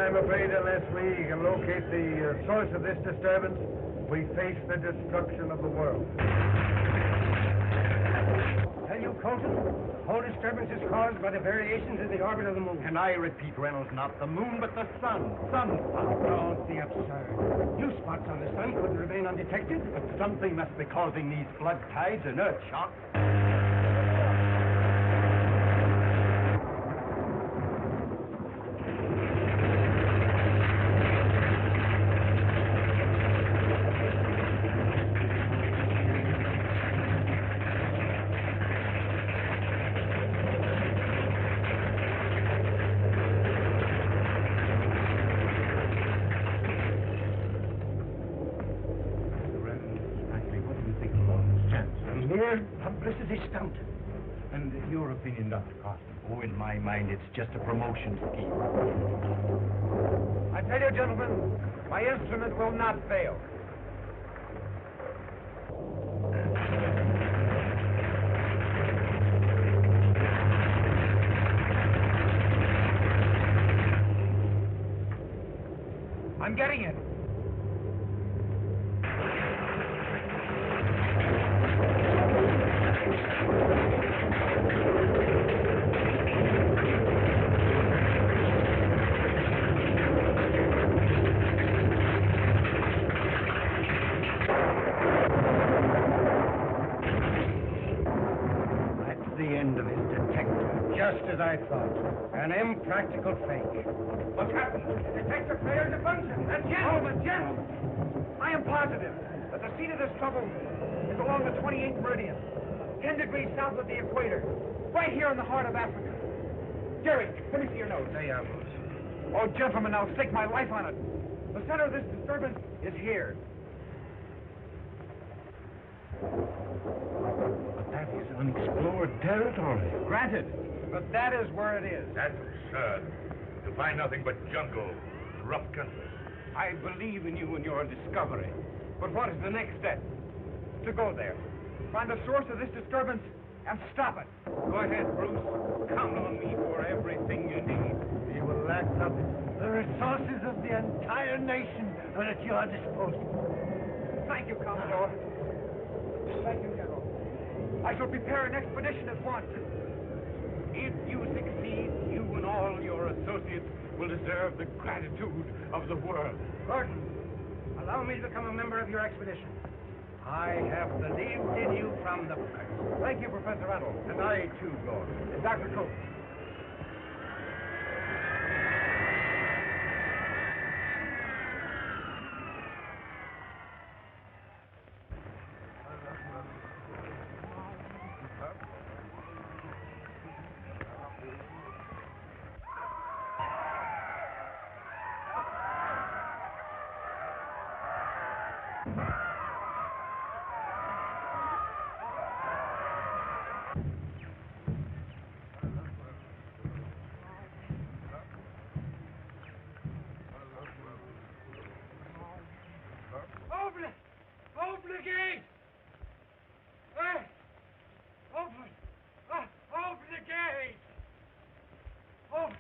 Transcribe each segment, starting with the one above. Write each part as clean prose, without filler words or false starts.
I'm afraid unless we can locate the source of this disturbance, we face the destruction of the world. Tell you, Colton, the whole disturbance is caused by the variations in the orbit of the moon. And I repeat, Reynolds, not the moon, but the sun. Sunspot. Don't be absurd. New spots on the sun couldn't remain undetected. But something must be causing these flood tides and earth shocks. Publicity stunt. And your opinion, Dr. Carson? Oh, in my mind, it's just a promotion scheme. I tell you, gentlemen, my instrument will not fail. I'm getting it. Just as I thought. An impractical fake. What's happened? Detector failure to function. That's gentlemen. I am positive that the seat of this trouble is along the 28th meridian, 10 degrees south of the equator, right here in the heart of Africa. Jerry, let me see your nose. There you are, Bruce. Oh, gentlemen, I'll stake my life on it. The center of this disturbance is here. But that is unexplored territory. Granted. But that is where it is. That's absurd. You'll find nothing but jungle, rough country. I believe in you and your discovery. But what is the next step? To go there, find the source of this disturbance, and stop it. Go ahead, Bruce. Count on me for everything you need. You will lack nothing. The resources of the entire nation are at your disposal. Thank you, Commodore. Thank you, General. I shall prepare an expedition at once. If you succeed, you and all your associates will deserve the gratitude of the world. Gordon, allow me to become a member of your expedition. I have believed in you from the first. Thank you, Professor Reynolds. And I, too, Gordon. And Dr. Coates. Open the gate! Hey! Open! Open the gate! Open!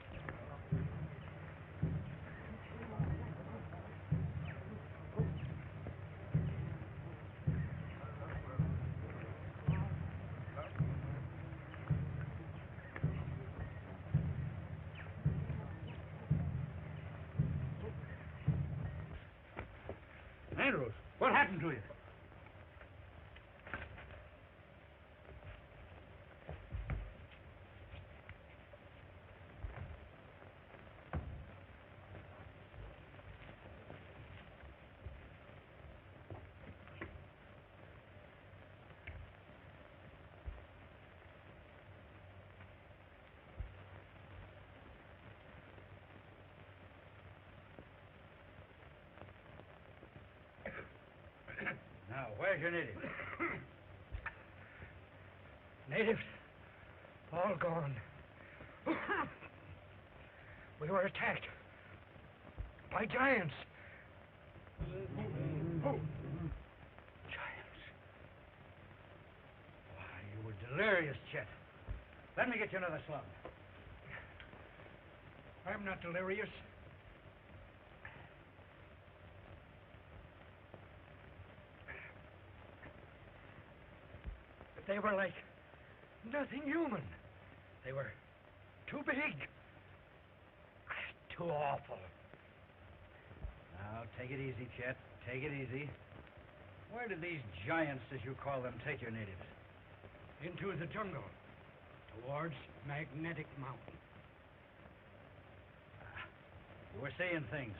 Andrews, what happened to you? Now, where's your native? Natives, all gone. We were attacked by giants. Giants. Why, you were delirious, Chet. Let me get you another slug. I'm not delirious. They were like nothing human. They were too big. Too awful. Now, take it easy, Chet. Take it easy. Where did these giants, as you call them, take your natives? Into the jungle. Towards Magnetic Mountain. You were saying things.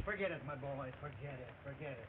Forget it, my boy. Forget it. Forget it.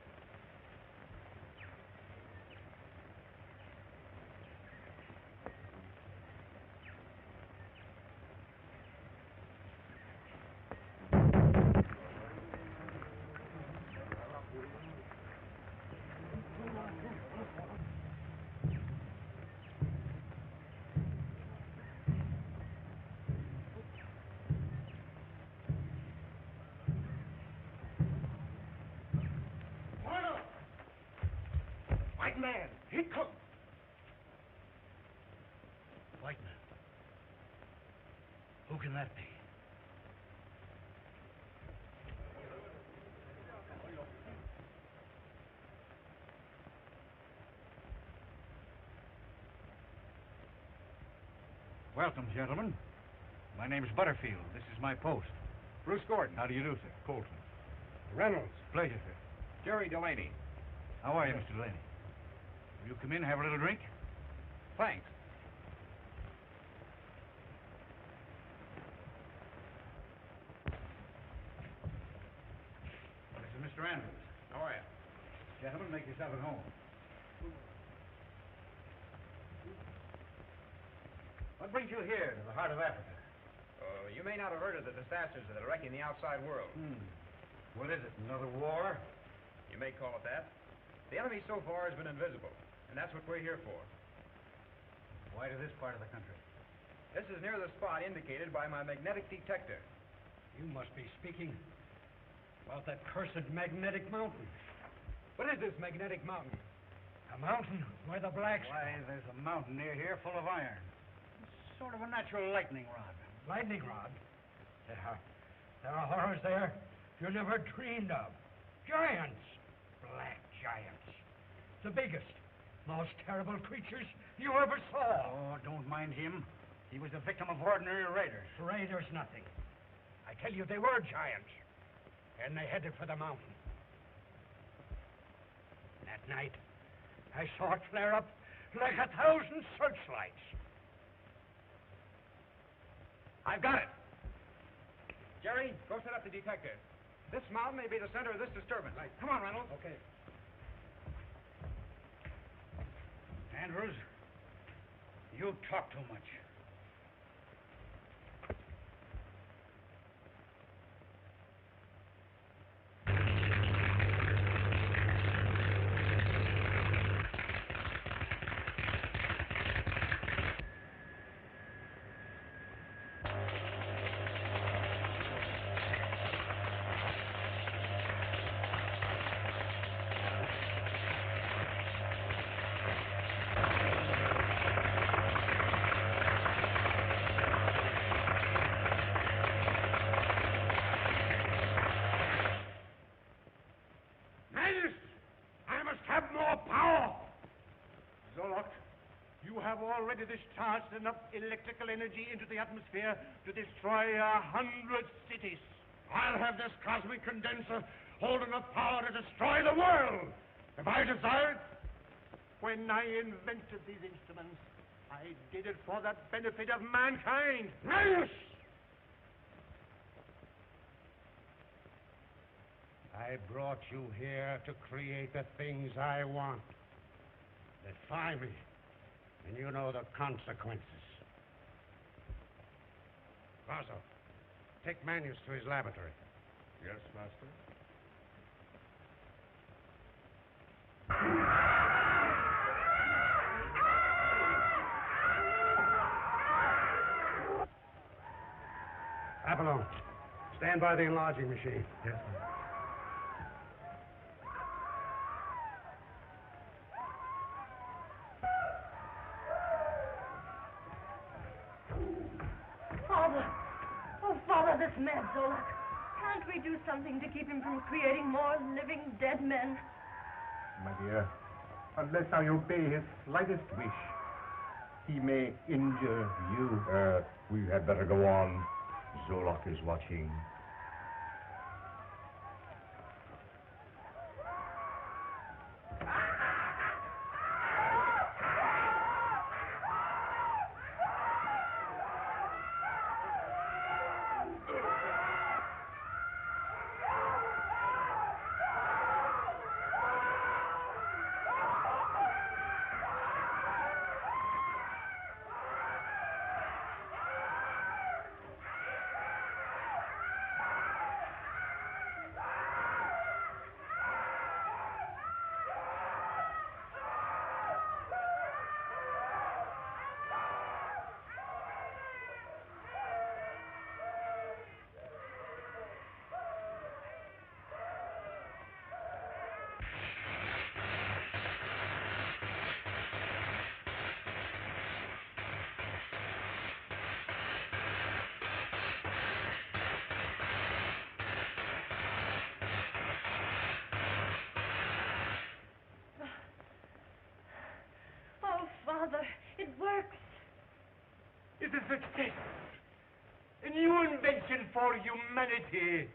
White man, he comes. White man. Who can that be? Welcome, gentlemen. My name's Butterfield. This is my post. Bruce Gordon. How do you do, sir? Colton. Reynolds. Pleasure, sir. Jerry Delaney. How are you, Mr. Delaney? Will you come in and have a little drink? Thanks. This is Mr. Andrews. How are you? Gentlemen, make yourself at home. What brings you here to the heart of Africa? You may not have heard of the disasters that are wrecking the outside world. What is it, another war? You may call it that. The enemy so far has been invisible, and that's what we're here for. Why to this part of the country? This is near the spot indicated by my magnetic detector. You must be speaking about that cursed Magnetic Mountain. What is this magnetic mountain? A mountain where the blacks... Why, there's a mountain near here full of iron. It's sort of a natural lightning rod. Lightning rod? There are horrors there you never dreamed of. Giants. Black giants. The biggest, most terrible creatures you ever saw. Oh, don't mind him. He was the victim of ordinary raiders. Raiders, nothing. I tell you, they were giants. And they headed for the mountain. That night, I saw it flare up like 1,000 searchlights. I've got it. Jerry, go set up the detector. This mountain may be the center of this disturbance. Right. Come on, Reynolds. Okay. Andrews, you talk too much. Already discharged enough electrical energy into the atmosphere to destroy 100 cities. I'll have this cosmic condenser hold enough power to destroy the world if I desire it. When I invented these instruments, I did it for the benefit of mankind. Yes! I brought you here to create the things I want. Defy me. And you know the consequences. Vaso, take Manius to his laboratory. Yes, Master? Apollon, stand by the enlarging machine. Yes, sir. Father, this mad Zolak. Can't we do something to keep him from creating more living dead men? My dear, unless I obey his slightest wish, He may injure you. We had better go on. Zolak is watching. Oh, Father, it works. It's a success. A new invention for humanity.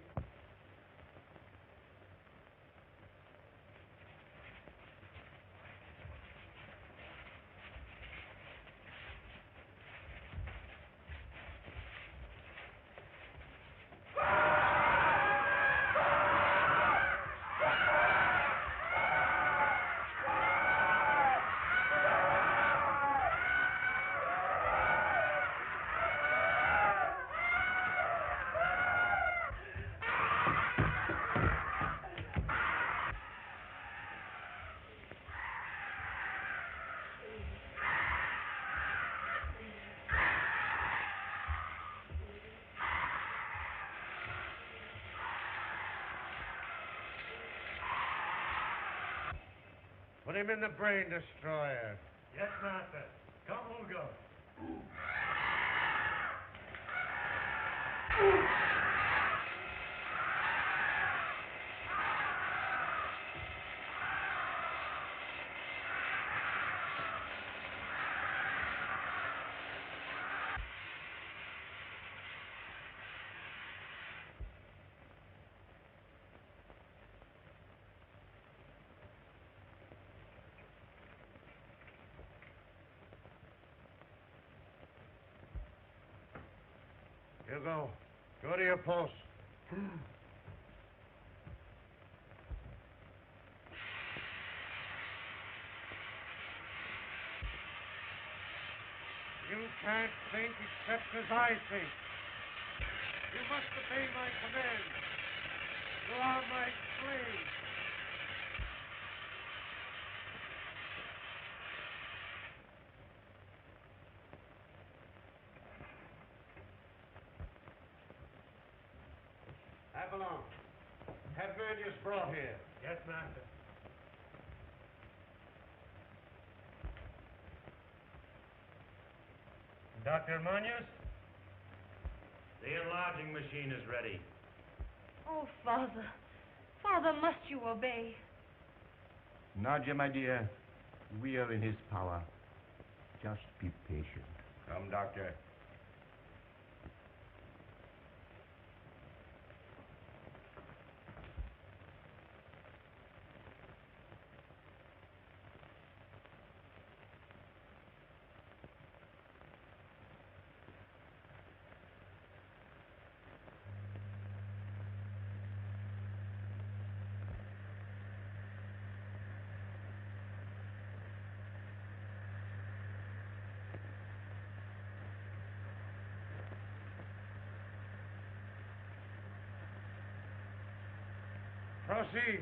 Put him in the brain destroyer. Yes, master. Come, we'll go. You go. Go to your post. You can't think except as I think. You must obey my command. You are my slave. Avalon, have Vernius brought here. Yes, master. Dr. Manius? The enlarging machine is ready. Oh, Father. Father, must you obey? Nadia, my dear, we are in his power. Just be patient. Come, Doctor. Proceed.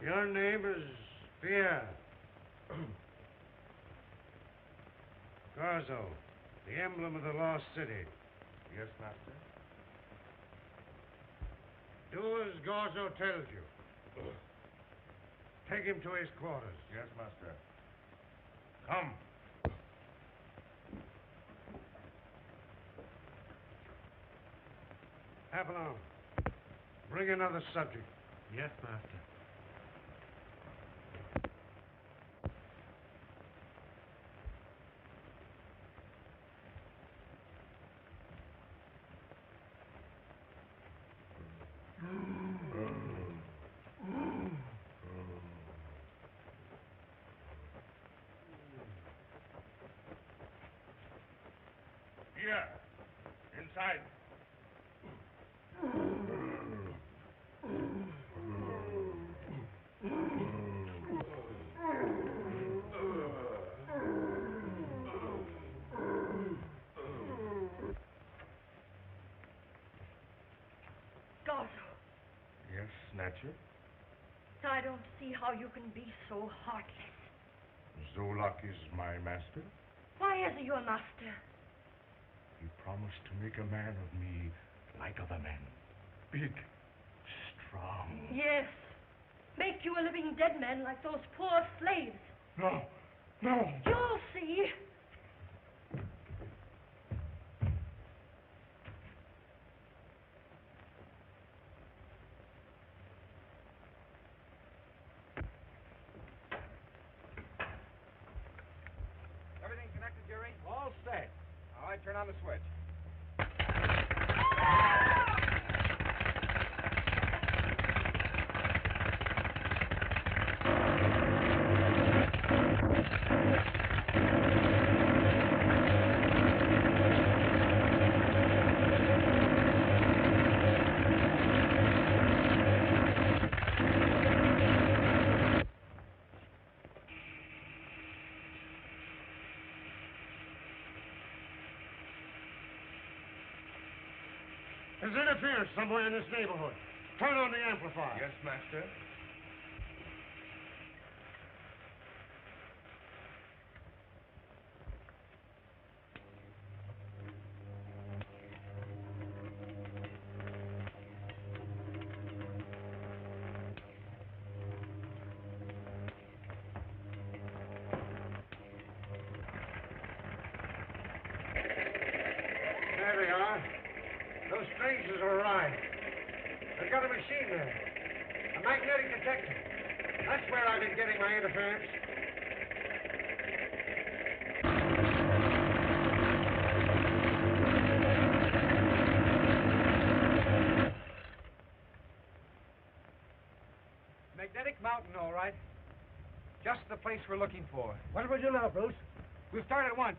Your name is Pierre. Garzo, the emblem of the lost city. Yes, master. Do as Garzo tells you. Take him to his quarters. Yes, master. Come. Apollon, bring another subject. Yes, master. Here. Inside. Garzo, Yes, Snatcher. I don't see how you can be so heartless. Zolak is my master. Why is he your master? He promised to make a man of me like other men. Big, strong. Yes. Make you a living dead man like those poor slaves. No, no. You'll see. Everything connected, Jerry? All set. All right, turn on the switch. There's interference somewhere in this neighborhood. Turn on the amplifier. Yes, master. There they are. Those strangers have arrived. They've got a machine there. A magnetic detector. That's where I've been getting my interference. Magnetic Mountain, all right. Just the place we're looking for. What do we do now, Bruce? We'll start at once.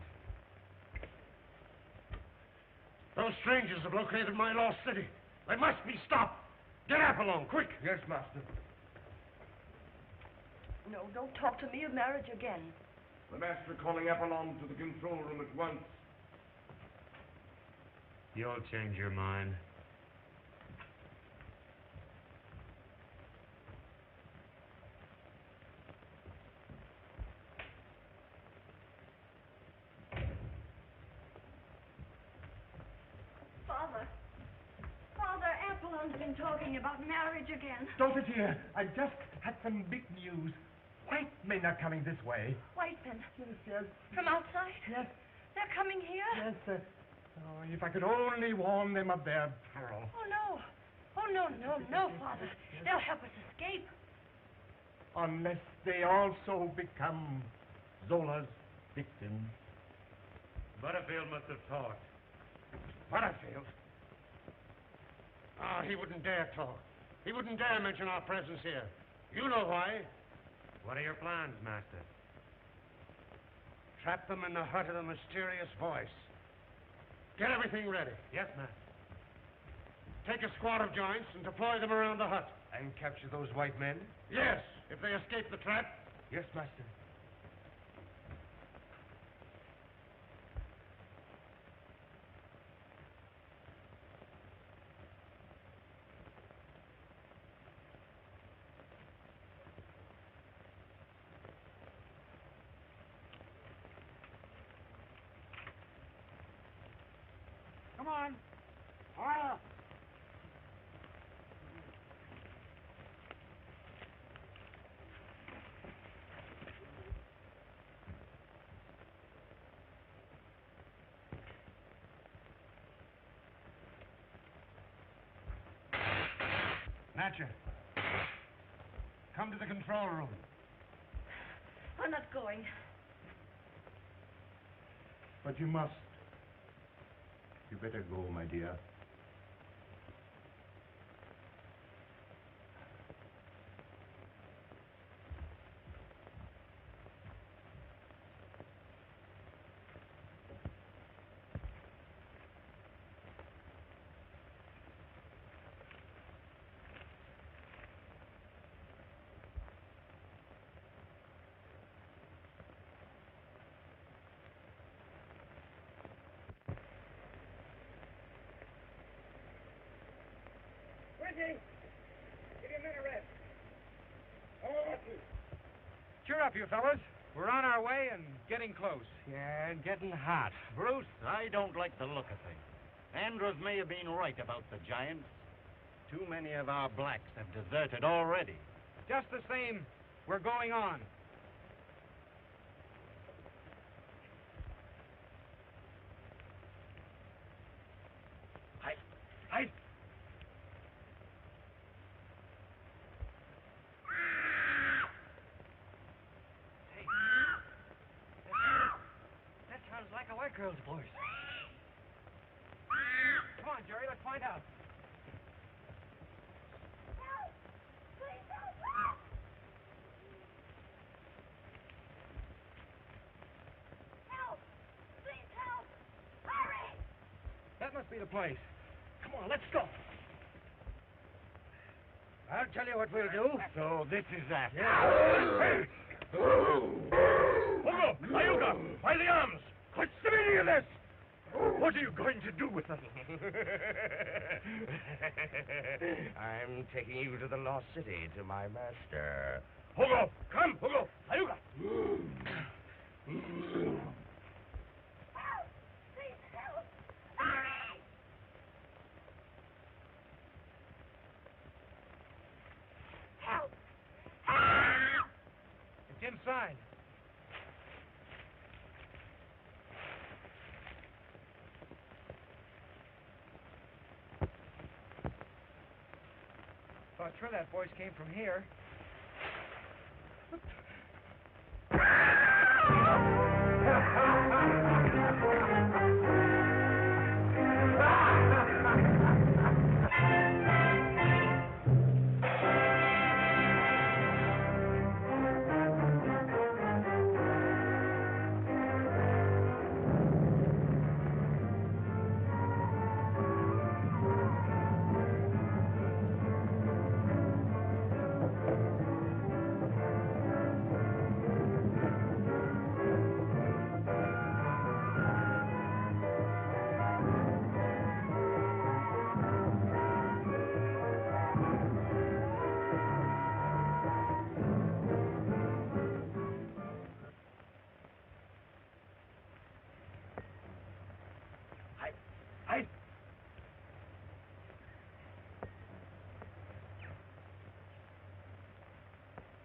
Those strangers have located my lost city. They must be stopped. Get Apollon, quick. Yes, master. No, don't talk to me of marriage again. The master calling Apollon to the control room at once. You'll change your mind. Father, Apollon's been talking about marriage again. Don't it here? I just had some big news. White men are coming this way. White men. Yes. From outside? Yes, They're coming here? yes. Oh, if I could only warn them of their peril. Oh, no. Oh, no, Father. They'll help us escape. Unless they also become Zola's victims. Butterfield must have talked. Butterfield? Ah, he wouldn't dare talk. He wouldn't dare mention our presence here. You know why. What are your plans, Master? Trap them in the hut of the mysterious voice. Get everything ready. Yes, Master. Take a squad of giants and deploy them around the hut. And capture those white men? Yes, if they escape the trap. Yes, Master. Natcher, come to the control room. I'm not going. But you must. You better go, my dear. Give your men a rest. Cheer up, you fellas. We're on our way and getting close. Yeah, getting hot. Bruce, I don't like the look of things. Andrews may have been right about the giants. Too many of our blacks have deserted already. Just the same, we're going on. Hide! That sounds like a white girl's voice. Come on, Jerry, let's find out. Help! Please help! Help! Please help! Hurry! That must be the place. Come on, let's go. I'll tell you what we'll do. So this is that. Hey! Hold Ayuga! By the arms! What's the meaning of this? What are you going to do with them? I'm taking you to the Lost City, to my master. Hugo! Come, Hugo! Ayuga! Help! Please help! Hurry! Help! Help! It's inside. Thought sure that voice came from here.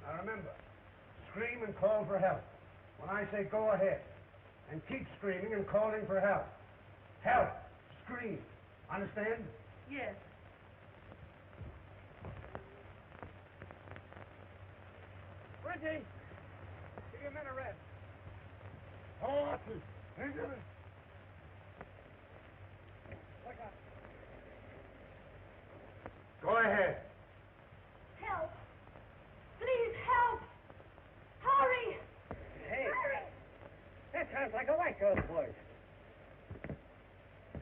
Now remember, scream and call for help. When I say go ahead, and keep screaming and calling for help. Help! Scream. Understand? Yes. Reggie! Give your men a rest. Oh, Go ahead. Help! Please help! Hurry! Hey, Hurry! that sounds like a white girl's voice.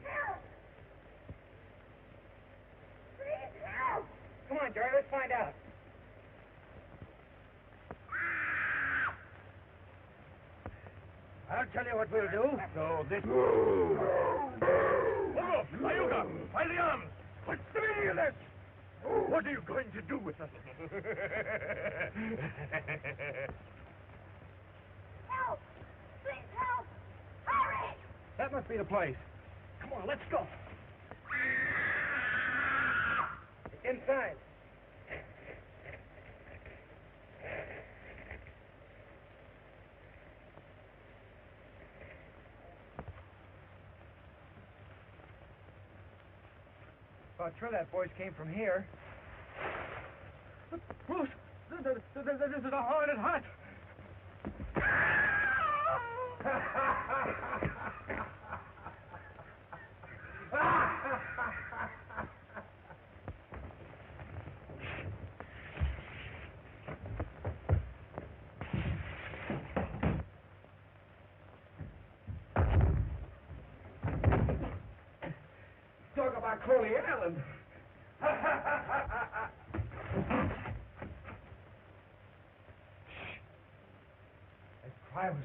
Help! Please help! Come on, Jerry, let's find out. I'll tell you what we'll do. So this... Hugo! Ayuga! By the arms! What's the meaning of this? What are you going to do with them? Help! Please help! Hurry! That must be the place. Come on, let's go. It's inside. Thought sure that voice came from here. This is a haunted hut. Talk about Crowley Island. That cry was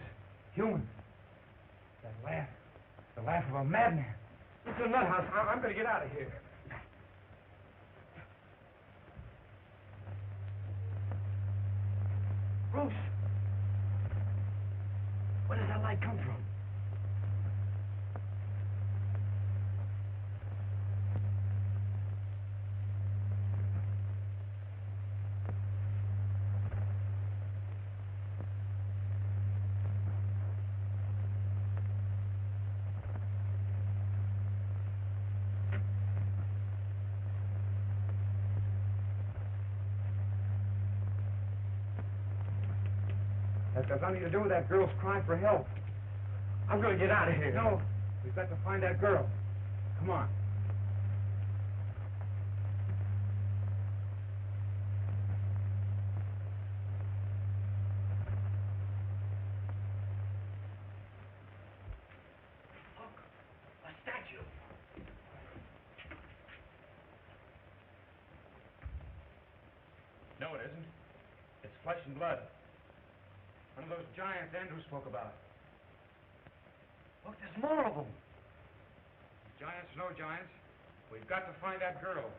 human. That laugh, the laugh of a madman. It's a nut house. I'm going to get out of here. Bruce, where does that light come from? That has nothing to do with that girl's cry for help. I'm going to get out of here. No, we've got to find that girl. Come on. Look, a statue. No, it isn't. It's flesh and blood. One of those giants Andrew spoke about. Look, there's more of them. Giants, no giants. We've got to find that girl.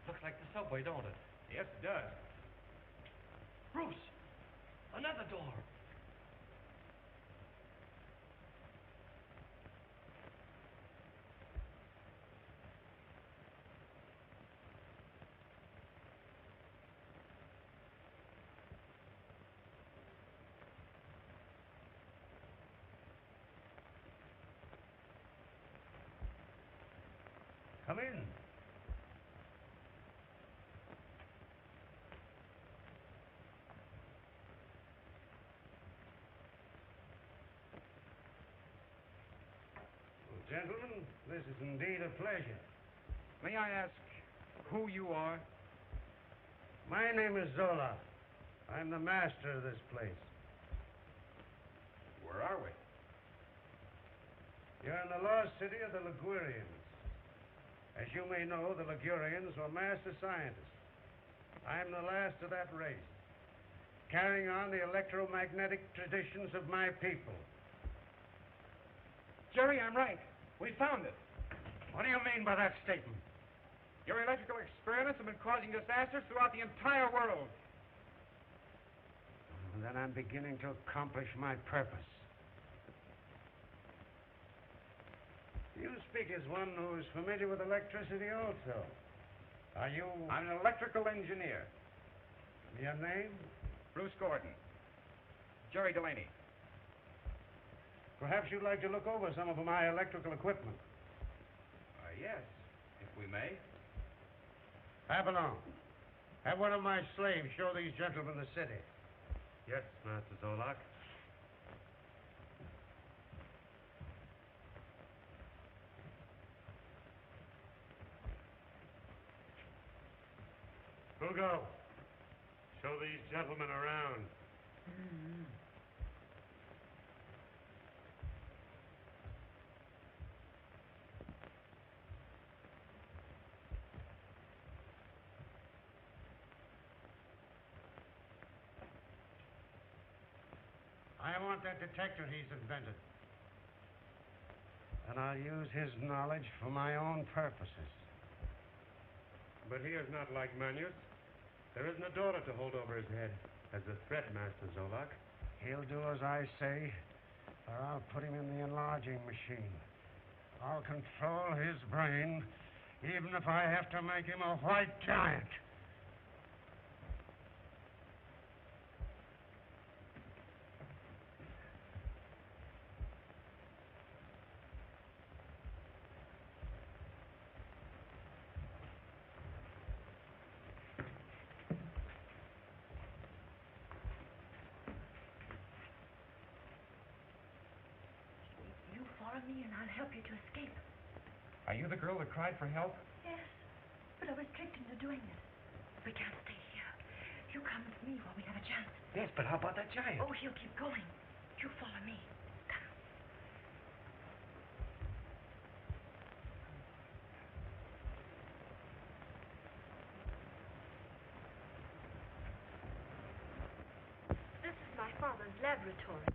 Looks like the subway, don't it? Yes, it does. Bruce! Another door! Come in. Gentlemen, this is indeed a pleasure. May I ask who you are? My name is Zola. I'm the master of this place. Where are we? You're in the lost city of the Ligurians. As you may know, the Ligurians were master scientists. I'm the last of that race, carrying on the electromagnetic traditions of my people. Jerry, I'm right. We found it. What do you mean by that statement? Your electrical experiments have been causing disasters throughout the entire world. And then I'm beginning to accomplish my purpose. You speak as one who is familiar with electricity also. Are you... I'm an electrical engineer. Your name? Bruce Gordon. Jerry Delaney. Perhaps you'd like to look over some of my electrical equipment. Yes, if we may. Have along. Have one of my slaves show these gentlemen the city. Yes, Master Zolak. Hugo, show these gentlemen around. I want that detector he's invented. And I'll use his knowledge for my own purposes. But he is not like Manius. There isn't a dollar to hold over his head as a threat, Master Zolak. He'll do as I say, or I'll put him in the enlarging machine. I'll control his brain even if I have to make him a white giant. You follow me and I'll help you to escape. Are you the girl that cried for help? Yes, but I was tricked into doing it. We can't stay here. You come with me while we have a chance. Yes, but how about that giant? Oh, he'll keep going. You follow me. Come. This is my father's laboratory.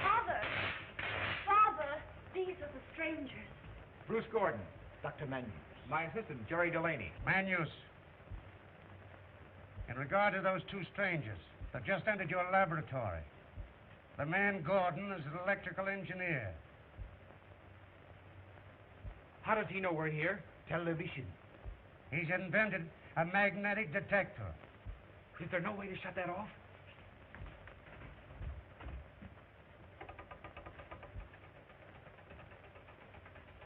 Father! Father! These are the strangers. Bruce Gordon, Dr. Mann, my assistant, Jerry Delaney. Manius, in regard to those two strangers that just entered your laboratory, the man Gordon is an electrical engineer. How does he know we're here? Television. He's invented a magnetic detector. Is there no way to shut that off?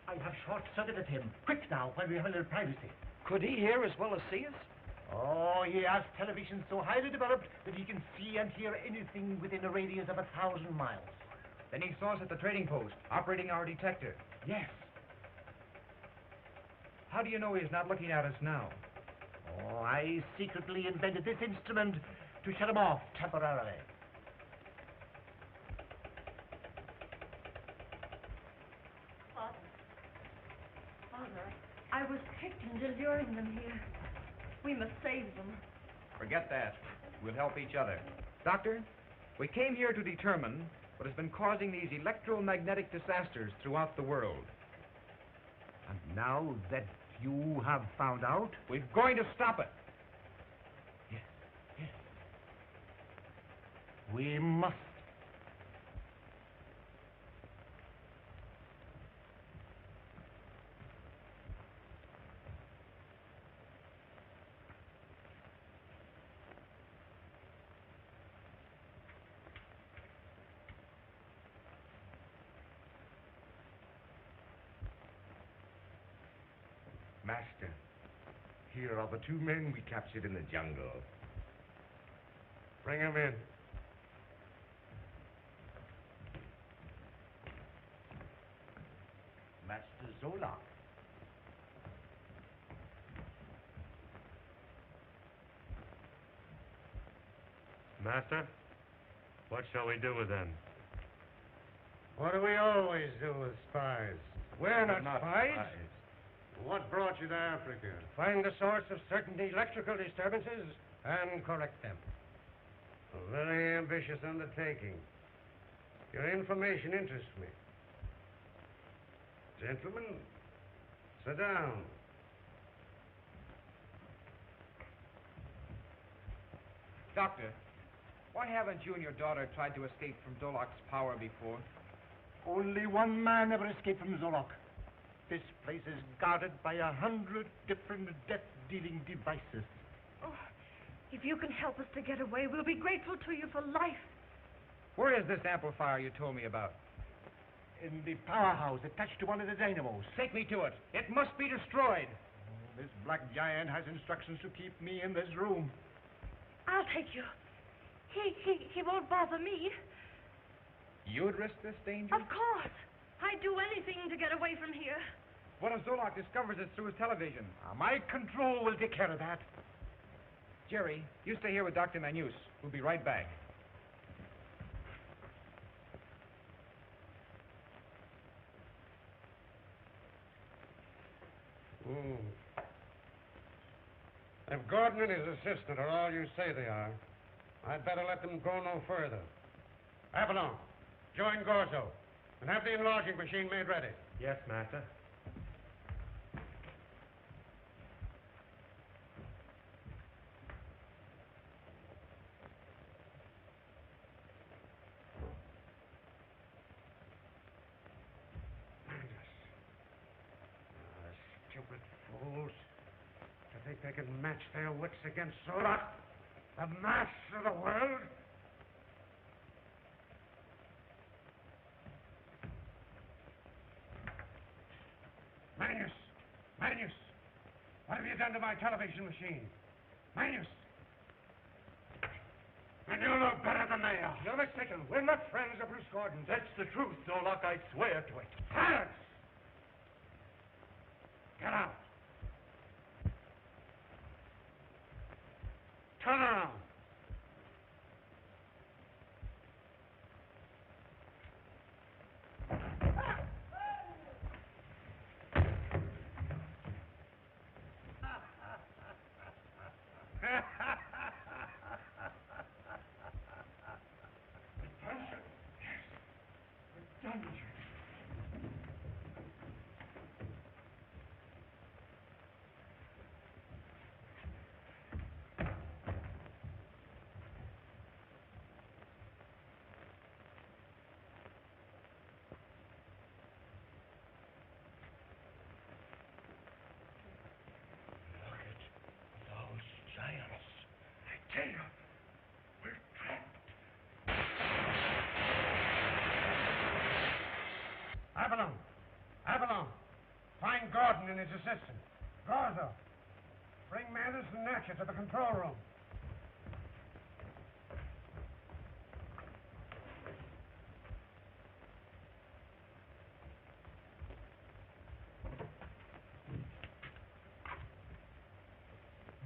I have short-circuited him. Quick now, while we have a little privacy. Could he hear as well as see us? Oh, he has television so highly developed that he can see and hear anything within a radius of 1,000 miles. Then he saw us at the trading post, operating our detector. Yes. How do you know he's not looking at us now? Oh, I secretly invented this instrument to shut him off temporarily. Father, I was tricked into luring them here. We must save them. Forget that. We'll help each other. Doctor, we came here to determine what has been causing these electromagnetic disasters throughout the world. And now that you have found out? We're going to stop it. Yes, yes. We must. Master, here are the two men we captured in the jungle. Bring him in. Master Zola. Master, what shall we do with them? What do we always do with spies? We're not spies. What brought you to Africa? Find the source of certain electrical disturbances and correct them. A very ambitious undertaking. Your information interests me. Gentlemen, sit down. Doctor, why haven't you and your daughter tried to escape from Dolok's power before? Only one man ever escaped from Zolok. This place is guarded by 100 different death-dealing devices. Oh, if you can help us to get away, we'll be grateful to you for life. Where is this amplifier you told me about? In the powerhouse attached to one of the dynamos. Take me to it. It must be destroyed. Oh, this black giant has instructions to keep me in this room. I'll take you. He won't bother me. You'd risk this danger? Of course. I'd do anything to get away from here. What if Zolok discovers it through his television? My control will take care of that. Jerry, you stay here with Dr. Manus. We'll be right back. If Gordon and his assistant are all you say they are, I'd better let them go no further. Avalon, join Gorzo and have the enlarging machine made ready. Yes, Master. they can match their wits against Zolak, the master of the world? Manius! Manius! What have you done to my television machine? Manius! And you know better than they are. You're mistaken. We're not friends of Bruce Gordon. That's the truth, Zolak. I swear to it. Silence! Get out. Turn around. Look at those giants. I tell you, we're trapped. Avalon. Find Gordon and his assistant. Garza. Bring Manders and Natcher to the control room.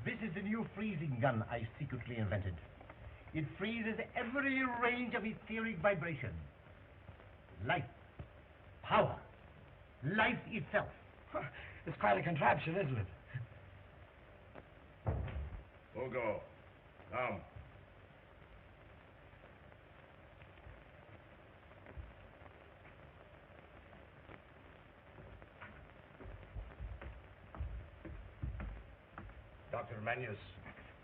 This is the new freezing gun I secretly invented. It freezes every range of etheric vibration. Life, power, life itself. It's quite a contraption, isn't it? Hugo, come. Dr. Manius,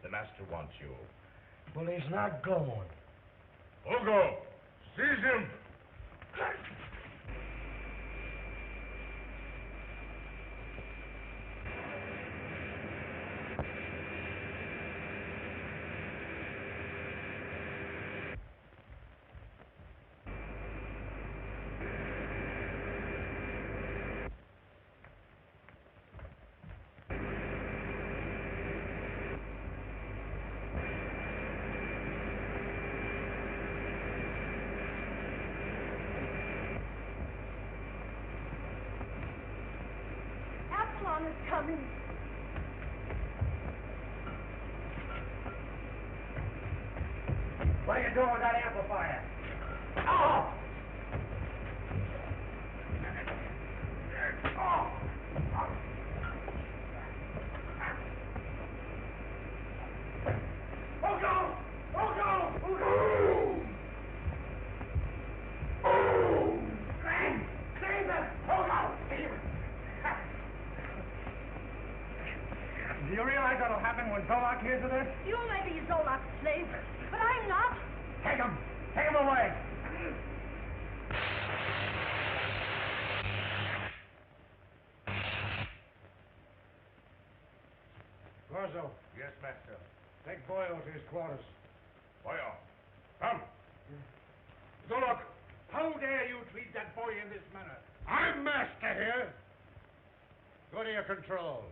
the master wants you. Well, he's not going. Hugo, seize him! Avalon is coming. What are you doing with that amplifier? Oh! Do you realize what'll happen when Zolak hears of this? You may be Zolak's slave, but I'm not. Take him! Take him away! Gorzo, Yes, master. take Boyle to his quarters. Boyo, come. Zolak, how dare you treat that boy in this manner? I'm master here. Go to your control.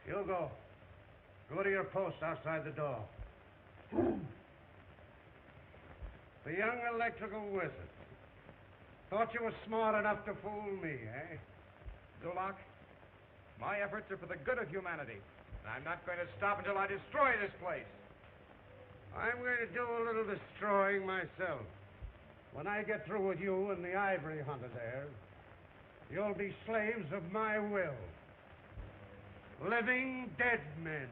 Hugo, go to your post outside the door. The young electrical wizard. Thought you were smart enough to fool me, eh? Zolak, my efforts are for the good of humanity. And I'm not going to stop until I destroy this place. I'm going to do a little destroying myself. When I get through with you and the ivory hunter there, you'll be slaves of my will. Living dead men.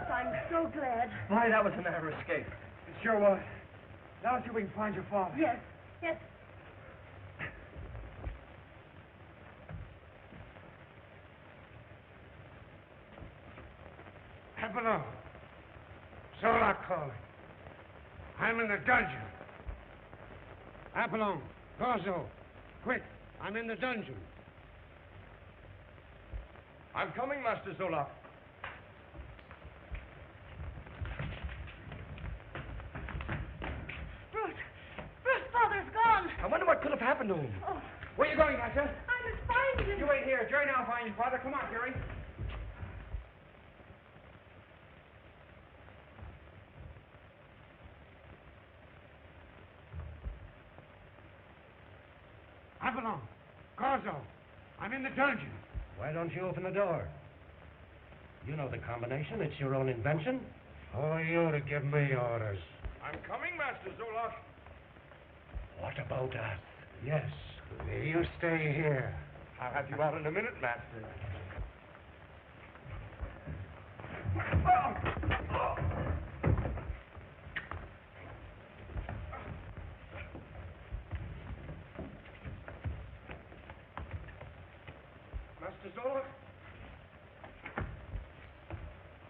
I'm so glad. Why, that was a narrow escape. It sure was. Now see if we can find your father. Yes, yes. Apollon. Zola calling. I'm in the dungeon. Apollon, Gorzo, quick. I'm in the dungeon. I'm coming, Master Zola. Bruce, Father's gone. I wonder what could have happened to him. Oh, Where are you going, Master? I must find him. You wait here. Jerry now find your father. Come on, Jerry. Apollon, Gorzo, I'm in the dungeon. Why don't you open the door? You know the combination. It's your own invention. Who are you to give me orders? I'm coming, Master Zola. What about us? Yes, you stay here. I'll have you out in a minute, Master. Master Zola?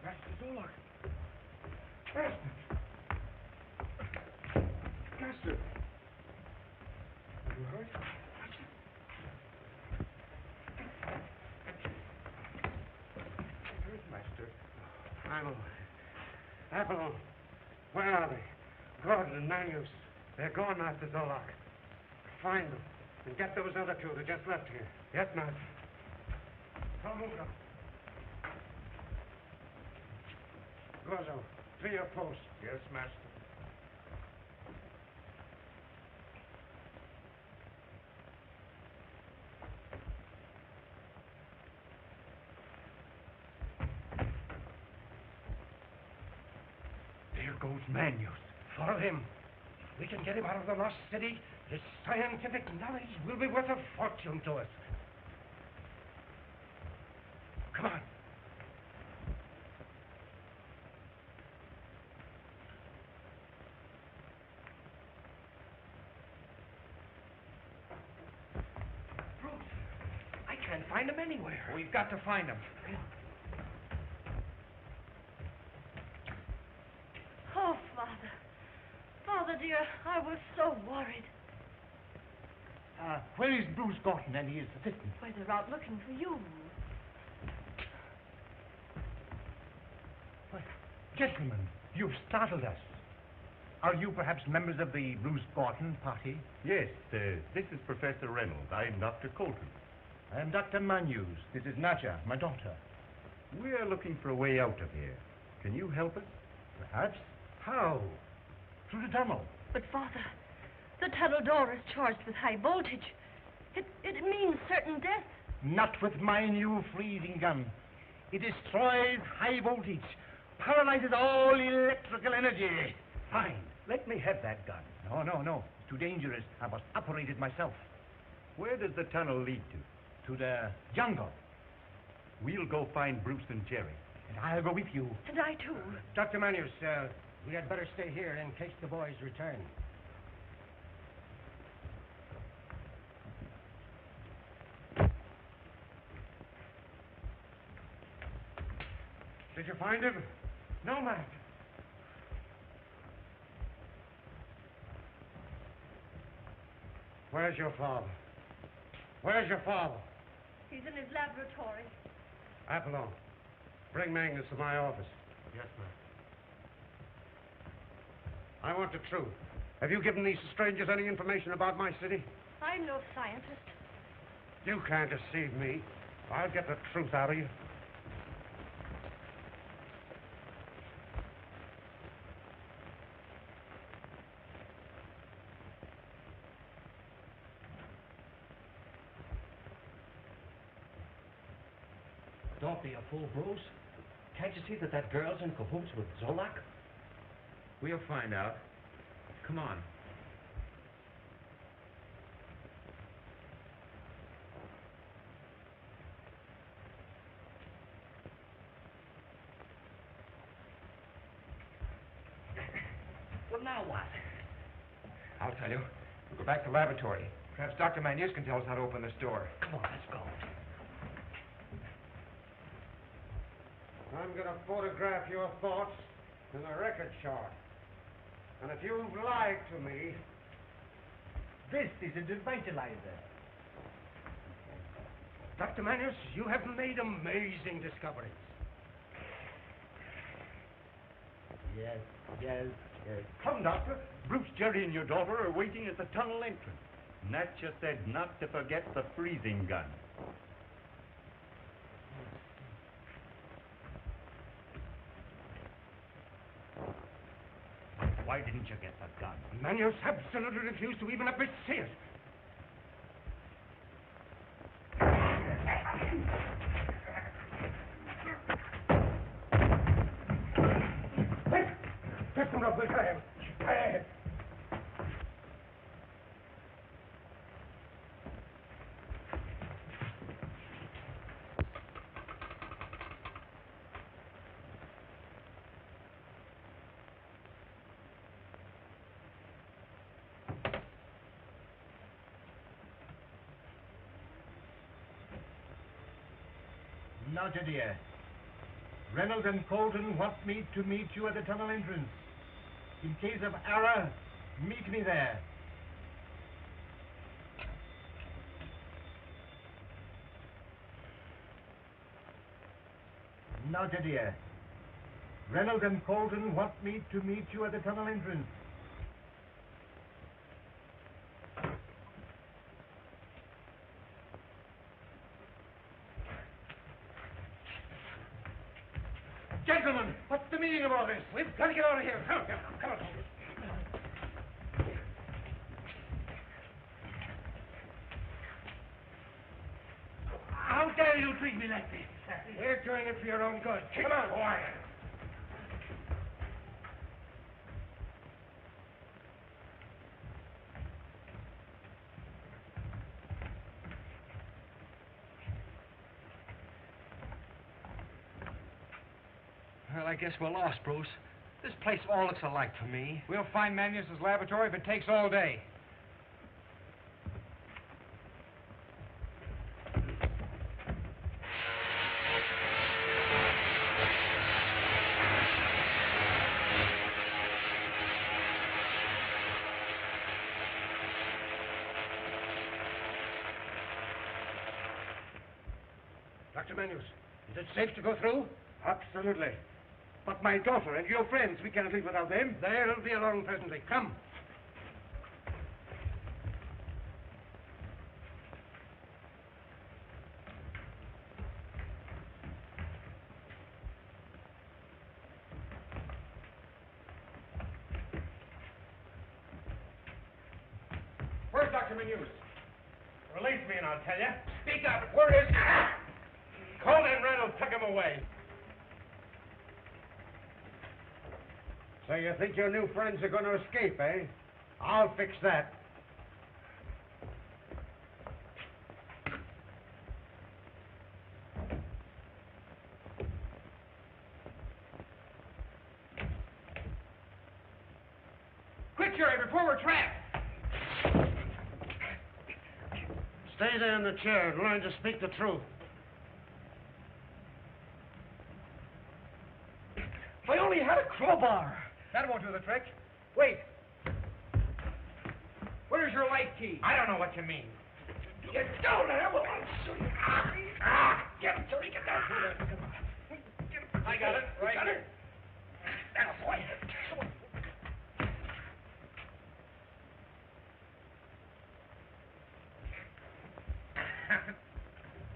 Master Zola? Master! Master! Are you hurt? Hurt, Master? I'm all right. Apollon, where are they? Gordon and Manius. They're gone, Master Zolak. Find them and get those other two that just left here. Yes, Master. Come over. Gorzo, to your post. Yes, Master. There goes Manius. Follow him. If we can get him out of the lost city, his scientific knowledge will be worth a fortune to us. Come on. Bruce, I can't find him anywhere. We've got to find him. Oh, Father. Father, dear, I was so worried. Where is Bruce Gorton and his assistant? Why, they're out looking for you. Gentlemen, you've startled us. Are you perhaps members of the Bruce Barton party? Yes, this is Professor Reynolds. I'm Dr. Colton. I am Dr. Manus. This is Nadja, my daughter. We are looking for a way out of here. Can you help us? Perhaps. How? Through the tunnel. But, Father, the tunnel door is charged with high voltage. It means certain death. Not with my new freezing gun. It destroys high voltage, paralyzes all electrical energy. Fine. Let me have that gun. No. It's too dangerous. I must operate it myself. Where does the tunnel lead to? To the jungle. We'll go find Bruce and Jerry. And I'll go with you. And I, too. Dr. Manus, we had better stay here in case the boys return. Did you find him? No, Mac. Where's your father? Where's your father? He's in his laboratory. Apollon, bring Magnus to my office. Yes, ma'am. I want the truth. Have you given these strangers any information about my city? I'm no scientist. You can't deceive me. I'll get the truth out of you. Don't be a fool, Bruce. Can't you see that girl's in cahoots with Zolak? We'll find out. Come on. Well, now what? I'll tell you. We'll go back to the laboratory. Perhaps Dr. Manus can tell us how to open this door. Come on, let's go. I'm going to photograph your thoughts in a record chart. And if you've lied to me, This is a devitalizer. Dr. Manus, you have made amazing discoveries. Yes. Come, Doctor. Bruce, Jerry, and your daughter are waiting at the tunnel entrance. Natcha said not to forget the freezing gun. Why didn't you get the gun? Manus absolutely refused to even let me see it. Pick him up, Mikhail. Now, dear. Reynolds and Colton want me to meet you at the tunnel entrance. In case of error, meet me there. Now, dear. Reynolds and Colton want me to meet you at the tunnel entrance. Gentlemen, what's the meaning of all this? We've got to get out of here. Come on. How dare you treat me like this? We're doing it for your own good. Come on, boy. Well, I guess we're lost, Bruce. This place all looks alike to me. We'll find Manus's laboratory if it takes all day. Dr. Manus, is it safe to go through? absolutely. But my daughter and your friends, we cannot leave without them. They'll be along presently. Come. Where's Dr. Menus? Release me and I'll tell you. Speak up. Where is he? Colin Reynolds took him away. So you think your new friends are going to escape, eh? I'll fix that. Quick, Jerry, before we're trapped. Stay there in the chair and learn to speak the truth. If I only had a crowbar. That won't do the trick. Wait. Where's your light key? I don't know what you mean. You don't have one. Get him, Jerry. Get down through there. Come on. Get him. I got it. Right. Got it. That's boy. Come on.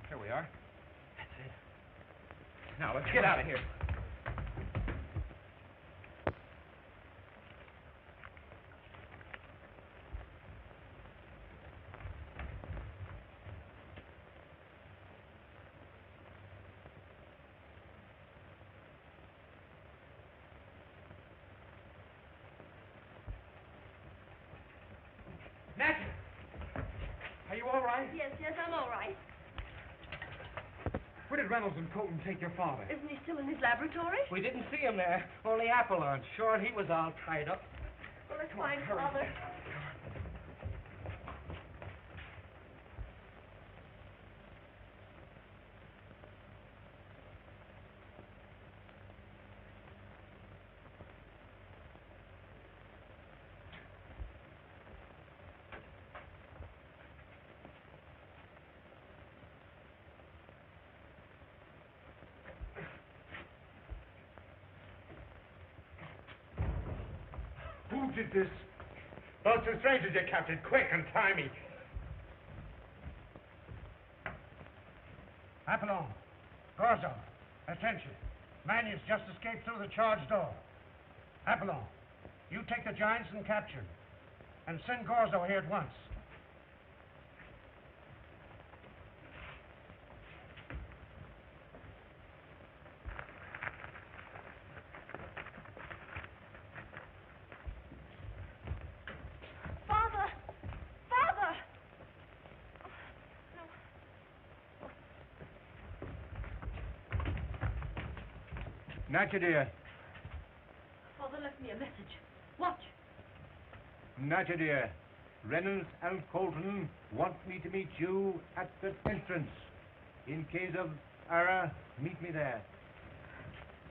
Here we are. That's it. Now, let's get out of here. Natty! Are you all right? Yes, I'm all right. Where did Reynolds and Colton take your father? Isn't he still in his laboratory? We didn't see him there. Only Apollon. Sure, he was all tied up. Well, let's Come on, find hurry. Father. Who did this? Those two strangers you captured. Quick, untie me. Apollon, Gorzo, attention. Manius just escaped through the charge door. Apollon, you take the giants and capture them. And send Gorzo here at once. Father! Father! No. Natcha, dear. Father left me a message. What? Natcha, dear. Reynolds and Colton want me to meet you at the entrance. In case of error, meet me there.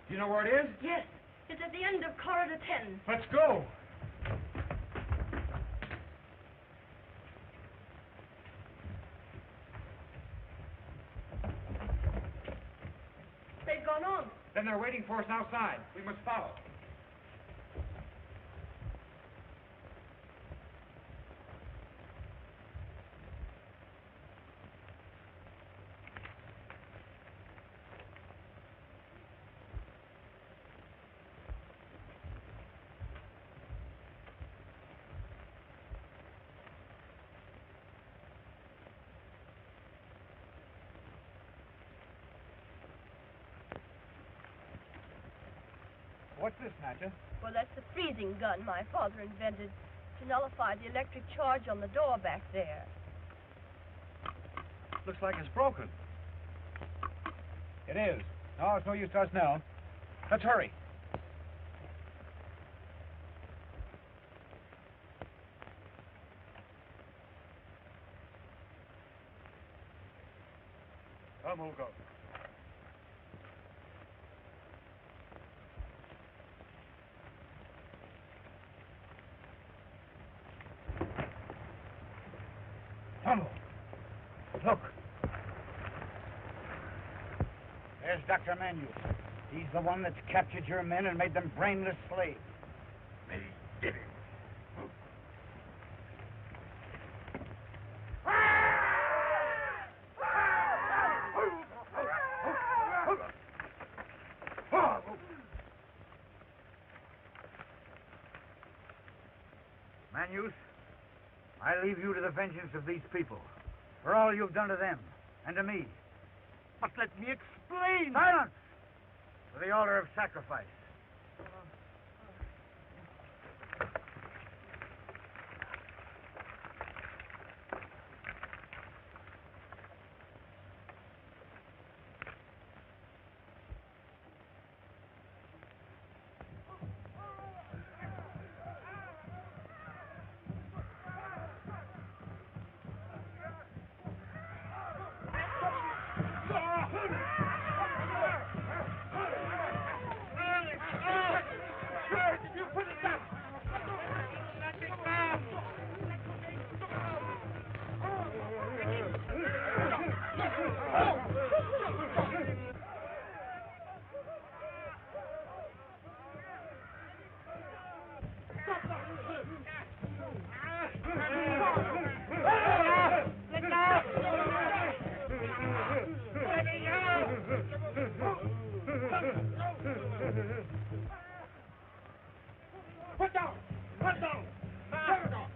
Do you know where it is? Yes, it's at the end of corridor 10. Let's go. They've gone on. Then they're waiting for us outside. We must follow. What's this, Natcha? Well, that's the freezing gun my father invented to nullify the electric charge on the door back there. Looks like it's broken. It is. No, it's no use to us now. Let's hurry. Come, we'll go. Come. Look. There's Dr. Manuel. He's the one that's captured your men and made them brainless slaves. Me did it. Manus, I leave you to the vengeance of these people for all you've done to them and to me. But let me explain. Silence! For the altar of sacrifice. Put down! Put down! Put down!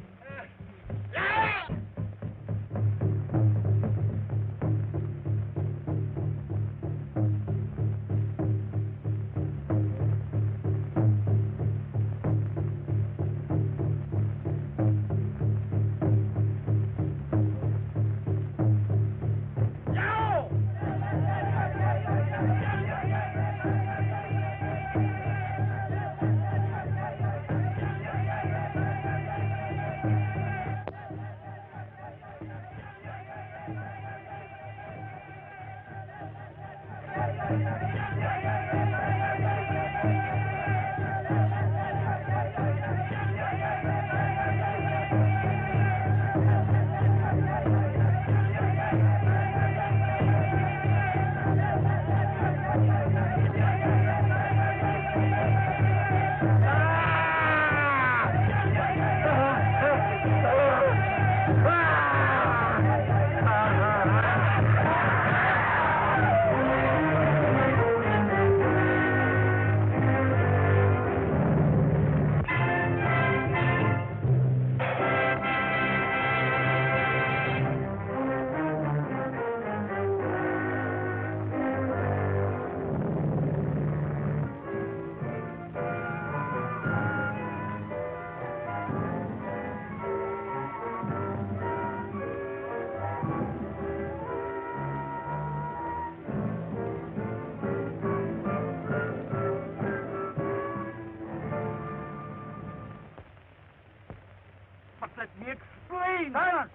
Let me explain. Silence!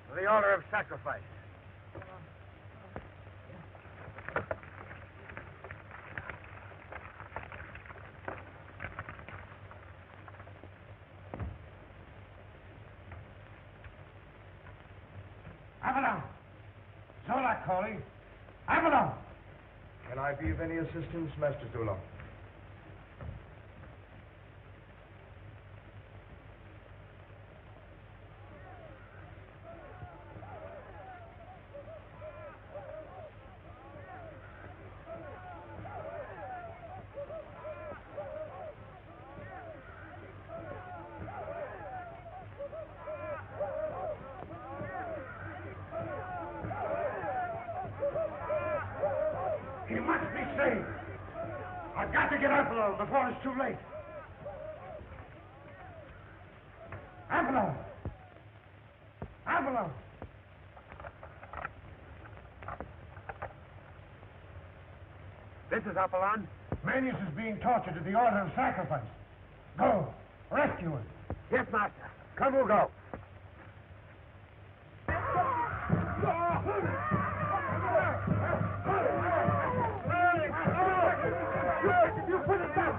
For the altar of sacrifice. Avalon! Zola calling. Avalon! Can I be of any assistance, Master Zola? He must be saved. I've got to get Avalon before it's too late. Avalon! Avalon! This is Apollon. Manius is being tortured at the altar of sacrifice. Go. Rescue him. Yes, master. Come, we'll go. You put it down.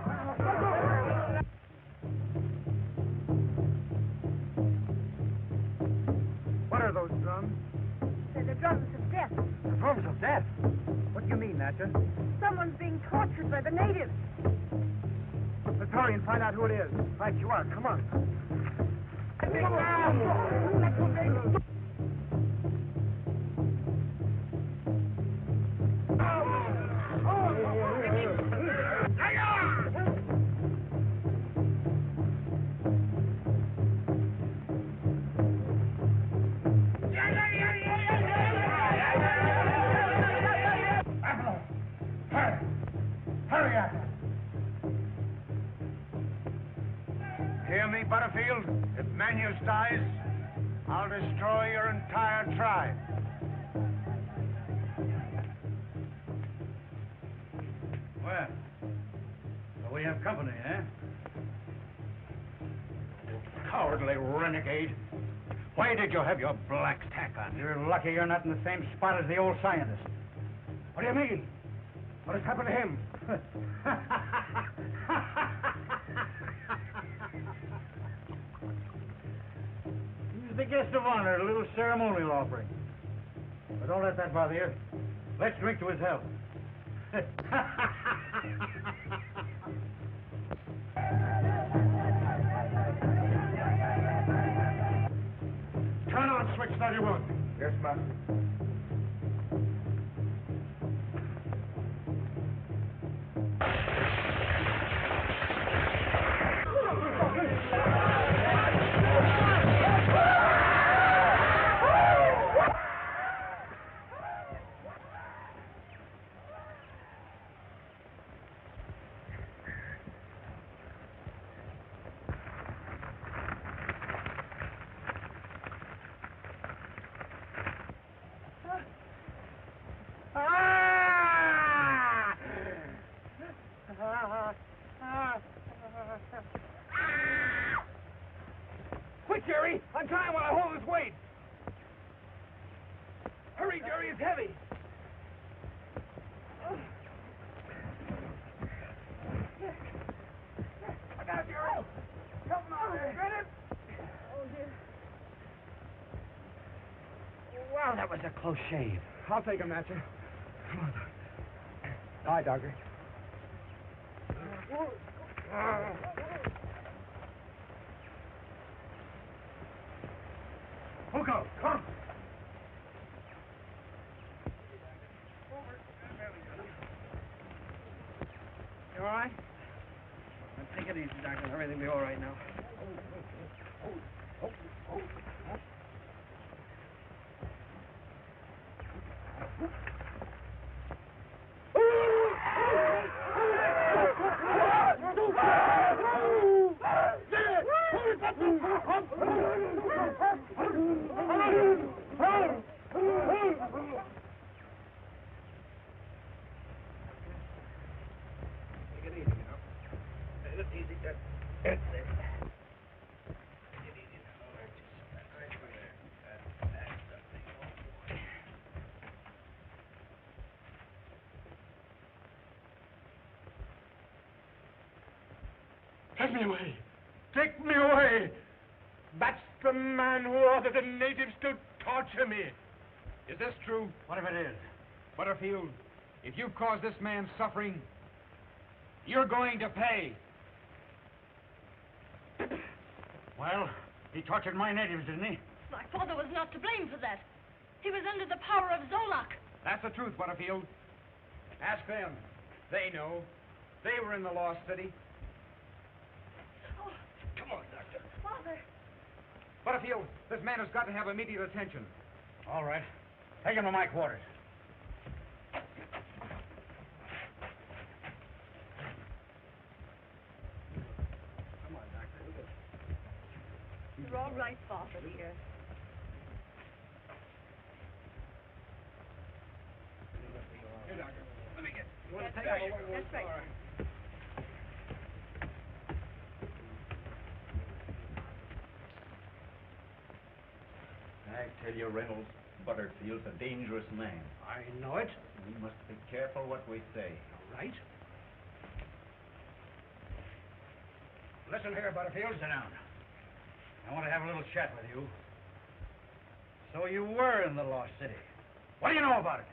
What are those drums? They're the drums of death. The throes of death? What do you mean, Natcher? Someone's being tortured by the natives. Let's hurry and find out who it is. Right you are. Come on. Hurry up. Hear me, Butterfield? If Manius dies, I'll destroy your entire tribe. Well, so we have company, eh? You cowardly renegade. Why did you have your black tack on? You're lucky you're not in the same spot as the old scientist. What do you mean? What has happened to him? He's the guest of honor, a little ceremonial offering. But don't let that bother you. Let's drink to his health. Turn on switch 31. Yes, master. Quick, Jerry! Untie him while I hold his weight! Hurry, Jerry, it's heavy! I got it, Jerry! Help him out there! Get it? Oh, dear. Wow, that was a close shave. I'll take him, Natcher. Come on. All right, Doctor. Hugo, come! You all right? Take it easy, Doctor. Everything will be all right now. Take me away! Take me away! That's the man who ordered the natives to torture me. Is this true? What if it is? Butterfield, if you've caused this man suffering, you're going to pay. Well, he tortured my natives, didn't he? My father was not to blame for that. He was under the power of Zolak. That's the truth, Butterfield. Ask them. They know. They were in the lost city. Oh, Come on, Doctor. Father. Butterfield, this man has got to have immediate attention. All right. Take him to my quarters. Come on, Doctor. You're all right, Father, dear. Here, Doctor. Let me get. You want That's to take right. a look? That's right. All right. I tell you, Reynolds, Butterfield's a dangerous man. I know it. We must be careful what we say. All right. Listen here, Butterfield. Sit down. I want to have a little chat with you. So you were in the Lost City. What do you know about it?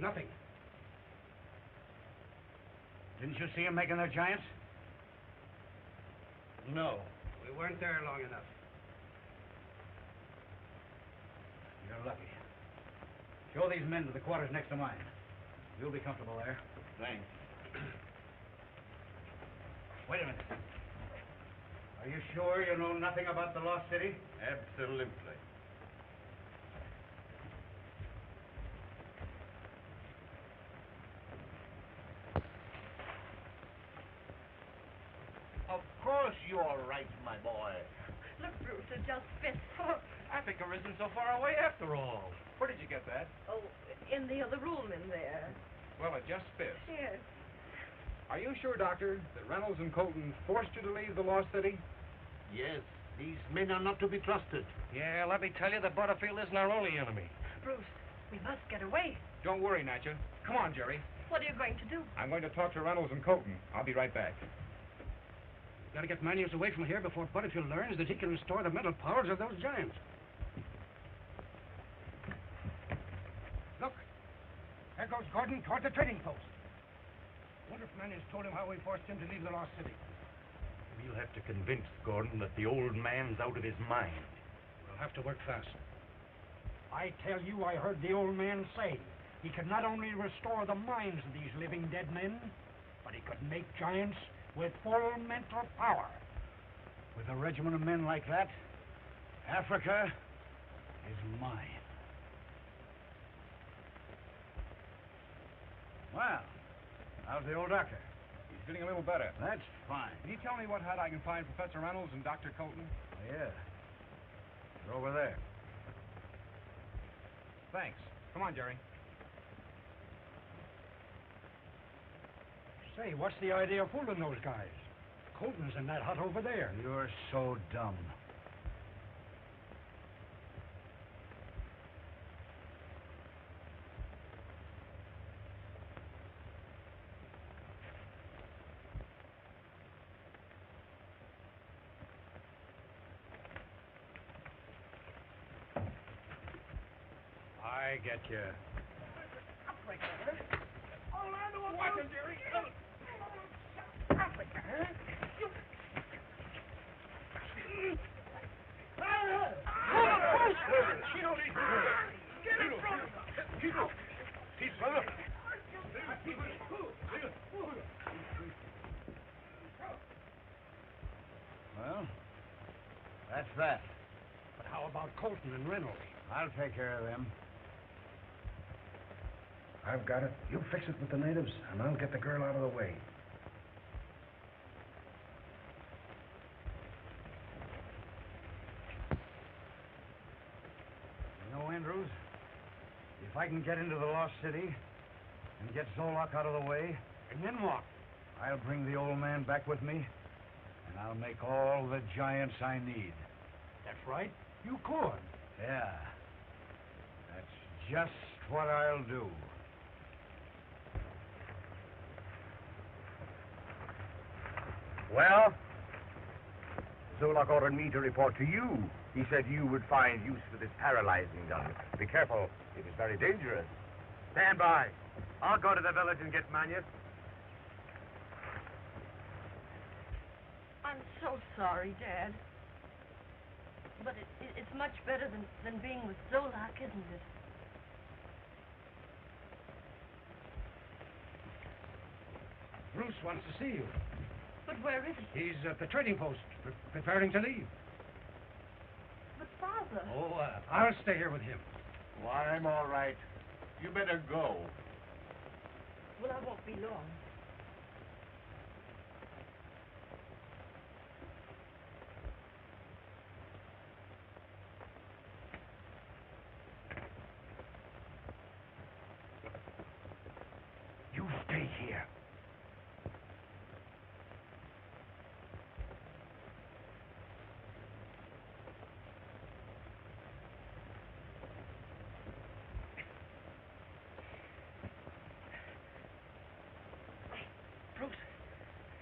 Nothing. Didn't you see him making the giants? No. We weren't there long enough. You're lucky. Show these men to the quarters next to mine. You'll be comfortable there. Thanks. Wait a minute. Are you sure you know nothing about the Lost City? Absolutely. Of course you're right, my boy. Look, Bruce, it just fits. I think there isn't so far away after all. Where did you get that? Oh, in the other room in there. Well, it just fits. Yes. Are you sure, Doctor, that Reynolds and Colton forced you to leave the Lost City? Yes, these men are not to be trusted. Yeah, let me tell you that Butterfield isn't our only enemy. Bruce, we must get away. Don't worry, Natcha. Come on, Jerry. What are you going to do? I'm going to talk to Reynolds and Colton. I'll be right back. We've got to get Manius away from here before Butterfield learns that he can restore the mental powers of those giants. Look, there goes Gordon toward the trading post. Wonder if Manius told him how we forced him to leave the Lost City. We'll have to convince Gordon that the old man's out of his mind. We'll have to work fast. I tell you, I heard the old man say he could not only restore the minds of these living dead men, but he could make giants with full mental power. With a regiment of men like that, Africa is mine. Well, how's the old doctor? He's getting a little better. That's fine. Can you tell me what hut I can find Professor Reynolds and Dr. Colton? Oh, yeah. They're over there. Thanks. Come on, Jerry. Say, what's the idea of fooling those guys? Colton's in that hut over there. You're so dumb. I get you. Watch him, Jerry. Well, that's that. But how about Colton and Reynolds? I'll take care of them. I've got it. You fix it with the natives, and I'll get the girl out of the way. You know, Andrews, if I can get into the Lost City and get Zolak out of the way, And then what? I'll bring the old man back with me, and I'll make all the giants I need. That's right. You could. Yeah. That's just what I'll do. Well, Zolak ordered me to report to you. He said you would find use for this paralyzing gun. Be careful. It is very dangerous. Stand by. I'll go to the village and get Manius. I'm so sorry, Dad. But it's much better than being with Zolak, isn't it? Bruce wants to see you. But where is he? He's at the trading post, preparing to leave. But, Father... Oh, I'll stay here with him. Why, I'm all right. You better go. Well, I won't be long. You stay here. Bruce,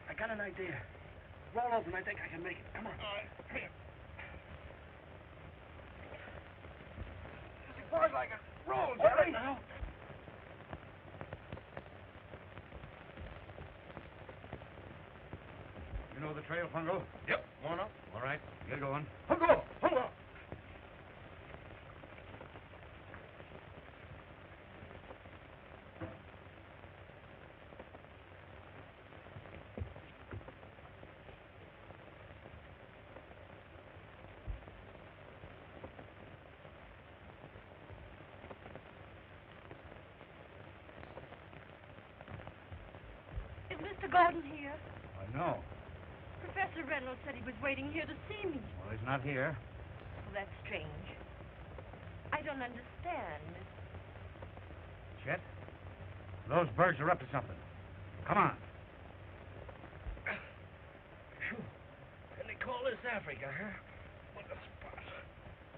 I got an idea. Roll over and I think I can make it. Come on. like a roll, Jerry. Now. You know the trail, Pungo? Yep. Come on up. All right, get going. Pungo! Pungo! Is Mr. Gordon here? No. Professor Reynolds said he was waiting here to see me. Well, he's not here. Well, that's strange. I don't understand. Chet, those birds are up to something. Come on. And they call this Africa, huh? What a spot.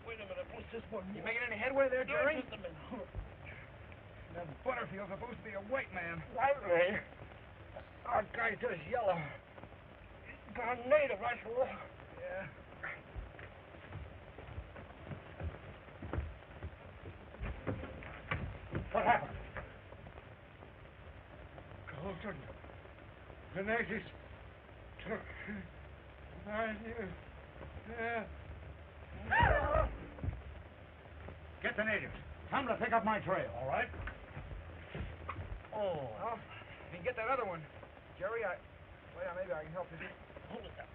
Wait a minute, what's this one? You making any headway there, Jerry? Just a minute. That Butterfield's supposed to be a white man. White man? Our guy just yellow. Gone native, I suppose. Yeah. What happened? Colton. The natives took my news. Yeah. Get the natives. Tell them to pick up my trail, all right? Oh. Well, you can get that other one. Jerry, well, maybe I can help you. Hold it up.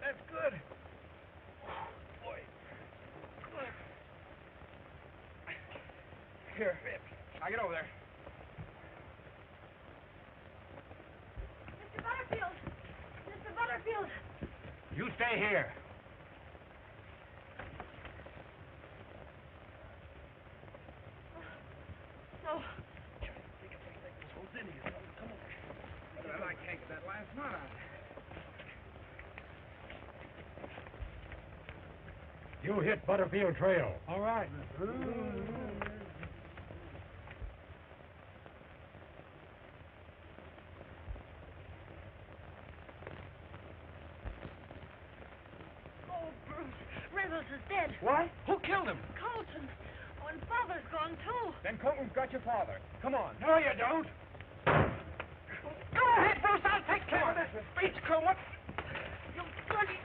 That's good. Boy. Here. Now get over there. Mr. Butterfield! Mr. Butterfield! You stay here. No. Well, I can't get that last knot out. You hit Butterfield Trail. All right. Oh, Bruce. Reynolds is dead. What? Who killed him? Colton. Oh, and Father's gone, too. Then Colton's got your father. Come on. No, you don't. Go ahead, Bruce. I'll take care of this. Speech, Colton. You bloody...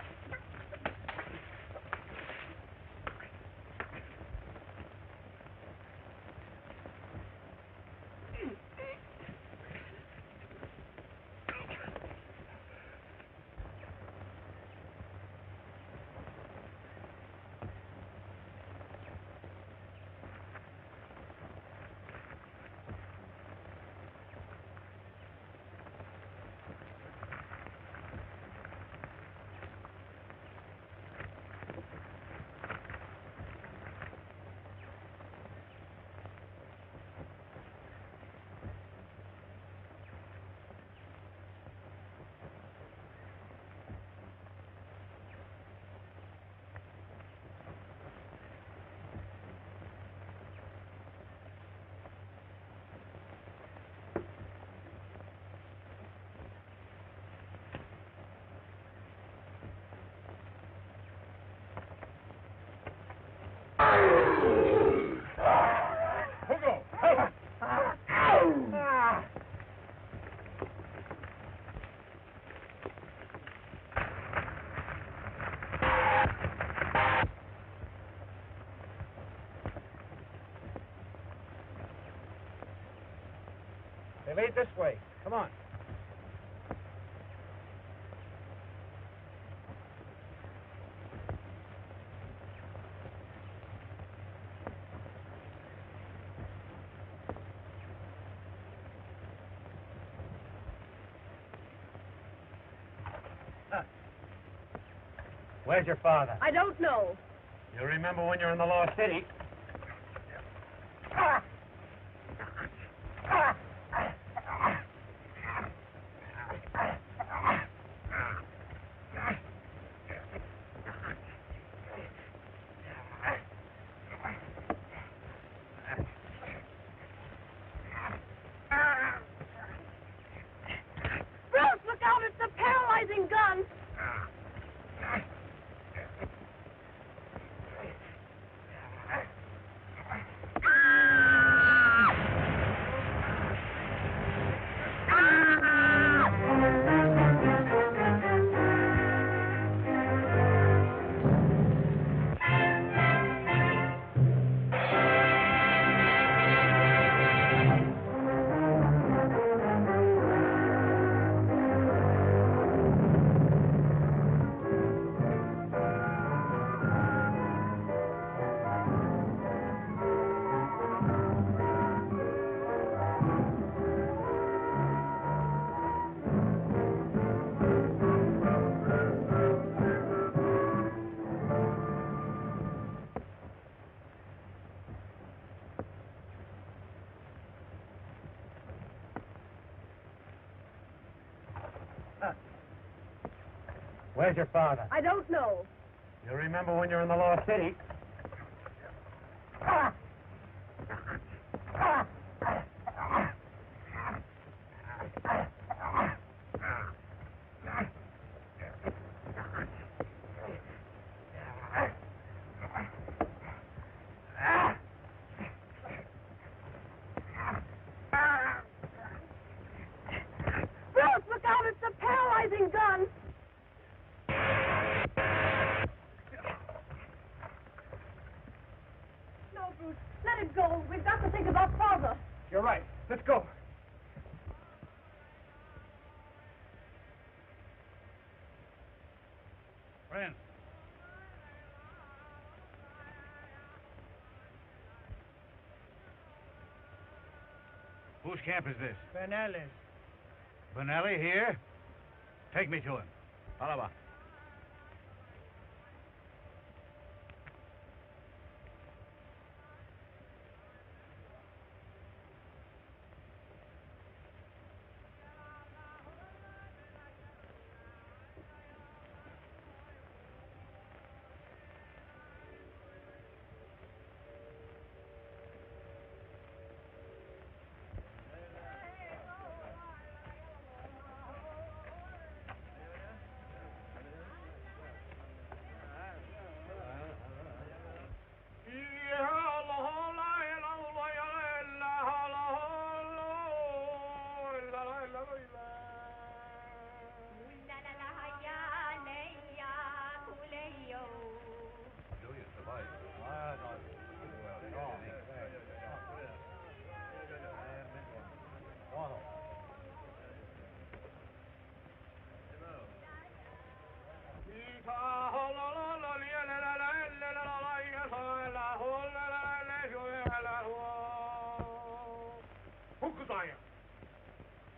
They lead this way. Come on. Where's your father? I don't know. You remember when you're in the Lost City? Bruce, look out! It's the paralyzing gun! Where's your father? I don't know. You remember when you were in the Lost City? Bruce, look out! It's a paralyzing gun! No, Bruce, let it go. We've got to think about Father. You're right. Let's go. Friends. Whose camp is this? Benelli's. Benelli here? Take me to him. Alaba.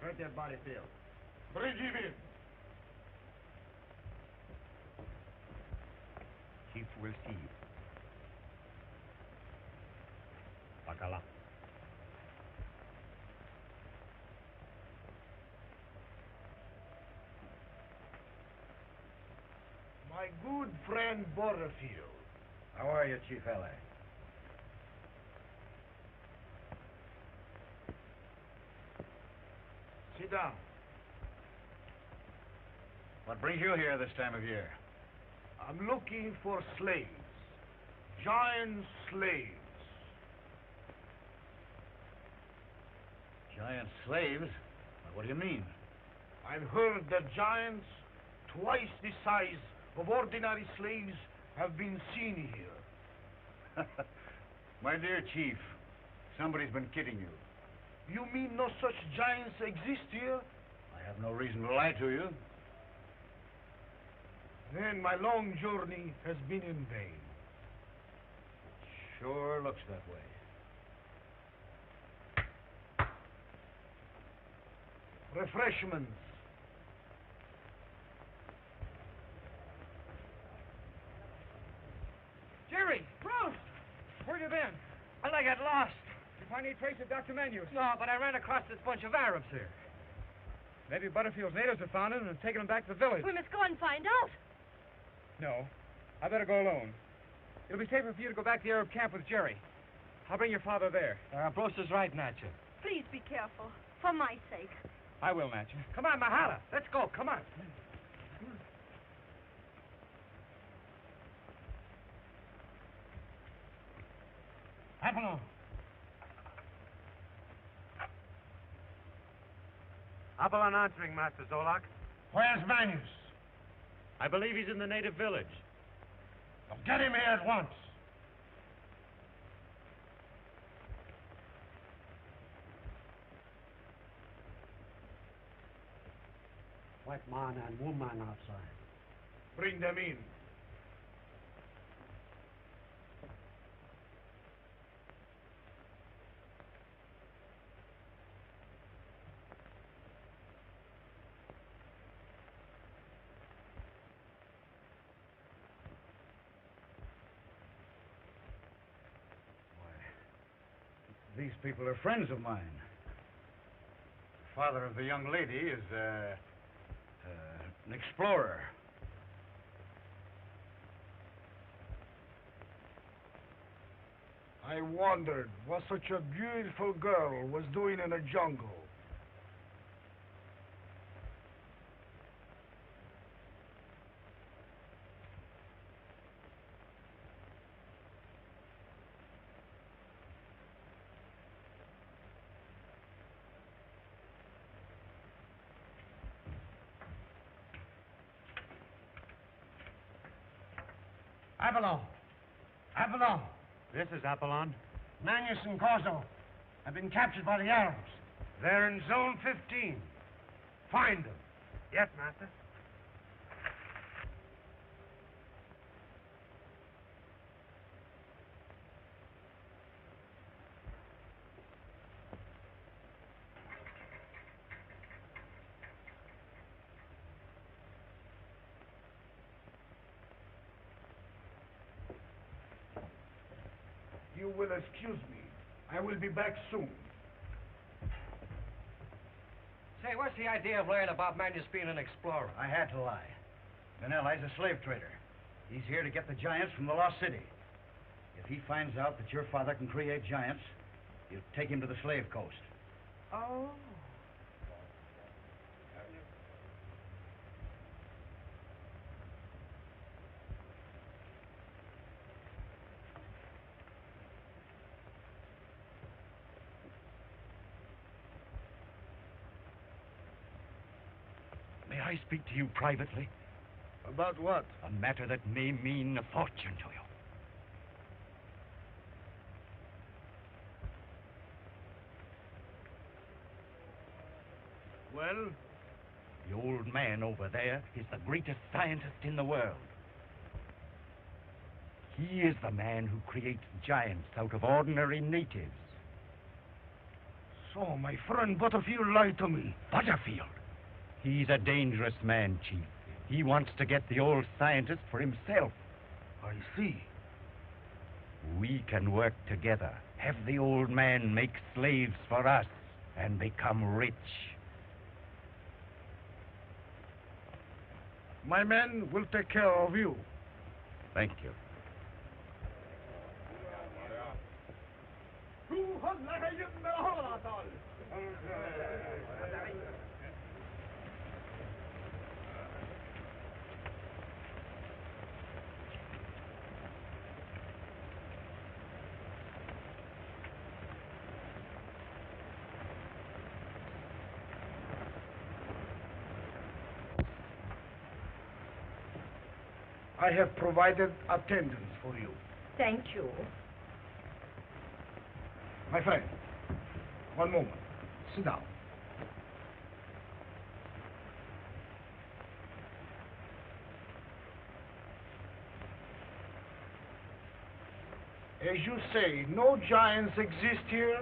Hurt their body field. Bring him in. Chief will see you. Bacala. My good friend Butterfield. How are you, Chief L.A.? Sit down. What brings you here this time of year? I'm looking for slaves. Giant slaves. Giant slaves? What do you mean? I've heard that giants twice the size of ordinary slaves have been seen here. My dear Chief, somebody's been kidding you. You mean no such giants exist here? I have no reason to lie to you. Then my long journey has been in vain. Sure looks that way. Refreshments. Jerry! Bruce! Where you been? Well, I got lost. Did you find any trace of Dr. Menus? No, but I ran across this bunch of Arabs here. Maybe Butterfield's natives have found him and taken him back to the village. We must go and find out. No. I better go alone. It'll be safer for you to go back to the Arab camp with Jerry. I'll bring your father there. Bruce is right, Natcha. Please be careful. For my sake. I will, Natcha. Come on, Mahala. Let's go. Come on. Apollon. Apollon answering, Master Zolak. Where's Manius? I believe he's in the native village. Well, get him here at once. White man and woman outside. Bring them in. These people are friends of mine. The father of the young lady is, an explorer. I wondered what such a beautiful girl was doing in a jungle. Avalon! Avalon! This is Apollon. Manius and Corso have been captured by the Arabs. They're in Zone 15. Find them. Yes, Master. You will excuse me. I will be back soon. Say, what's the idea of lying about Manius being an explorer? I had to lie. Vanelli's a slave trader. He's here to get the giants from the Lost City. If he finds out that your father can create giants, he'll take him to the slave coast. Oh. May I speak to you privately? About what? A matter that may mean a fortune to you. Well? The old man over there is the greatest scientist in the world. He is the man who creates giants out of ordinary natives. So, my friend Butterfield lied to me. Butterfield? He's a dangerous man, Chief. He wants to get the old scientist for himself. I see. We can work together, have the old man make slaves for us, and become rich. My men will take care of you. Thank you. I have provided attendance for you. Thank you. My friend, one moment. Sit down. As you say, no giants exist here?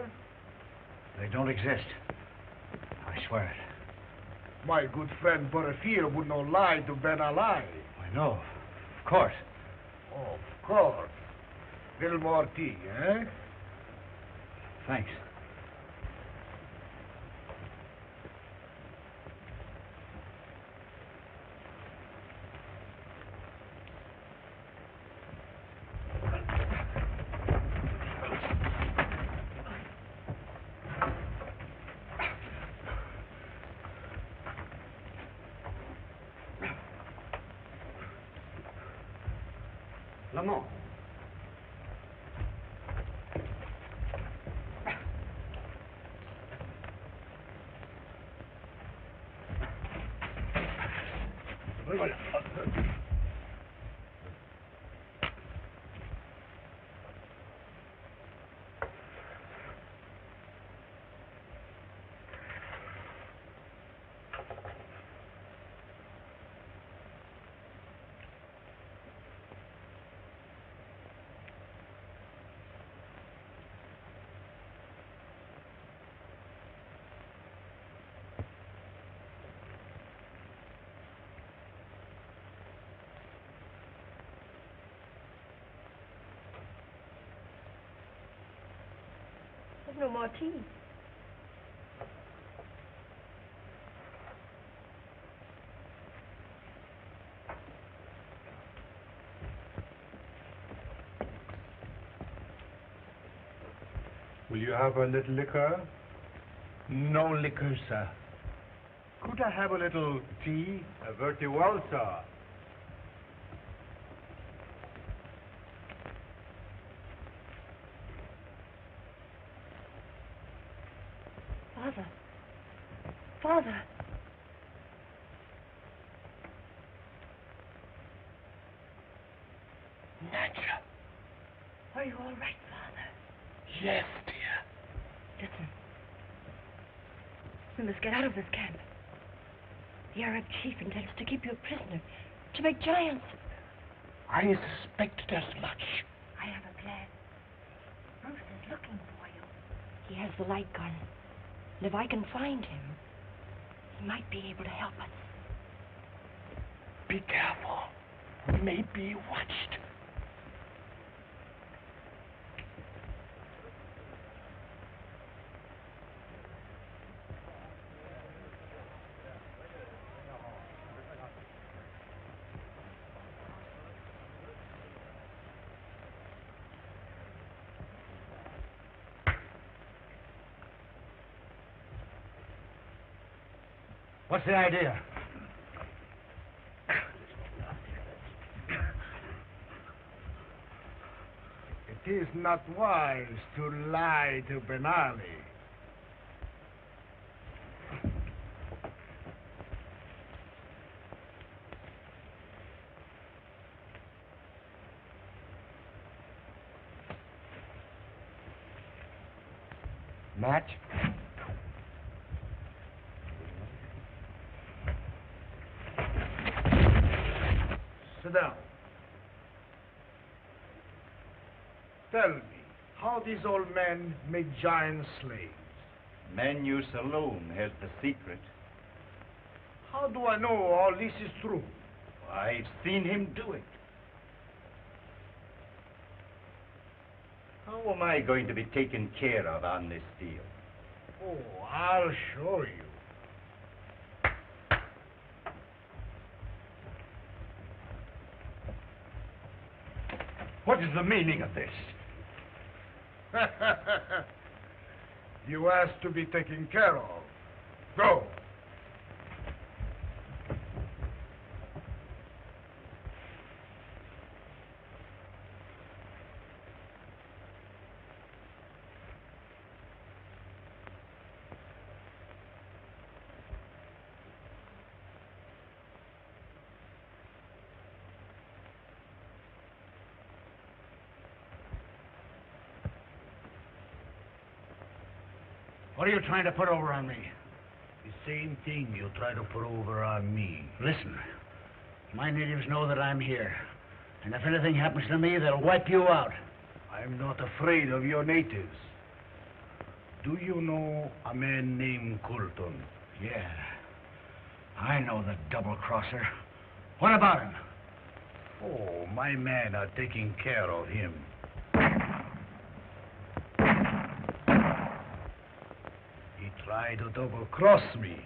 They don't exist. I swear it. My good friend Butterfield would not lie to Ben Ali. I know. Of course. Of course. Little more tea, eh? Thanks. Lamont. There's no more tea. Will you have a little liquor? No liquor, sir. Could I have a little tea? Very well, sir. Father. Father. Nadia. Are you all right, Father? Yes, dear. Listen. We must get out of this camp. The Arab chief intends to keep you a prisoner, to make giants. I suspected as much. I have a plan. Bruce is looking for you. He has the light gun. And if I can find him, he might be able to help us. Be careful. We may be watched. What's the idea? It is not wise to lie to Ben Ali. Match? Sit down. Tell me, how these old men make giant slaves? Manus alone has the secret. How do I know all this is true? I've seen him do it. How am I going to be taken care of on this deal? Oh, I'll show you. What is the meaning of this? You asked to be taken care of. Go. What are you trying to put over on me? The same thing you try to put over on me. Listen, my natives know that I'm here. And if anything happens to me, they'll wipe you out. I'm not afraid of your natives. Do you know a man named Colton? Yeah. I know the double-crosser. What about him? Oh, my men are taking care of him. He tried to double-cross me.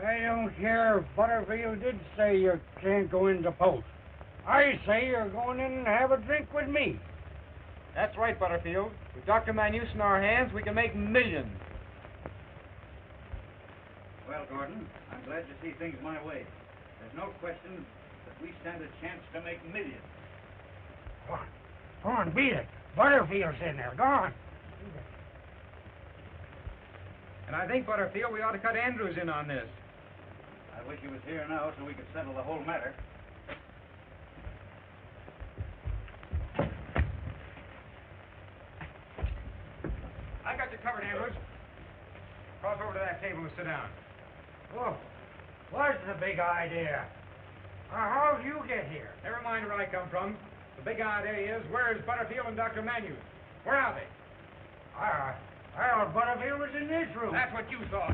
I don't care if Butterfield did say you can't go into post. I say you're going in and have a drink with me. That's right, Butterfield. With Dr. Manus in our hands, we can make millions. Well, Gordon, I'm glad to see things my way. There's no question that we stand a chance to make millions. Go on, beat it. Butterfield's in there. Go on. And I think, Butterfield, we ought to cut Andrews in on this. I wish he was here now so we could settle the whole matter. I got you covered, Andrews. Cross over to that table and sit down. Oh, what's the big idea? How'd you get here? Never mind where I come from. The big idea is, where is Butterfield and Dr. Manus? Where are they? I thought Butterfield was in this room. That's what you thought.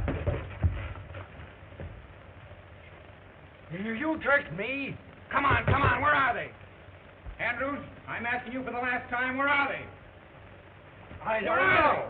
You tricked me. Come on, where are they? Andrews, I'm asking you for the last time, where are they? I don't Where are know.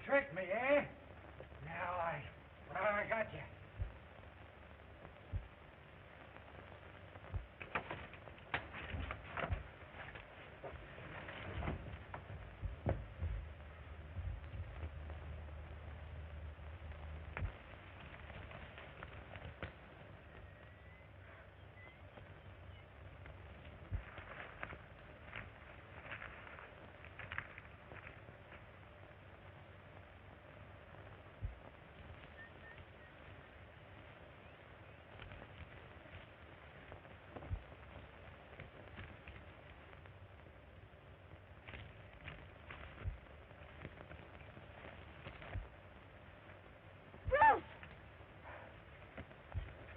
Tricked me, eh? Now I got you.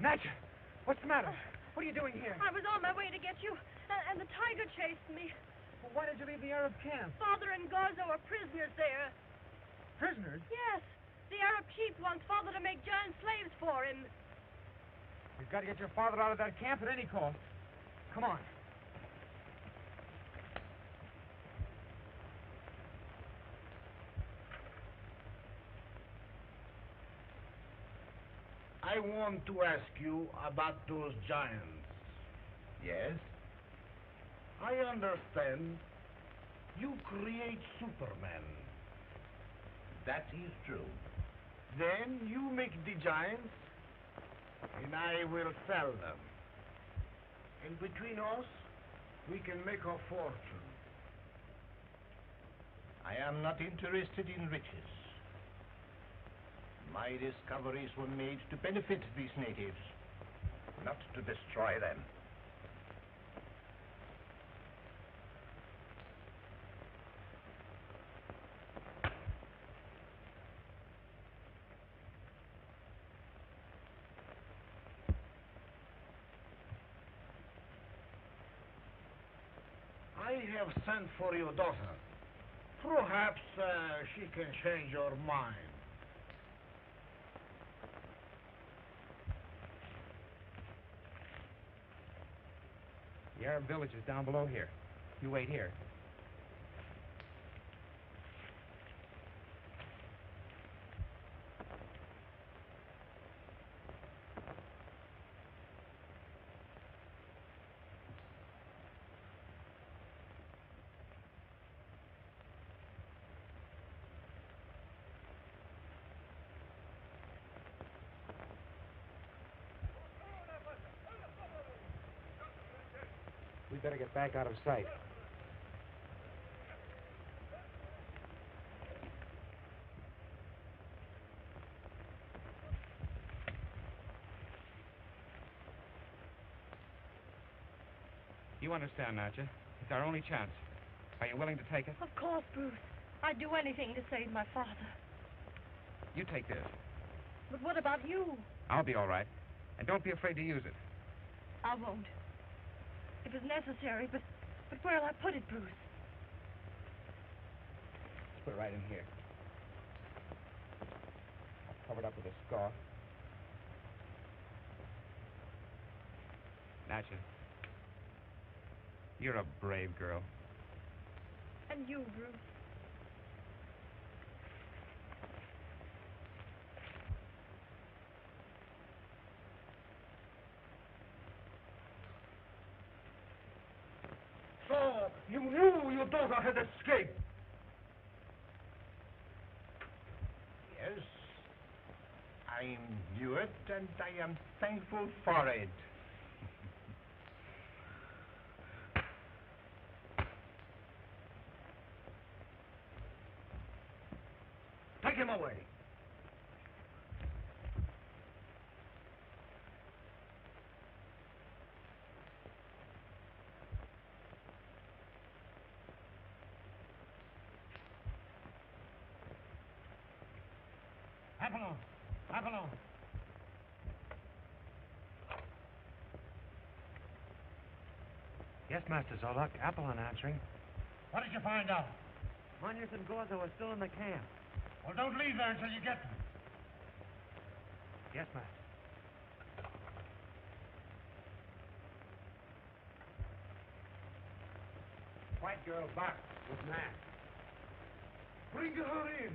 Natcha, what's the matter? What are you doing here? I was on my way to get you, and the tiger chased me. Well, why did you leave the Arab camp? Father and Garza are prisoners there. Prisoners? Yes. The Arab chief wants Father to make giant slaves for him. You've got to get your father out of that camp at any cost. Come on. I want to ask you about those giants. Yes? I I understand. You create Superman. That is true. Then you make the giants, and I will sell them. And between us, we can make a fortune. I am not interested in riches. My discoveries were made to benefit these natives, not to destroy them. I have sent for your daughter. Perhaps she can change your mind. The Arab village is down below here. You wait here. We better get back out of sight. You understand, Natcha? It's our only chance. Are you willing to take it? Of course, Bruce. I'd do anything to save my father. You take this. But what about you? I'll be all right. And don't be afraid to use it. I won't. If it's necessary, but where'll I put it, Bruce? Let's put it right in here. I'll cover it up with a scarf. Natcha, you're a brave girl. And you, Bruce. So, you knew your daughter had escaped? Yes, I knew it, and I am thankful for it. Take him away. Apollon! Apollon! Yes, Master Zolak. Apollon answering. What did you find out? Munyers and Gorzo are still in the camp. Well, don't leave there until you get them. Yes, Master. White girl back with man. Bring her in.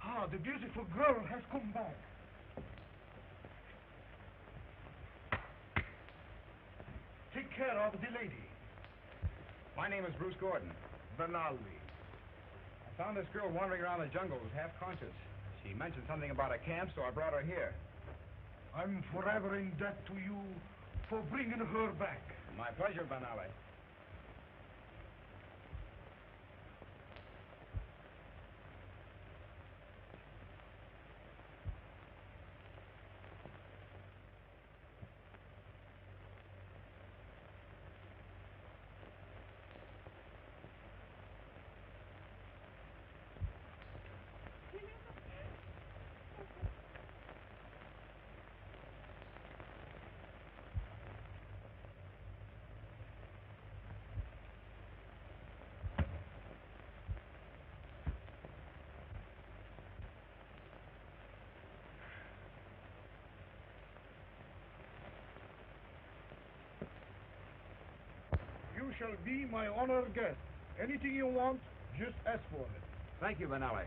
Ah, the beautiful girl has come back. Take care of the lady. My name is Bruce Gordon. Benali. I found this girl wandering around the jungle who was half conscious. She mentioned something about a camp, so I brought her here. I'm forever in debt to you for bringing her back. My pleasure, Benali. You shall be my honored guest. Anything you want, just ask for it. Thank you, Benali.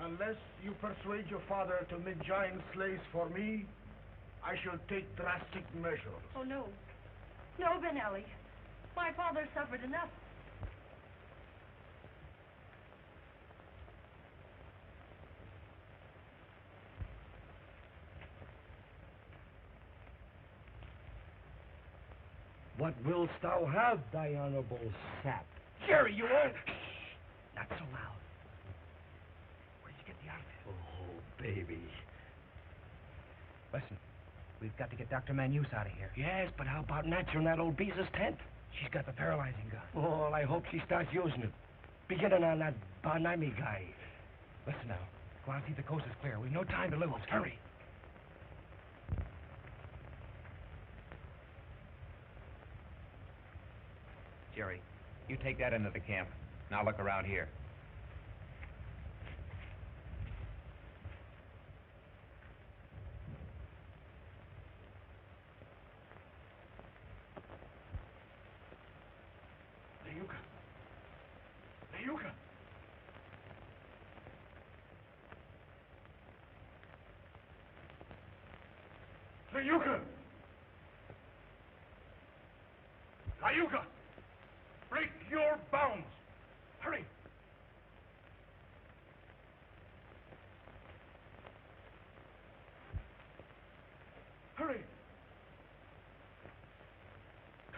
Unless you persuade your father to make giant slaves for me, I shall take drastic measures. Oh, no. No, Benelli. My father suffered enough. What willst thou have, thy honorable sap? Jerry, you won't. Not so loud. Where'd you get the outfit? Oh, baby. Listen, we've got to get Dr. Manus out of here. Yes, but how about Natcher in that old Beezus tent? She's got the paralyzing gun. Oh, I hope she starts using it. Beginning on that Barnami guy. Listen now. Go out and see if the coast is clear. We've no time to lose. Hurry. Jerry, you take that into the camp. Now look around here. Nayuka! Nayuka! Nayuka! Break your bounds! Hurry! Hurry!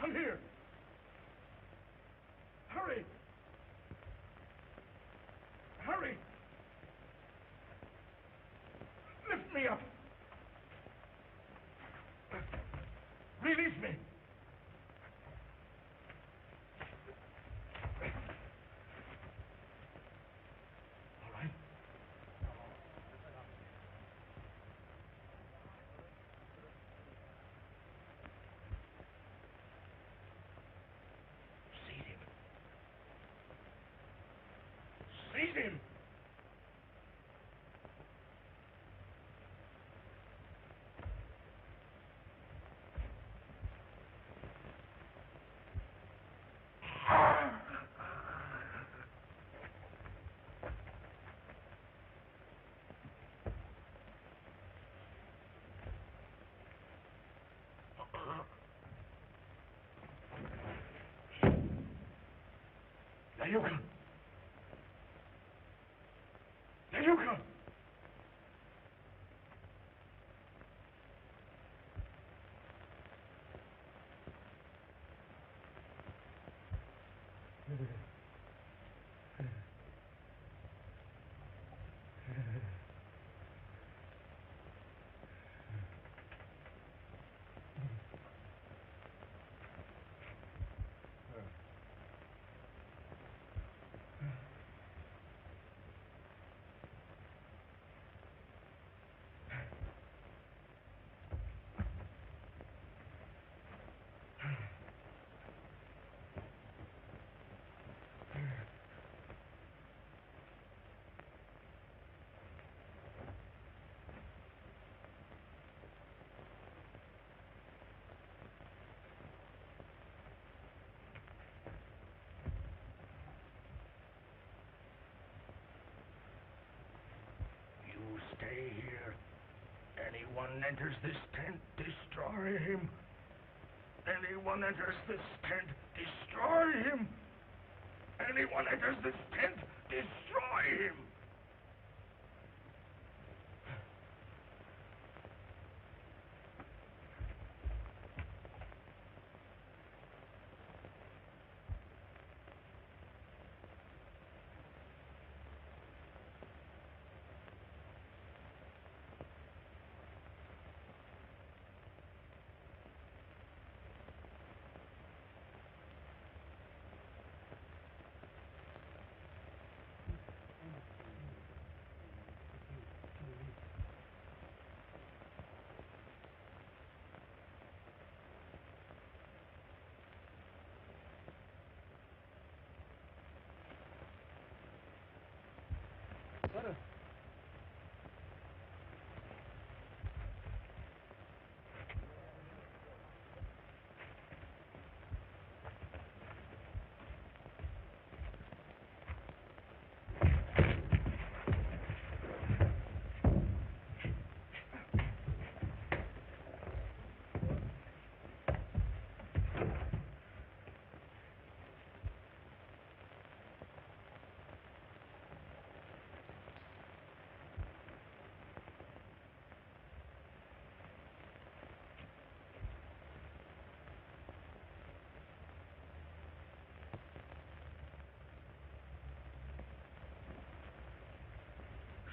Come here! Hurry! Hurry! Lift me up! Release me! All right. Seize him. Seize him! Nayuka! Nayuka! Stay here. Anyone enters this tent, destroy him. Anyone enters this tent, destroy him. Anyone enters this tent, destroy him.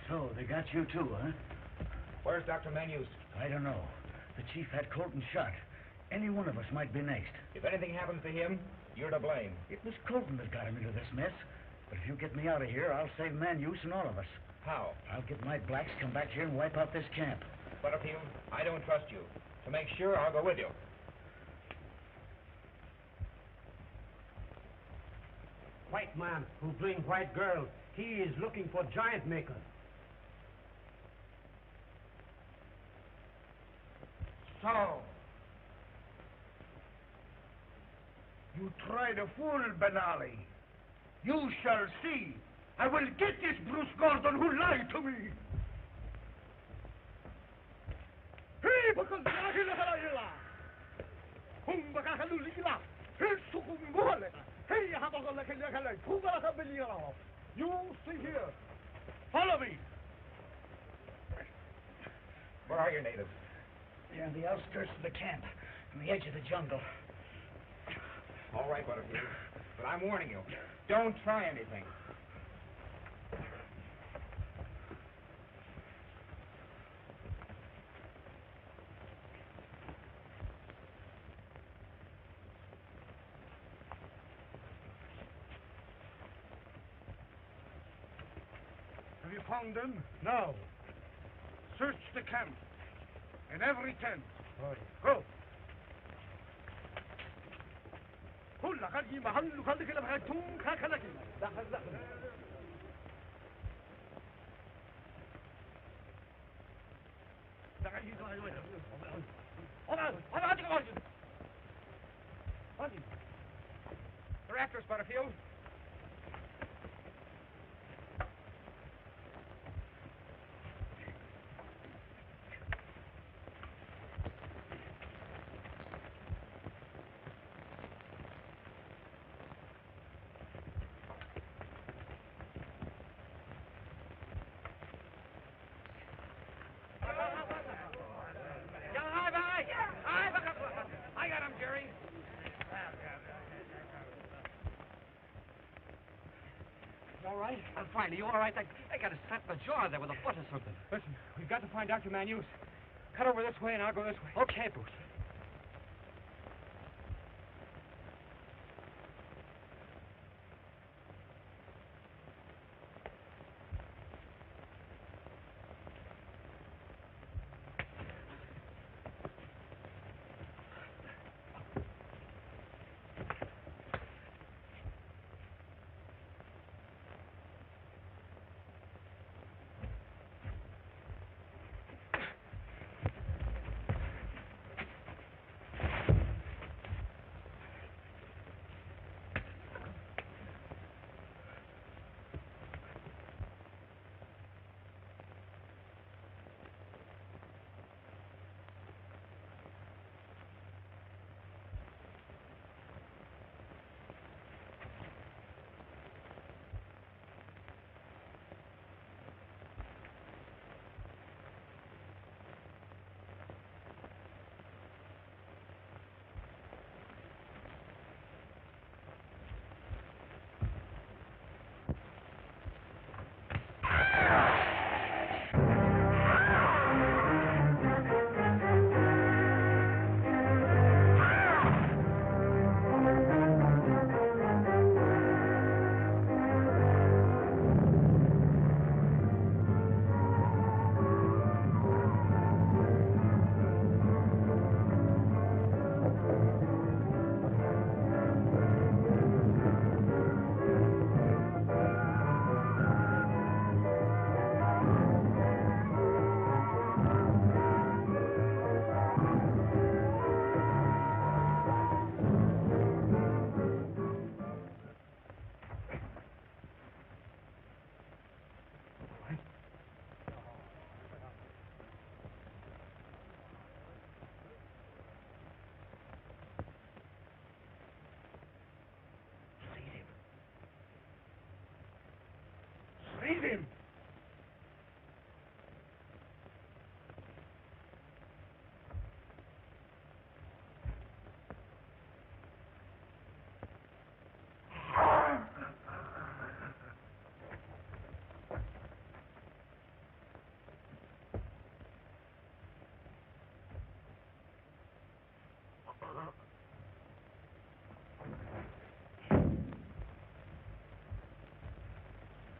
So, they got you too, huh? Where's Dr. Manus? I don't know. The chief had Colton shot. Any one of us might be next. If anything happens to him, you're to blame. It was Colton that got him into this mess. But if you get me out of here, I'll save Manus and all of us. How? I'll get my blacks, come back here, and wipe out this camp. Butterfield, I don't trust you. To make sure, I'll go with you. White man who bring white girl. He is looking for giant maker. So, you try to fool Benali. You shall see. I will get this Bruce Gordon who lied to me. Hey, bakal nakakilala. Kung makakalulila, sukong buhalik. Hey, habang nakakilala, kung nakakabilira. You see here. Follow me. Where are your natives? They're on the outskirts of the camp, on the edge of the jungle. All right, Butterfield. But I'm warning you. Don't try anything. Have you found them? No. Search the camp. In every tent. Go. Hula kagi mahal lukal kila mahal tung kakalaki. They're after us, Butterfield. I got him, Jerry. You all right? I'm fine. Are you all right? I got a slap in the jaw there with a foot or something. Listen, we've got to find Dr. Manus. Cut over this way and I'll go this way. Okay, Bruce.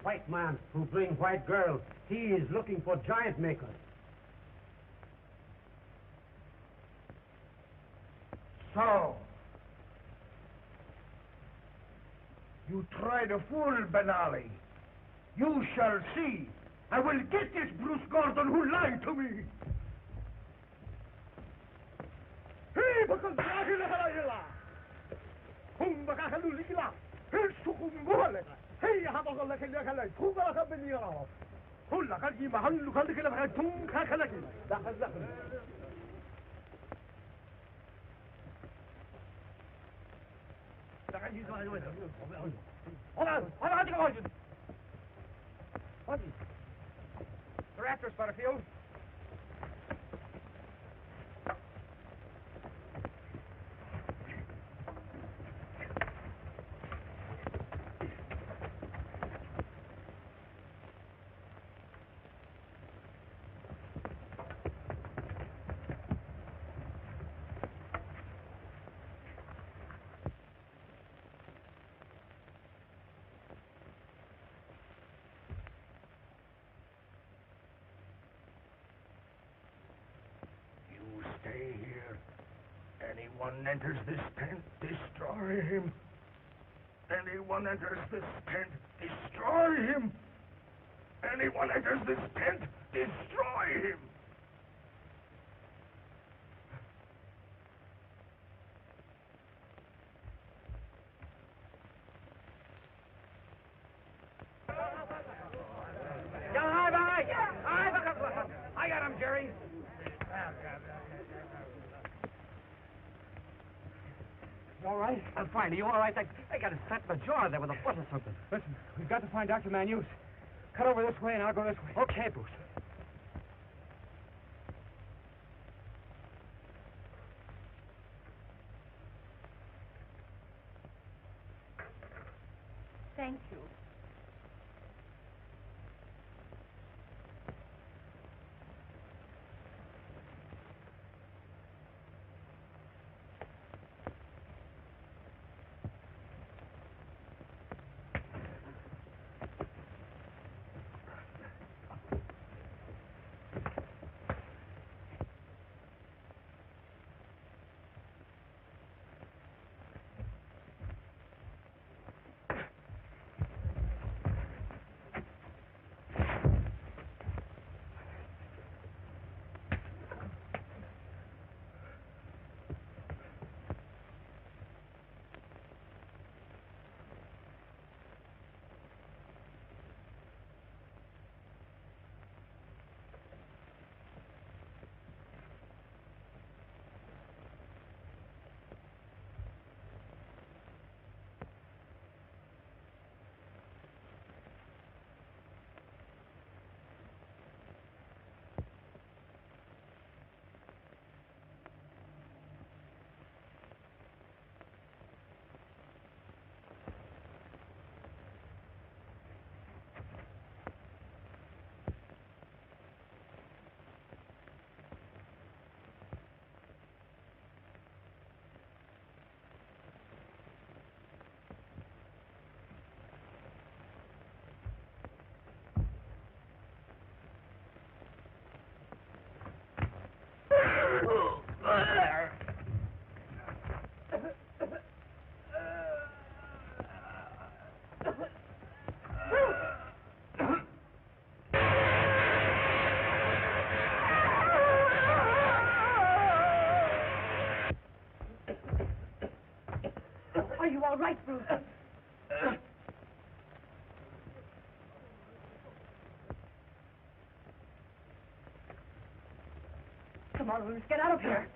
white man who bring white girl. He is looking for giant makers. So, you try to fool Benali. You shall see. I will get this Bruce Gordon who lied to me. Hey, bakal dahil halayla. Kung makakalulila, sukum buhale. Hey, habang kalay, kuga ka beniya. Hula ka di mahal lukal kila tung kakalaki. Dakal. They're after us, Butterfield. Stay here. Anyone enters this tent, destroy him. Anyone enters this tent, destroy him. Anyone enters this tent, destroy him. I got him, Jerry. You all right? I'm fine. Are you all right? I got a set in the jaw there with a foot or something. Listen, we've got to find Dr. Manus. Cut over this way and I'll go this way. Okay, Bruce. Thank you. Are you all right, Bruce? Come on, let's get out of here.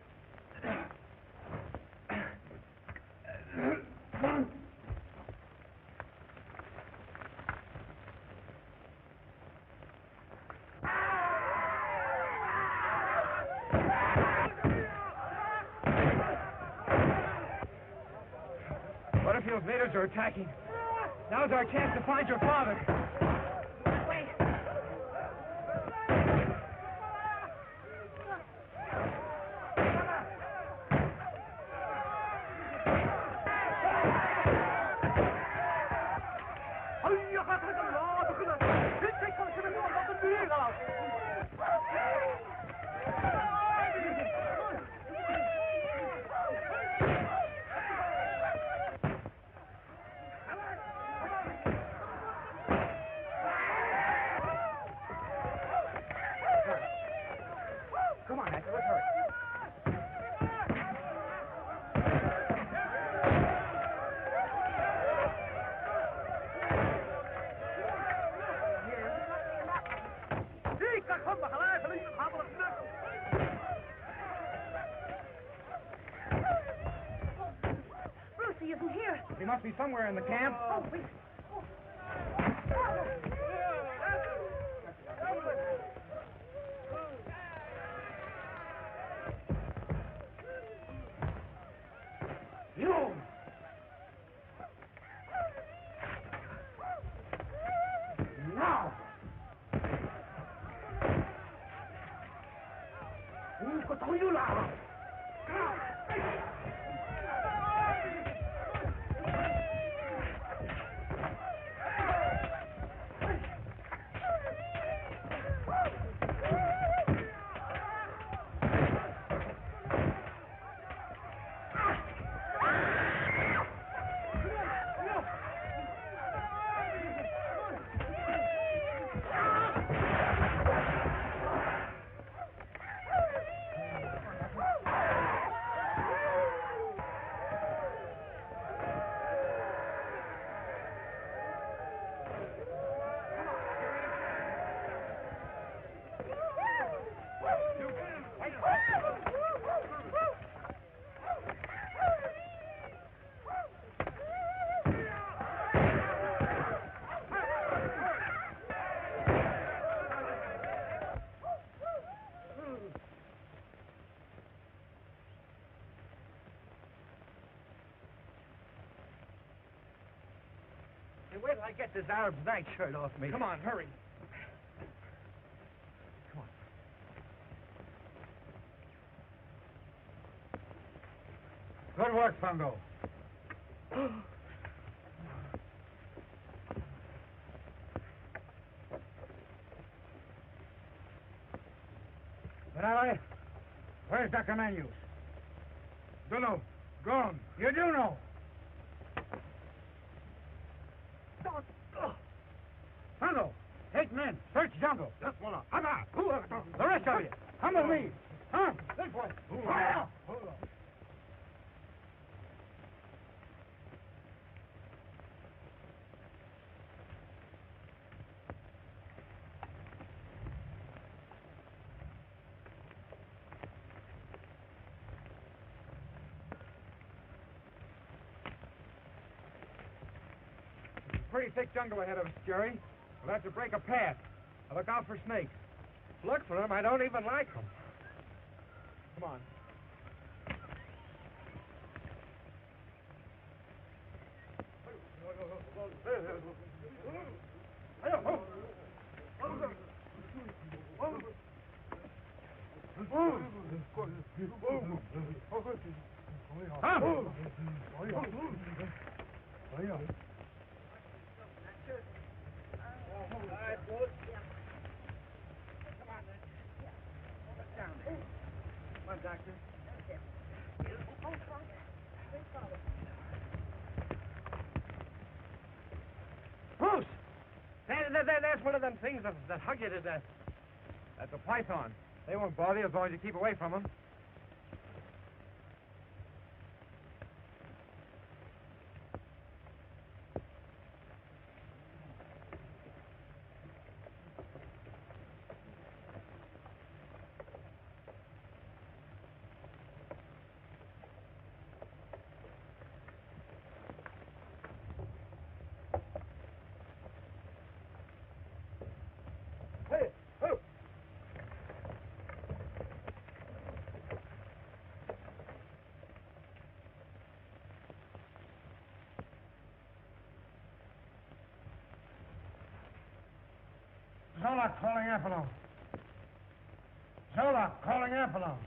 Butterfield's natives are attacking. Now's our chance to find your father. Wait. He must be somewhere in the camp. Oh, wait. You! Now! Có tối như là Hey, wait till I get this Arab's nightshirt off me. Come on, hurry. Good work, Fungo. Benali, where's Dr. Manus? Don't know. Gone. You do know. Fungo, 8 men. Search jungle. Yes, Walla. Haba. The rest of you. Come with me. Huh? This way. Fire! Pretty thick jungle ahead of us, Jerry. We'll have to break a path. Now look out for snakes. Look for them. I don't even like them. Come on. Bruce! That's one of them things that hug you to death. That's a python. They won't bother you as long as you keep away from them. Zola calling Apollon. Zola calling Apollon.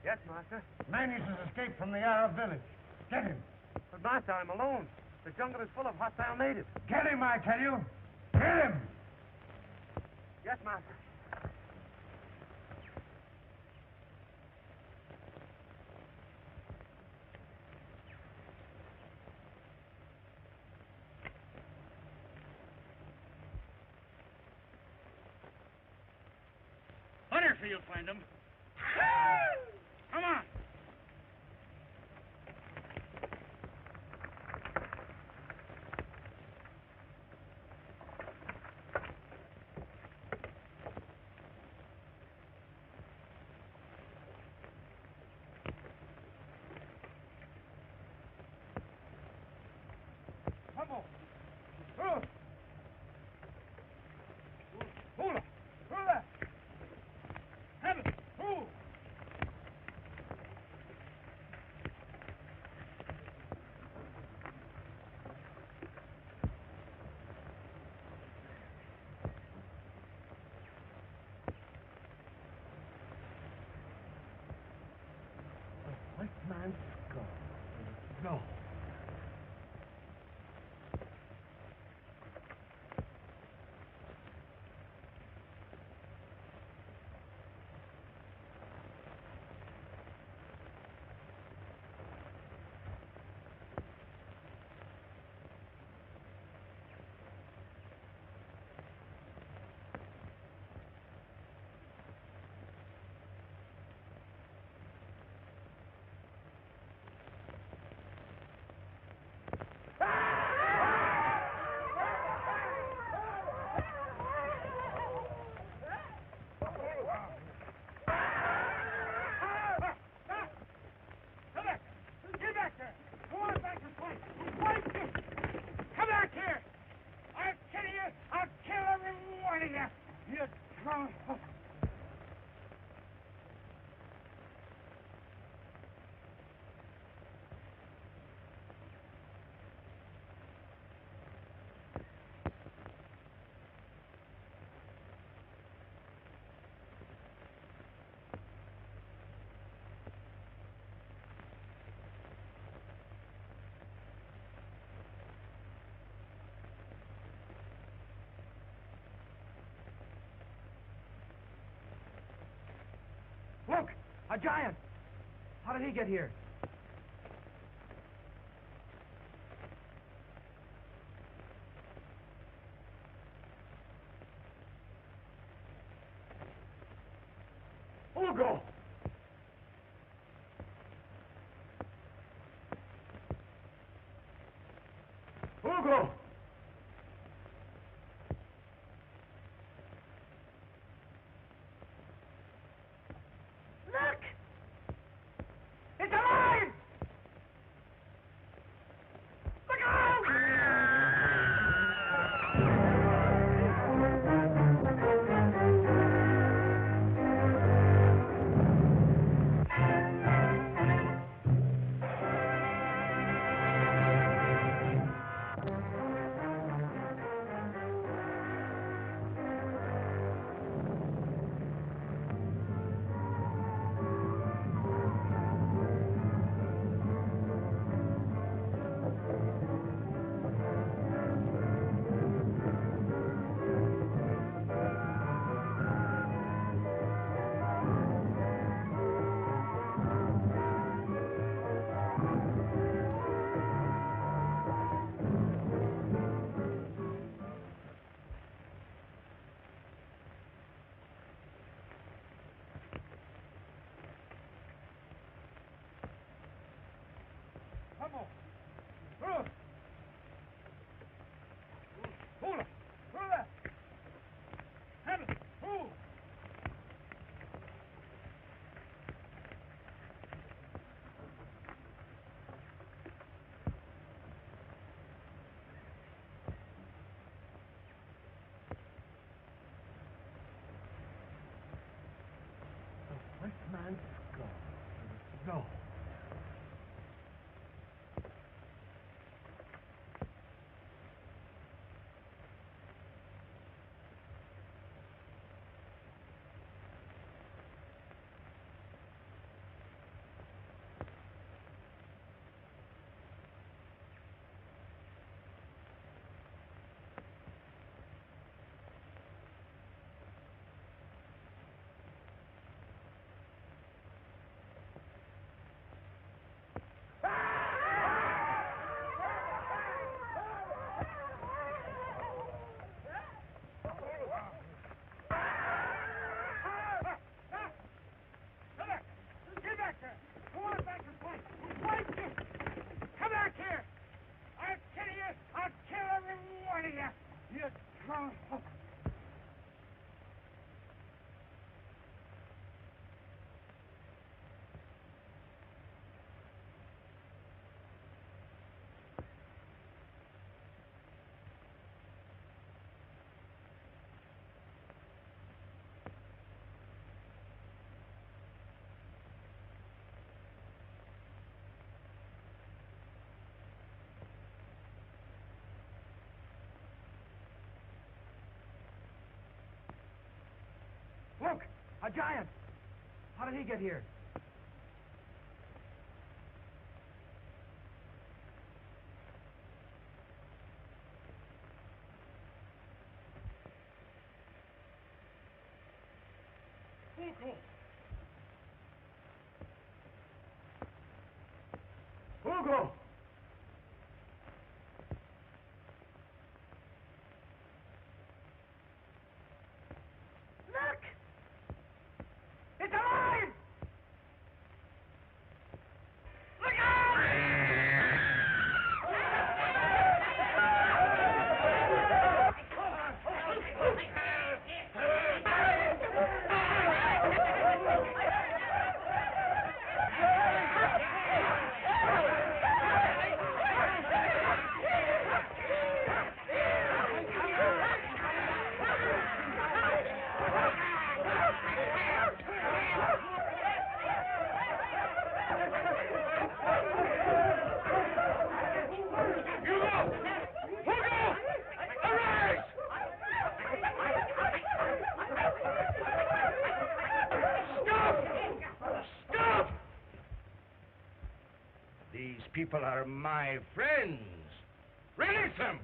Yes, Master. Manus has escaped from the Arab village. Get him. But, Master, I'm alone. The jungle is full of hostile natives. Get him, I tell you. Get him. Yes, Master. You'll find them. Come on. man's skull. No. Look! A giant! How did he get here? Hugo! Hugo! Look! It's alive! Look out! White man's skull. No. Look! A giant! How did he get here? Hugo! Look! It's alive! Look These people are my friends. Release them!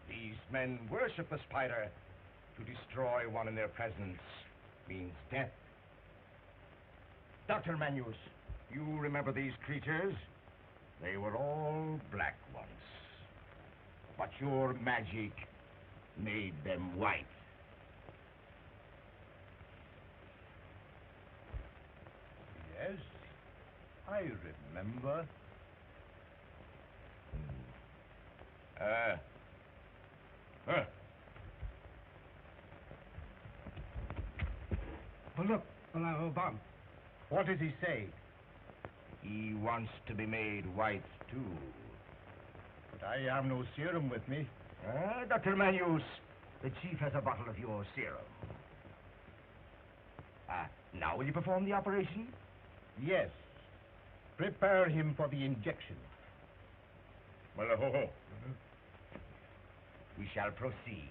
These men worship the spider. To destroy one in their presence means death. Dr. Manus, you remember these creatures? They were all black once. But your magic made them white. Yes, I remember. Oh, look, Bob. What does he say? He wants to be made white, too. But I have no serum with me. Dr. Manus, the chief has a bottle of your serum. Now will you perform the operation? Yes. Prepare him for the injection. We shall proceed.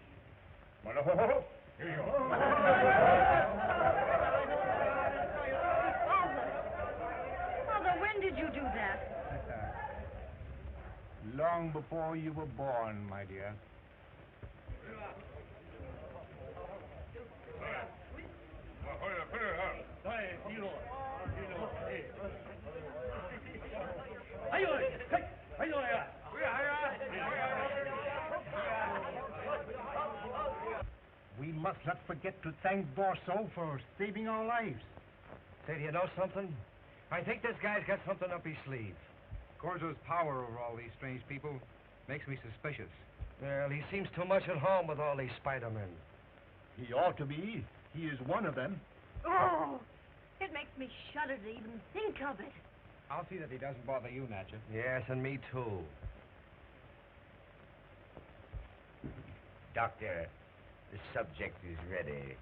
Father, when did you do that? Long before you were born, my dear. We must not forget to thank Borso for saving our lives. Say, do you know something? I think this guy's got something up his sleeve. Corso's power over all these strange people makes me suspicious. Well, he seems too much at home with all these Spider-Men. He ought to be. He is one of them. Oh, it makes me shudder to even think of it. I'll see that he doesn't bother you, Natcha. Yes, and me too. Doctor, the subject is ready.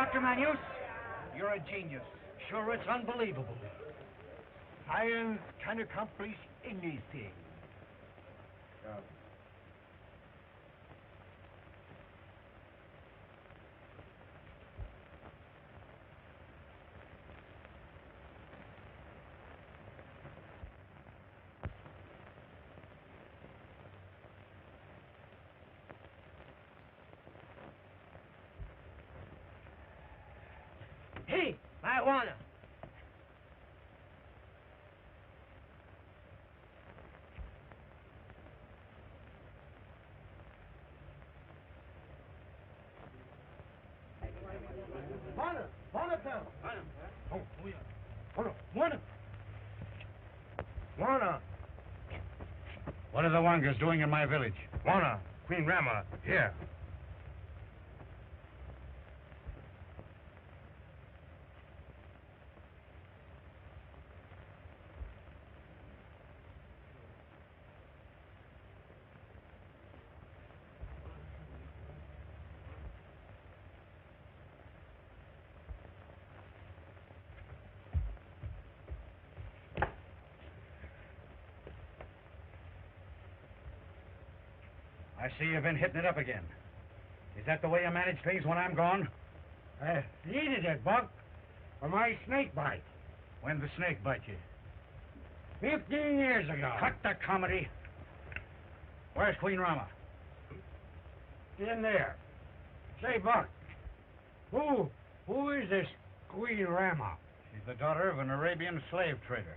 Dr. Manus? You're a genius. Sure, it's unbelievable. Science can accomplish anything. Hey, marijuana. Juana! What are the Wongas doing in my village? Juana! Queen Rama, here. I see you've been hitting it up again. Is that the way you manage things when I'm gone? I needed it, Buck, for my snake bite. When the snake bite you? 15 years ago. Cut the comedy. Where's Queen Rama? In there. Say, Buck, who is this Queen Rama? She's the daughter of an Arabian slave trader.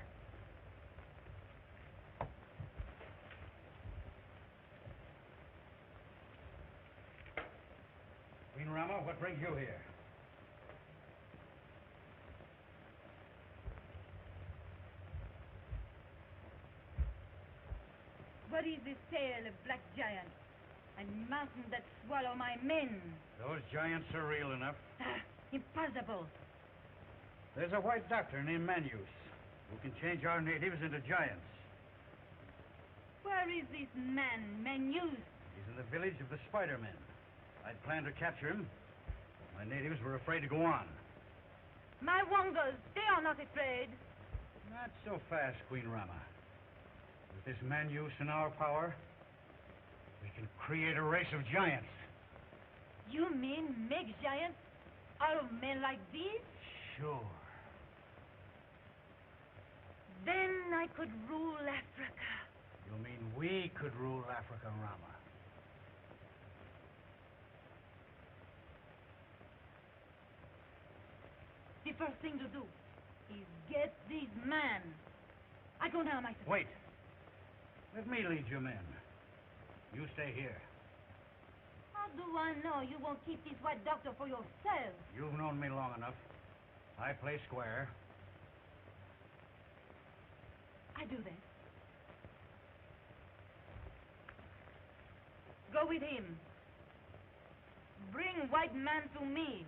Queen Rama, what brings you here? What is this tale of black giants and mountains that swallow my men? Those giants are real enough. Ah, impossible. There's a white doctor named Manus who can change our natives into giants. Where is this man, Manus? He's in the village of the Spider-Men. I'd planned to capture him. My natives were afraid to go on. My Wongas, they are not afraid. Not so fast, Queen Rama. With this Manus in our power, we can create a race of giants. You mean make giants out of men like these? Sure. Then I could rule Africa. You mean we could rule Africa, Rama? The first thing to do is get these men. I go now myself. Wait. Let me lead your men. You stay here. How do I know you won't keep this white doctor for yourself? You've known me long enough. I play square. I do that. Go with him. Bring white man to me.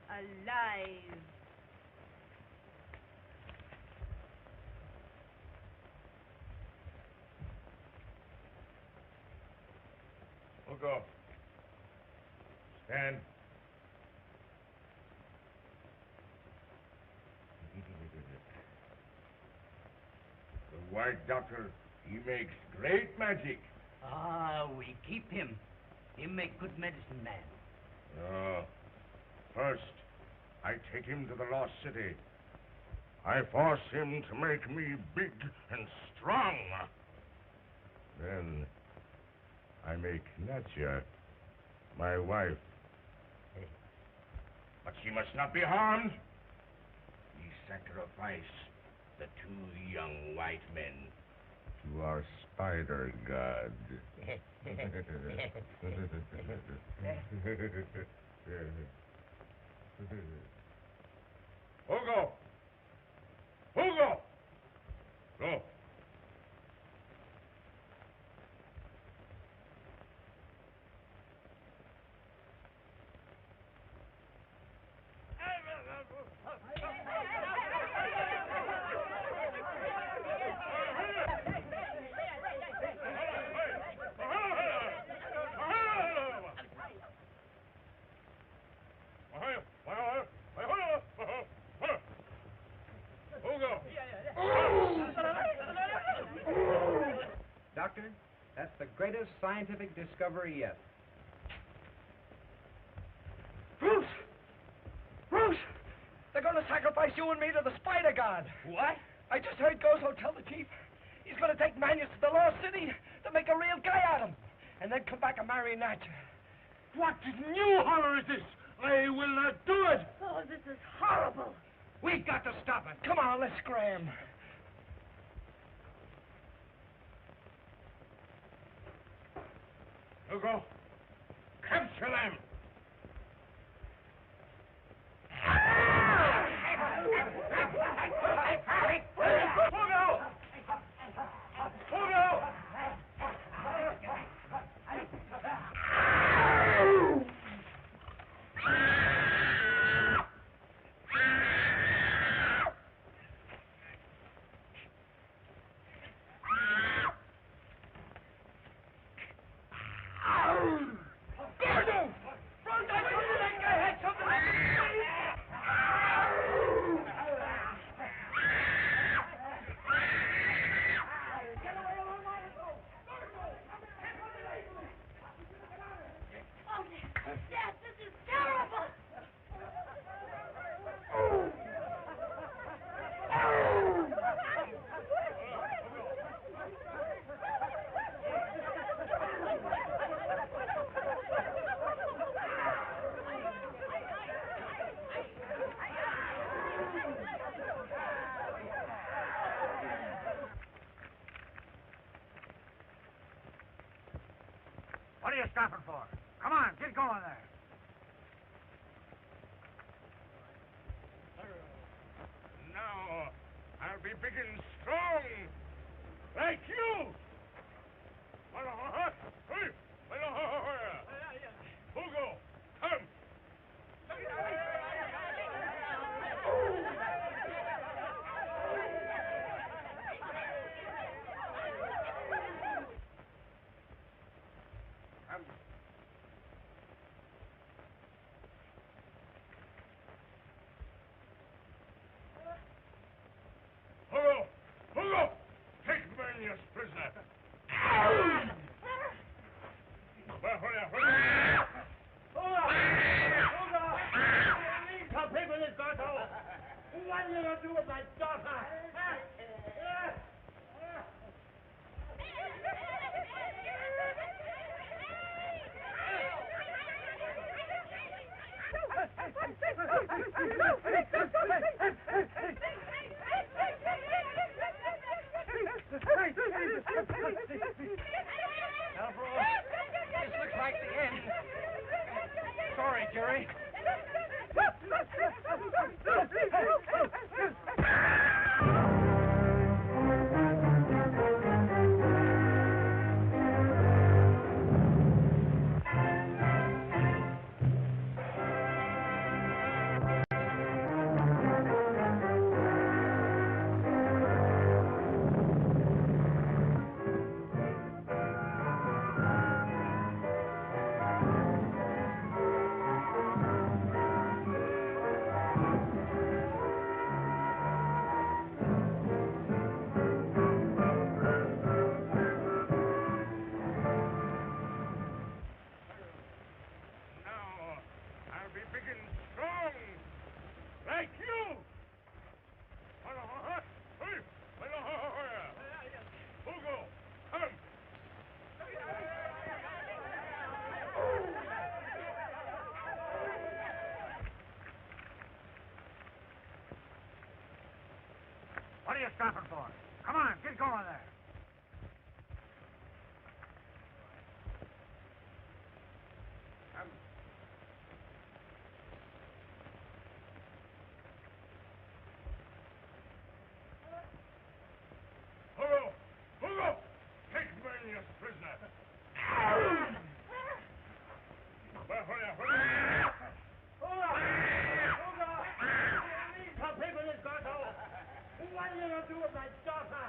Alive. Look up. Stand. The white doctor, he makes great magic. Ah, we keep him. He make good medicine man. First, I take him to the lost city. I force him to make me big and strong. Then I make Natia my wife. But she must not be harmed. We sacrifice the two young white men to our spider god. Hugo! Hugo! Go. greatest scientific discovery yet. Bruce! Bruce! They're going to sacrifice you and me to the Spider God. What? I just heard Gozo tell the chief he's going to take Manius to the Lost City to make a real guy out of him, and then come back a marionette. What new horror is this? I will not do it! Oh, this is horrible. We've got to stop it. Come on, let's scram. Hugo, capture them! Hugo! Hugo! Oh, Dad, this is terrible. What are you stopping for? Come on, get going there. Now, I'll be big and strong, like you! Hugo, come! Hugo! Hugo! Take Manius prisoner! Well, hurry up, hurry up! Some people is got out. What are you going to do with my daughter? Alvaro, this looks like the end. Sorry, Jerry. Now, I'll be big and strong, like you! Hugo, come! What are you stopping for? Come on, get going there. Hugo! Hugo! Take Manius prisoner! Well, hurry up, hurry up! Some people is got out. What are you going to do with my daughter?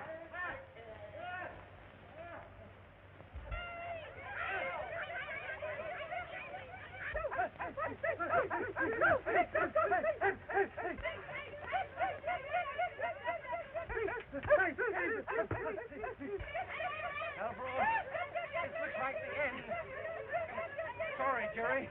Alvaro, This looks like the end. Sorry, Jerry.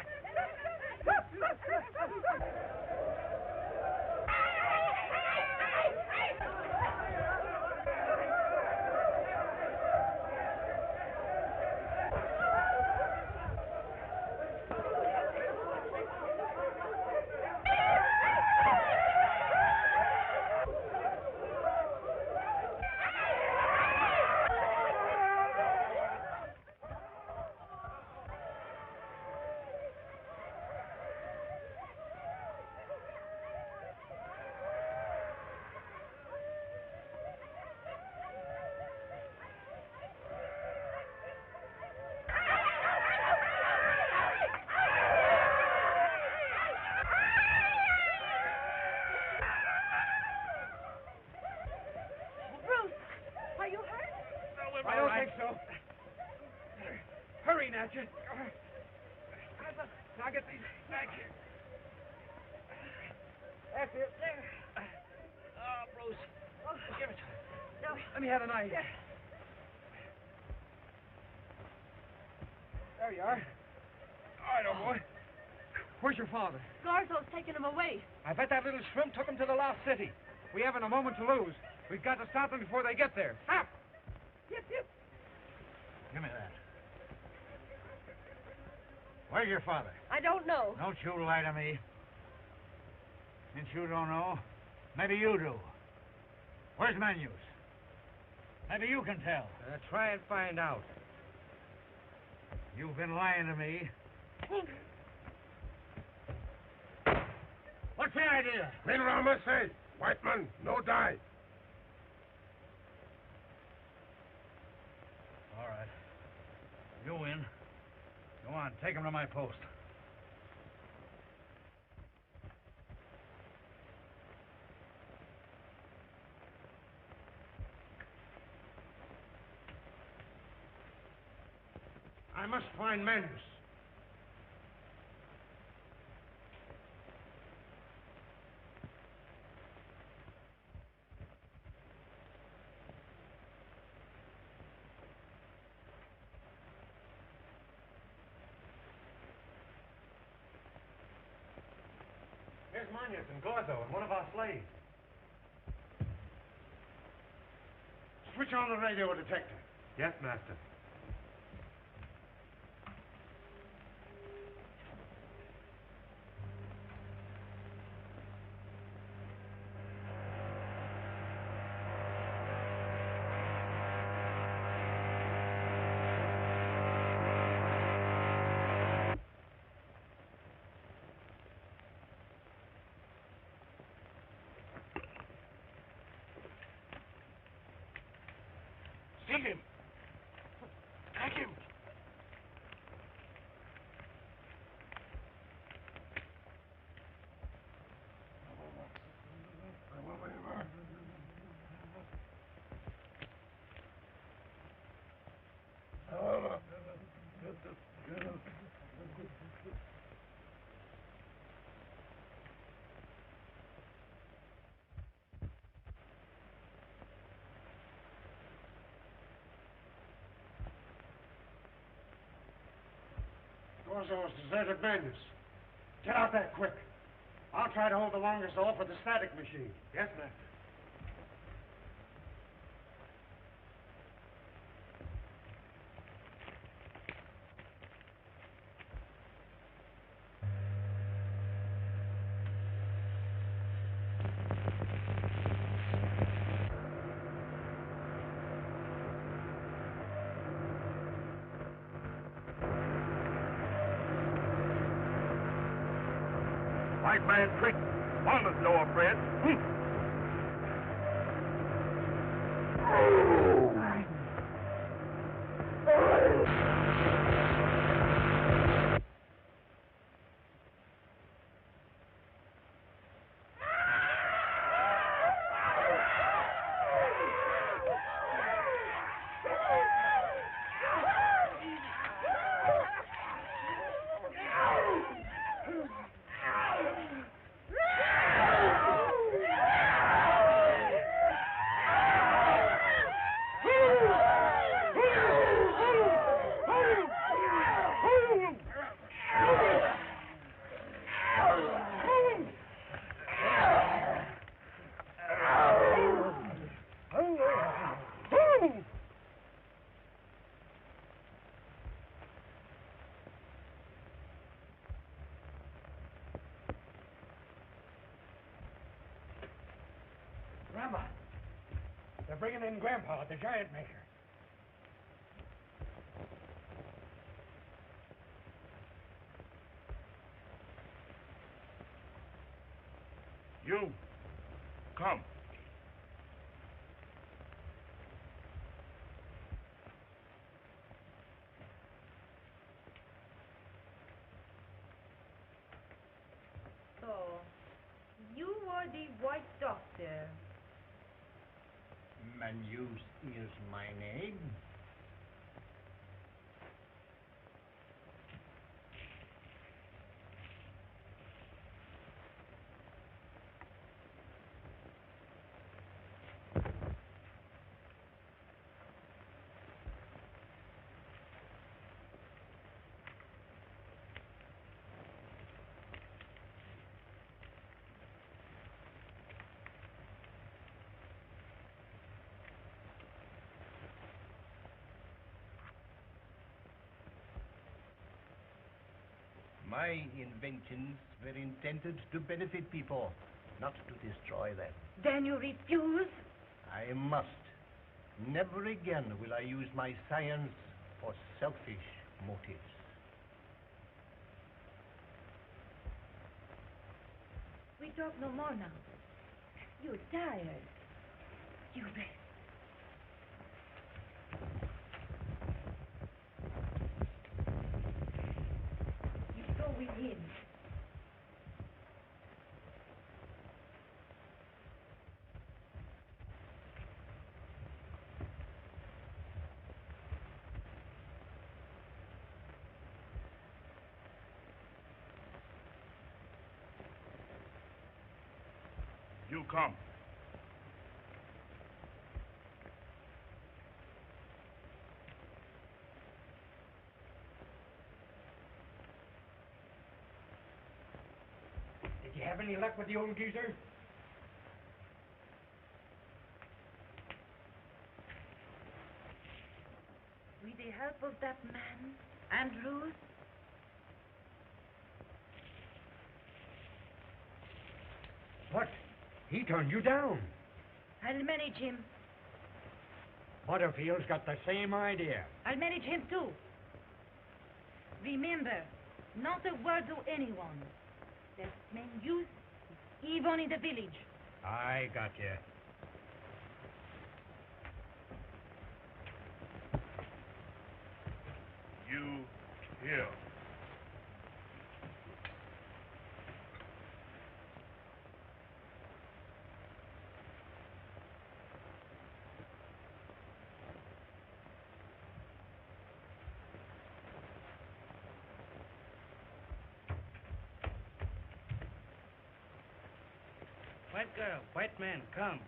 Bruce, are you hurt? I don't think so. Hurry, Natchez. Now get these back here. That's it. There. Oh, Bruce. Give it to me. No. Let me have a knife. There you are. All right, old boy. Where's your father? Garzo's taking him away. I bet that little shrimp took him to the lost city. We haven't a moment to lose. We've got to stop them before they get there. Stop! Yip, yip. Give me that. Where's your father? I don't know. Don't you lie to me. Since you don't know, maybe you do. Where's Manus? Maybe you can tell. Try and find out. You've been lying to me. What's the idea? Men Rama say, white man, no die. All right. You win. Go on, take him to my post. I must find Manus. Here's Manus and Gorzo and one of our slaves. Switch on the radio detector. Yes, Master. See him. Take him. Gorzo's deserted Manus. Get out there quick. I'll try to hold the longest off with the static machine. Yes, Master. White man trick. One is no friend. Grandma, they're bringing in Grandpa, the giant maker. You, come. So, you are the White Doctor. Manuse is my name. My inventions were intended to benefit people, not to destroy them. Then you refuse? I must. Never again will I use my science for selfish motives. We talk no more now. You're tired. You rest. You go with him. You come. Did you have any luck with the old geezer? With the help of that man, Andrews, What? He turned you down. I'll manage him. Butterfield's got the same idea. I'll manage him too. Remember, not a word to anyone. There's men use even in the village. I got you. You here. White girl, white man, come.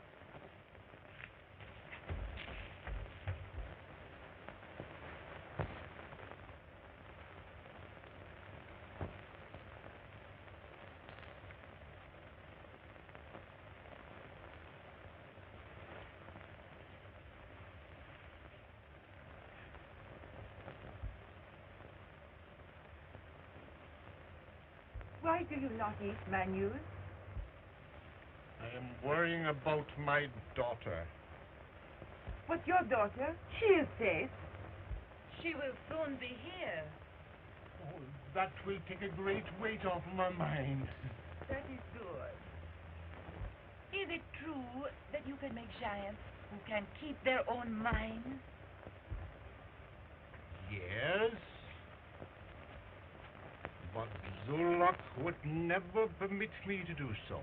Why do you not eat Manus? I am worrying about my daughter. But your daughter, she is safe. She will soon be here. Oh, that will take a great weight off my mind. That is good. Is it true that you can make giants who can keep their own minds? Yes. But Zulak would never permit me to do so.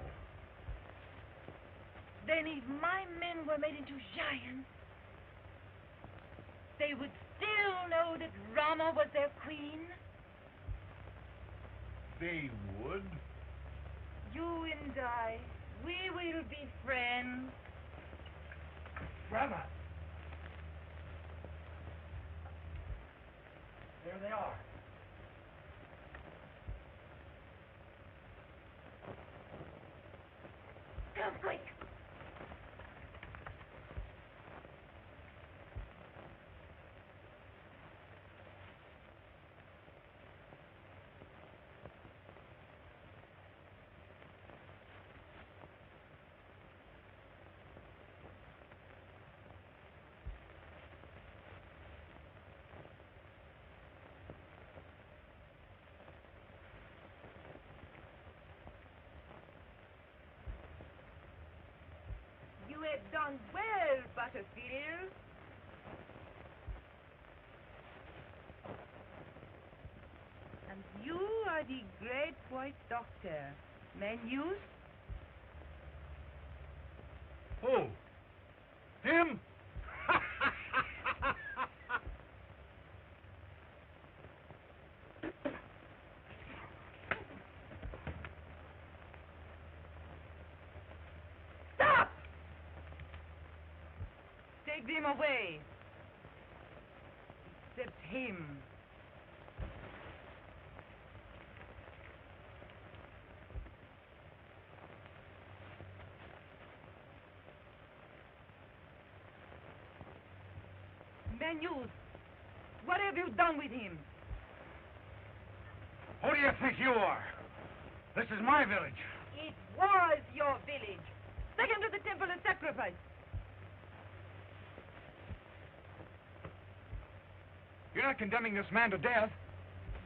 Then if my men were made into giants, they would still know that Rama was their queen? They would. You and I, we will be friends. Grandma. There they are. quick! You have done well, Butterfield. And you are the great white doctor, Menus. Who? Him? Stop! Take them away. Except him. Menus, what have you done with him? Who do you think you are? This is my village. It was your village. Take him to the temple and sacrifice. You're not condemning this man to death.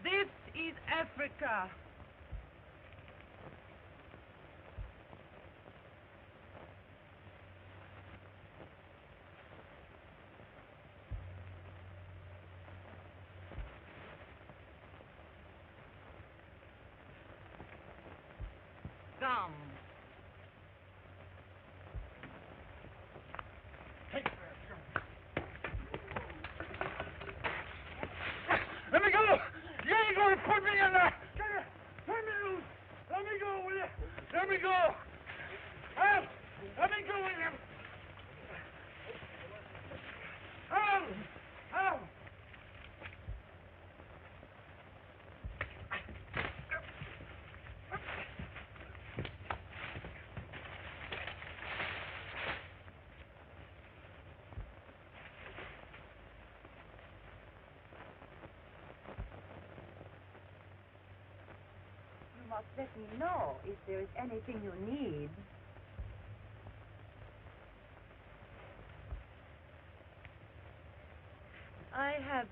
This is Africa. Come. Let me go! You ain't gonna put me in there! Let me loose! Let me go, will you? Let me go! Help! Let me go with him! Help! Help! You must let me know if there is anything you need. I have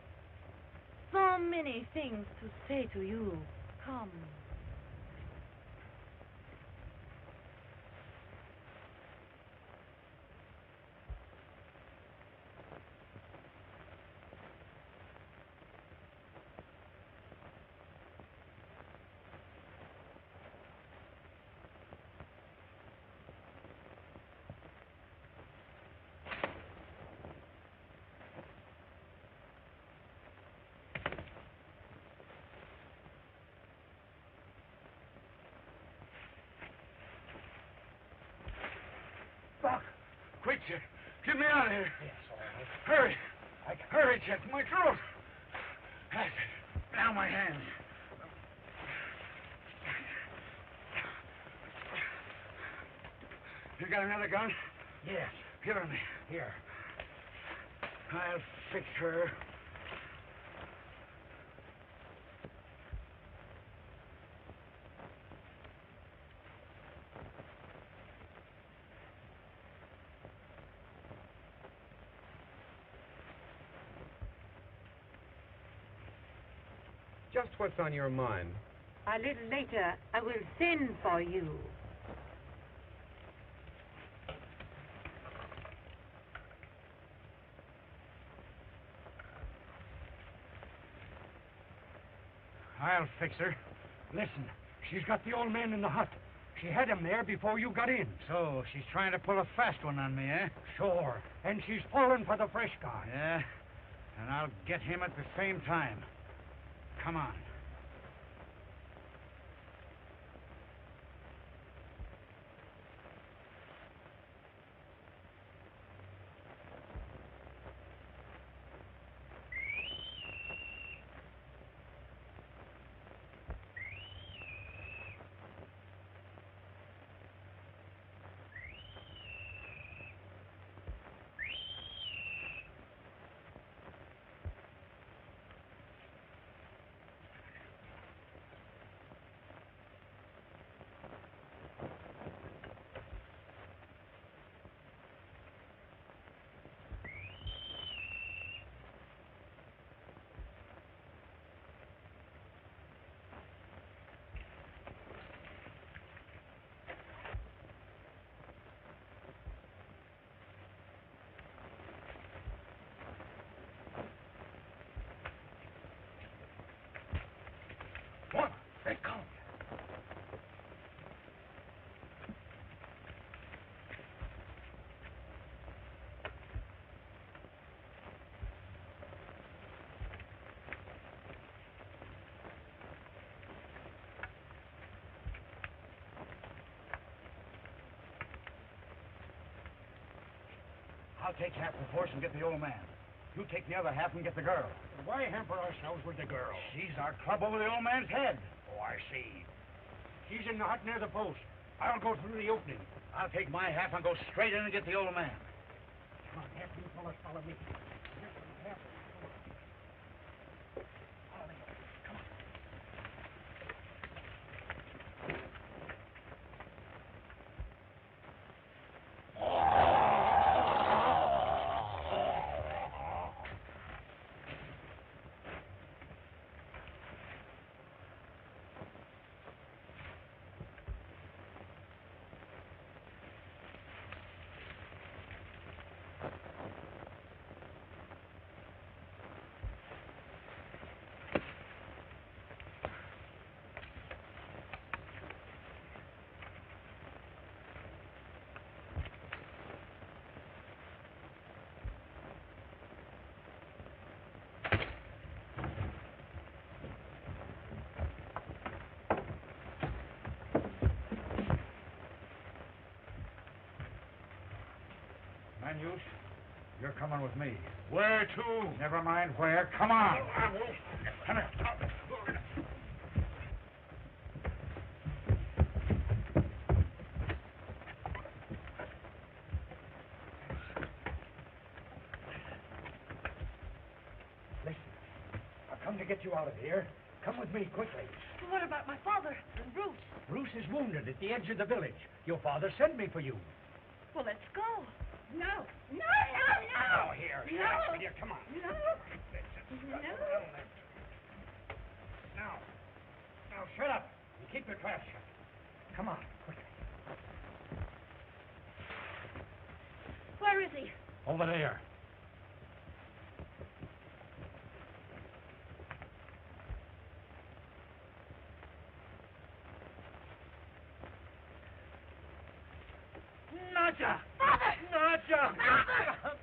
so many things to say to you. Come. Doc, quick, Chet. Get me out of here. Yes, all right. Hurry. Hurry, Chet. My throat. That's it. Now my hands. You got another gun? Yes. Give it to me. Here. I'll fix her. Just what's on your mind? A little later, I will send for you. I'll fix her. Listen, she's got the old man in the hut. She had him there before you got in. So, she's trying to pull a fast one on me, eh? Sure. And she's pulling for the fresh guy. Yeah. And I'll get him at the same time. Come on. I'll take half the force and get the old man. You take the other half and get the girl. Why hamper ourselves with the girl? She's our club over the old man's head. Oh, I see. She's in the hut near the post. I'll go through the opening. I'll take my half and go straight in and get the old man. Come on, half you fellas follow me. Half. Follow me. Come on. Manus, you're coming with me. Where to? Never mind where. Come on. I won't. Come here. Listen, I've come to get you out of here. Come with me quickly. What about my father and Bruce? Bruce is wounded at the edge of the village. Your father sent me for you. Well, let's go. No. No, no, no. Oh, here. No. Shut up with you. Come on. No. No. Now, shut up and keep your trap shut. Come on, quickly. Where is he? Over there. Nadja! Father! Nadja! Father!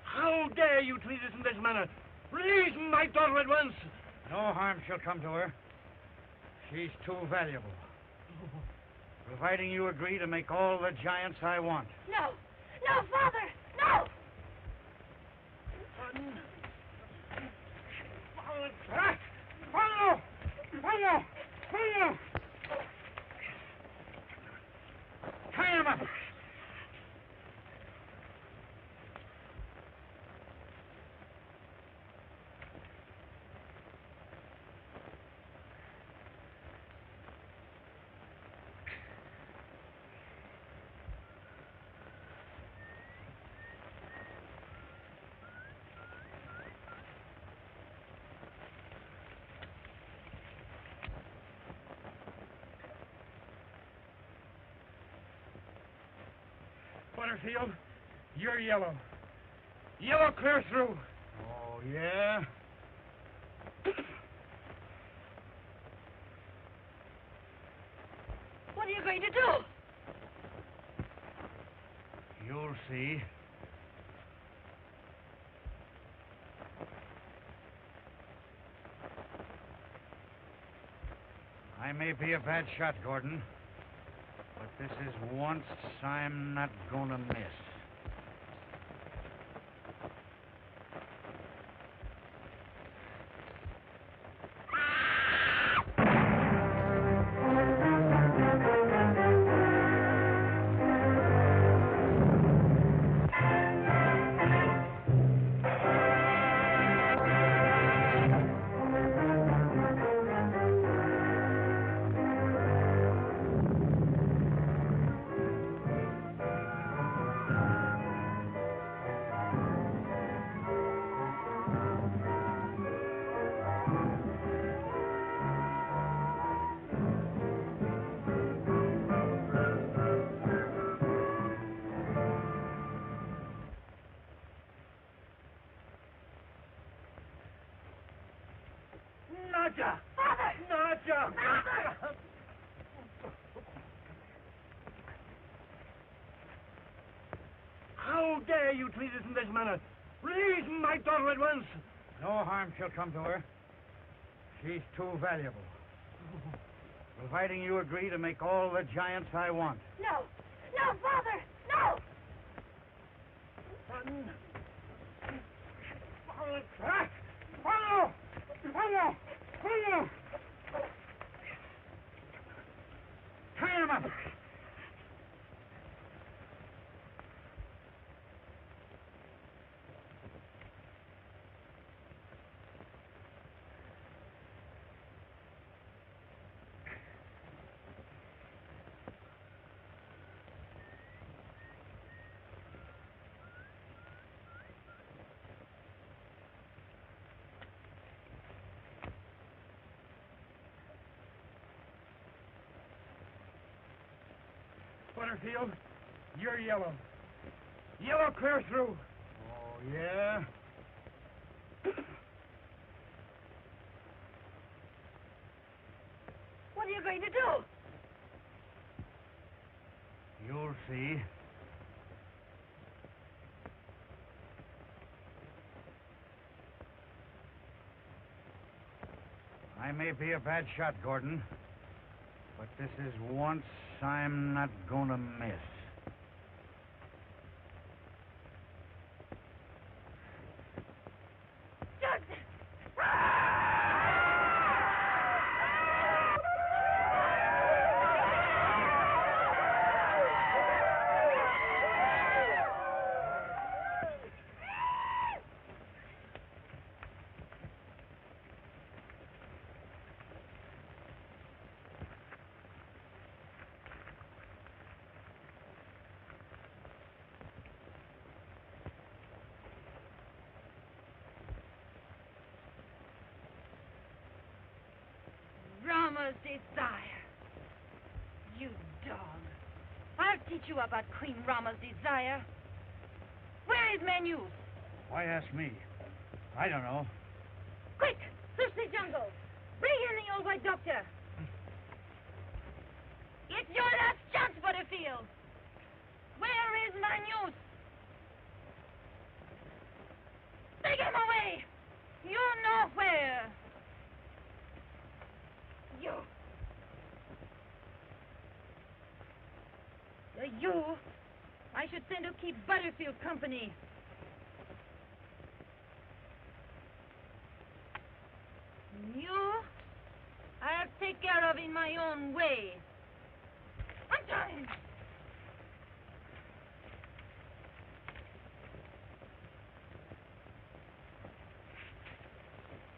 How dare you treat us in this manner? Release my daughter at once. No harm shall come to her. She's too valuable. Providing you agree to make all the giants I want. No. No, Father! No! Follow! Follow! Follow! Tie him up! Butterfield, you're yellow. Yellow clear through. Oh, yeah? What are you going to do? You'll see. I may be a bad shot, Gordon, but this is once I'm not gonna miss. Nadja! Father! Nadja! Father! How dare you treat us in this manner? Release my daughter at once. No harm shall come to her. She's too valuable. Providing you agree to make all the giants I want. No! No, Father! No! Son! Follow! Follow! Follow! Follow! Tie him up! Butterfield, you're yellow. Yellow clear through. Oh, yeah? What are you going to do? You'll see. I may be a bad shot, Gordon, but this is once I'm not gonna miss. Rama's desire. You dog. I'll teach you about Queen Rama's desire. Where is Manus? Why ask me? I don't know. Quick! Search the jungle. Bring in the old white doctor. It's your last chance, Butterfield. Where is Manus? Take him away! You know where. You I should send to keep Butterfield company. You, I'll take care of in my own way. I'm trying.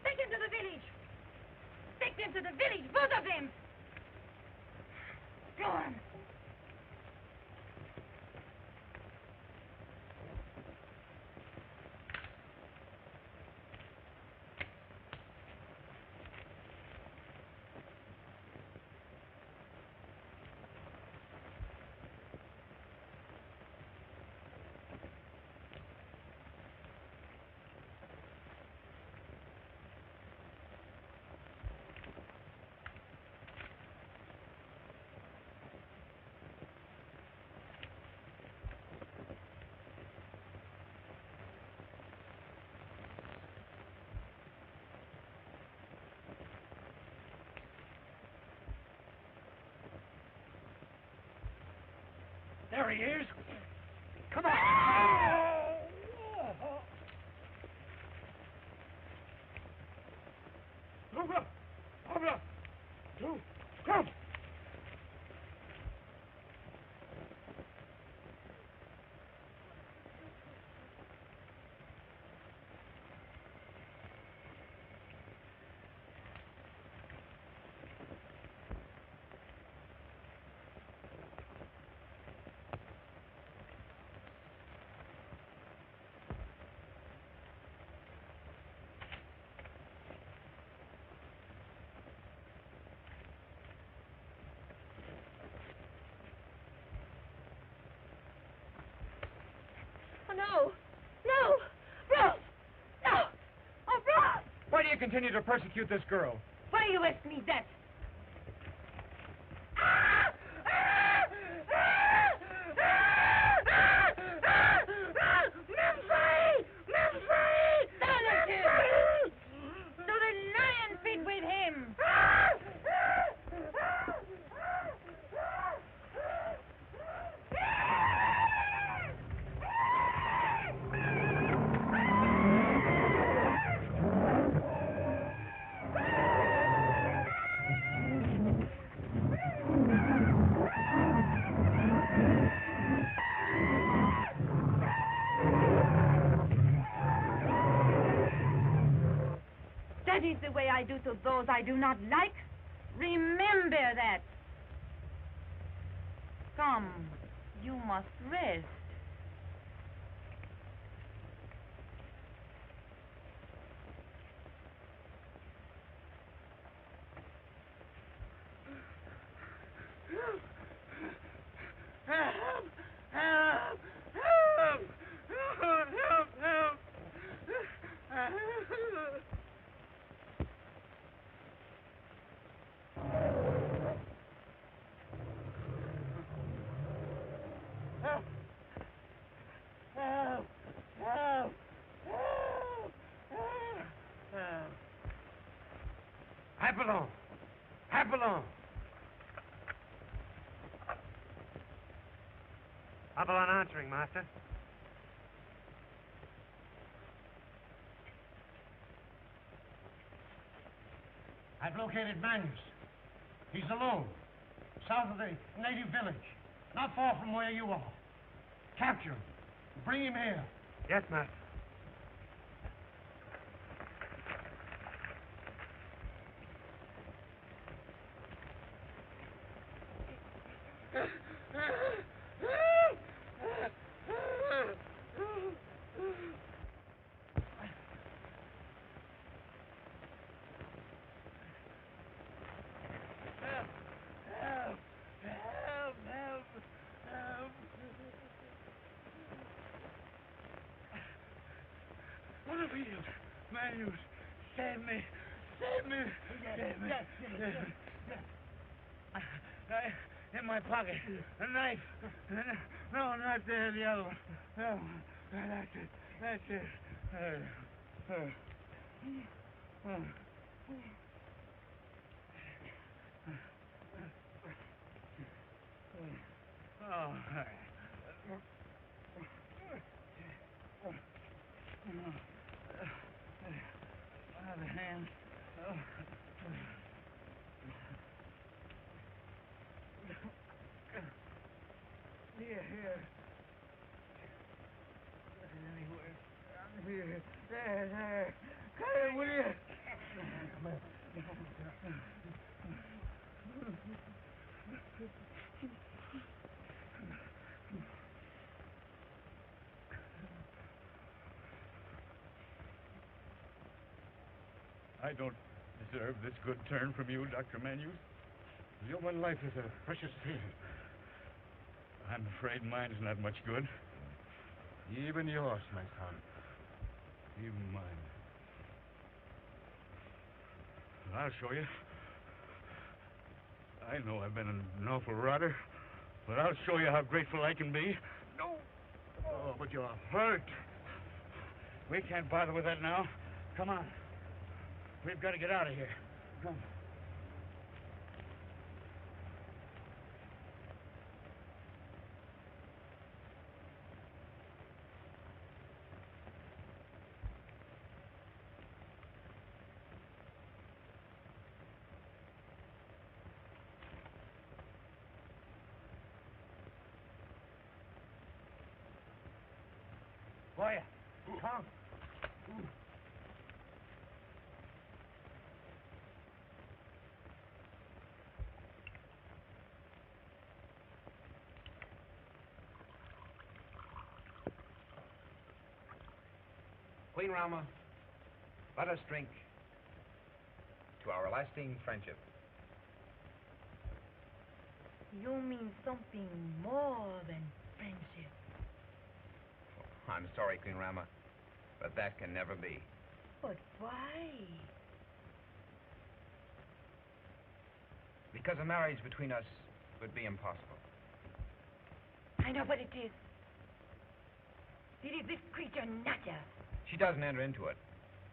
Take them to the village. Take them to the village, both of them. Go on. There he is. Come on. Over. Come. No! Bruce! No! Oh, Bruce! Why do you continue to persecute this girl? Why do you ask me that? Silence him! So the lion feed with him! That is the way I do to those I do not like. Remember that. Come, you must rest. Hapalong! Hapalong! Avalon answering, Master. I've located Manus. He's alone, south of the native village, not far from where you are. Capture him. Bring him here. Yes, Master. Butterfield, Manus, save me, save me, save me. In my pocket, a knife. No, not there, the other one. No, that's it, that's it. Oh, other hand. Here. Anywhere. There. Cut it, will you? I don't deserve this good turn from you, Dr. Manus. Human life is a precious thing. I'm afraid mine's not much good. Even yours, my son. Even mine. I'll show you. I know I've been an awful rotter, but I'll show you how grateful I can be. No. Oh, but you're hurt. We can't bother with that now. Come on. We've got to get out of here. Come. Boya, come. Queen Rama, let us drink to our lasting friendship. You mean something more than friendship. I'm sorry, Queen Rama, but that can never be. But why? Because a marriage between us would be impossible. I know what it is. It is this creature, Natya. She doesn't enter into it.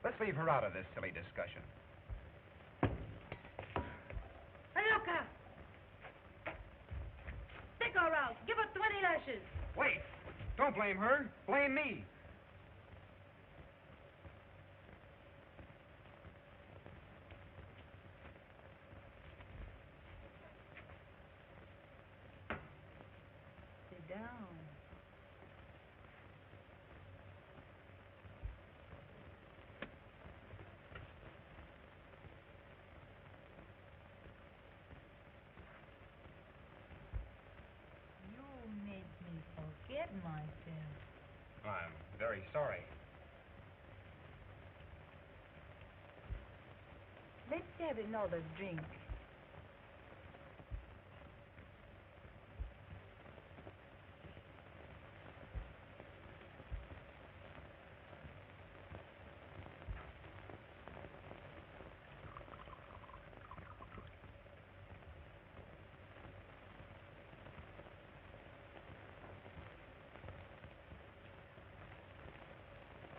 Let's leave her out of this silly discussion. Aluka! Take her out. Give her 20 lashes. Wait! Don't blame her. Blame me. Sit down. very sorry. Let's have another drink.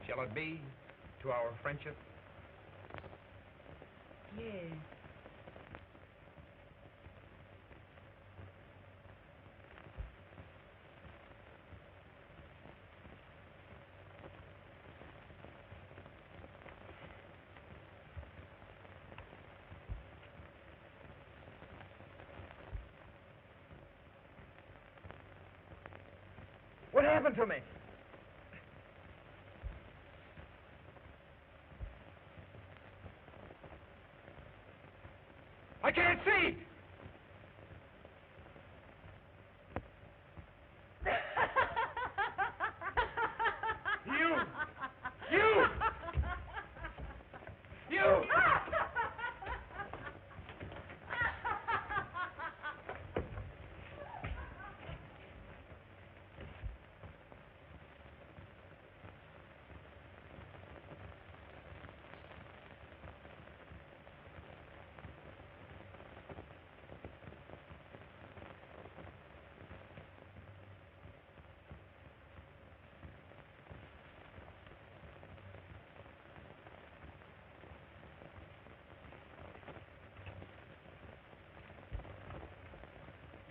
Shall it be to our friendship? Yes. What happened to me? I can't see! You!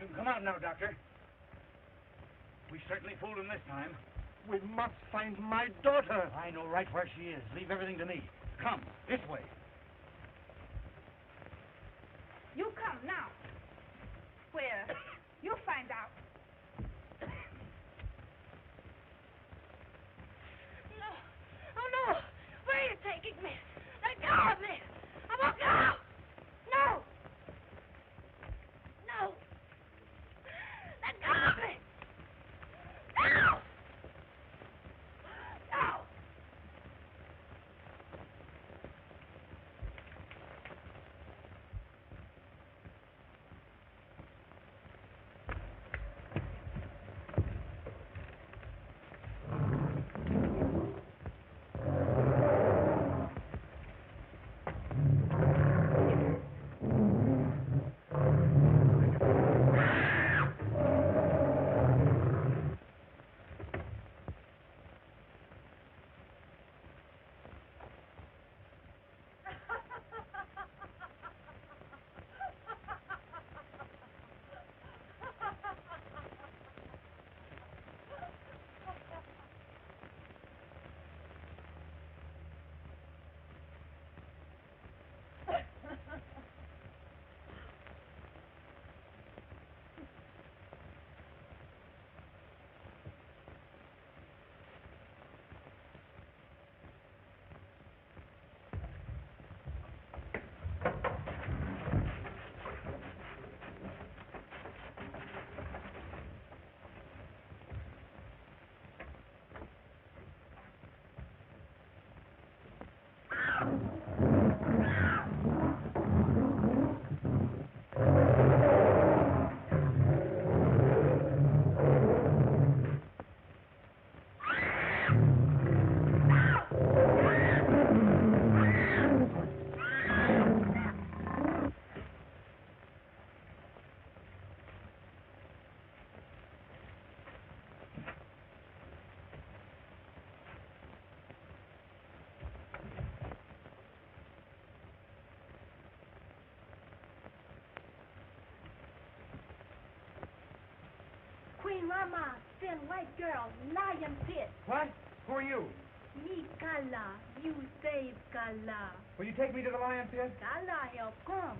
You can come out now, Doctor. We certainly fooled him this time. We must find my daughter. I know right where she is. Leave everything to me. Come, this way. You come now. Where? You find out. No. Oh, no. Where are you taking me? Let go of me. I won't go. No. No. Let go of me. No. No. Queen Rama, thin white girl, lion pit. What? Who are you? Me, Kala. You save Kala. Will you take me to the lion pit? Kala, help come.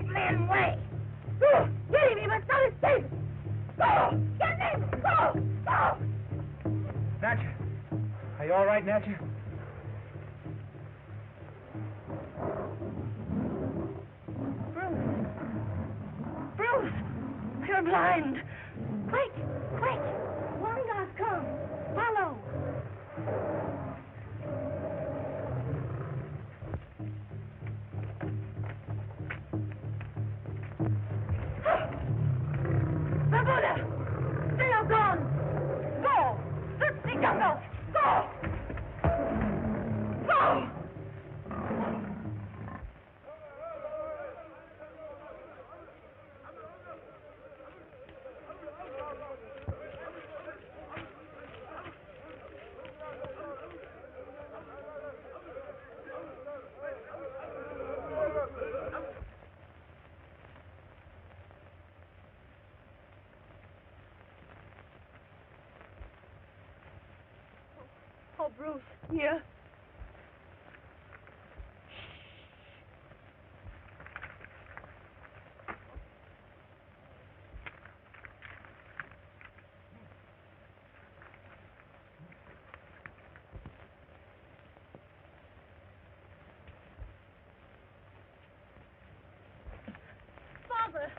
white man way. Go! Get him! He must not escape! Go! Get him! Go! Go! Natcher. Are you all right, Natcher? Bruce! You're blind! Quick! Quick! Wanga's come! Follow! Babuda! They are gone! Go! Search the jungle! Go! Go! Oh, Bruce, here. Father!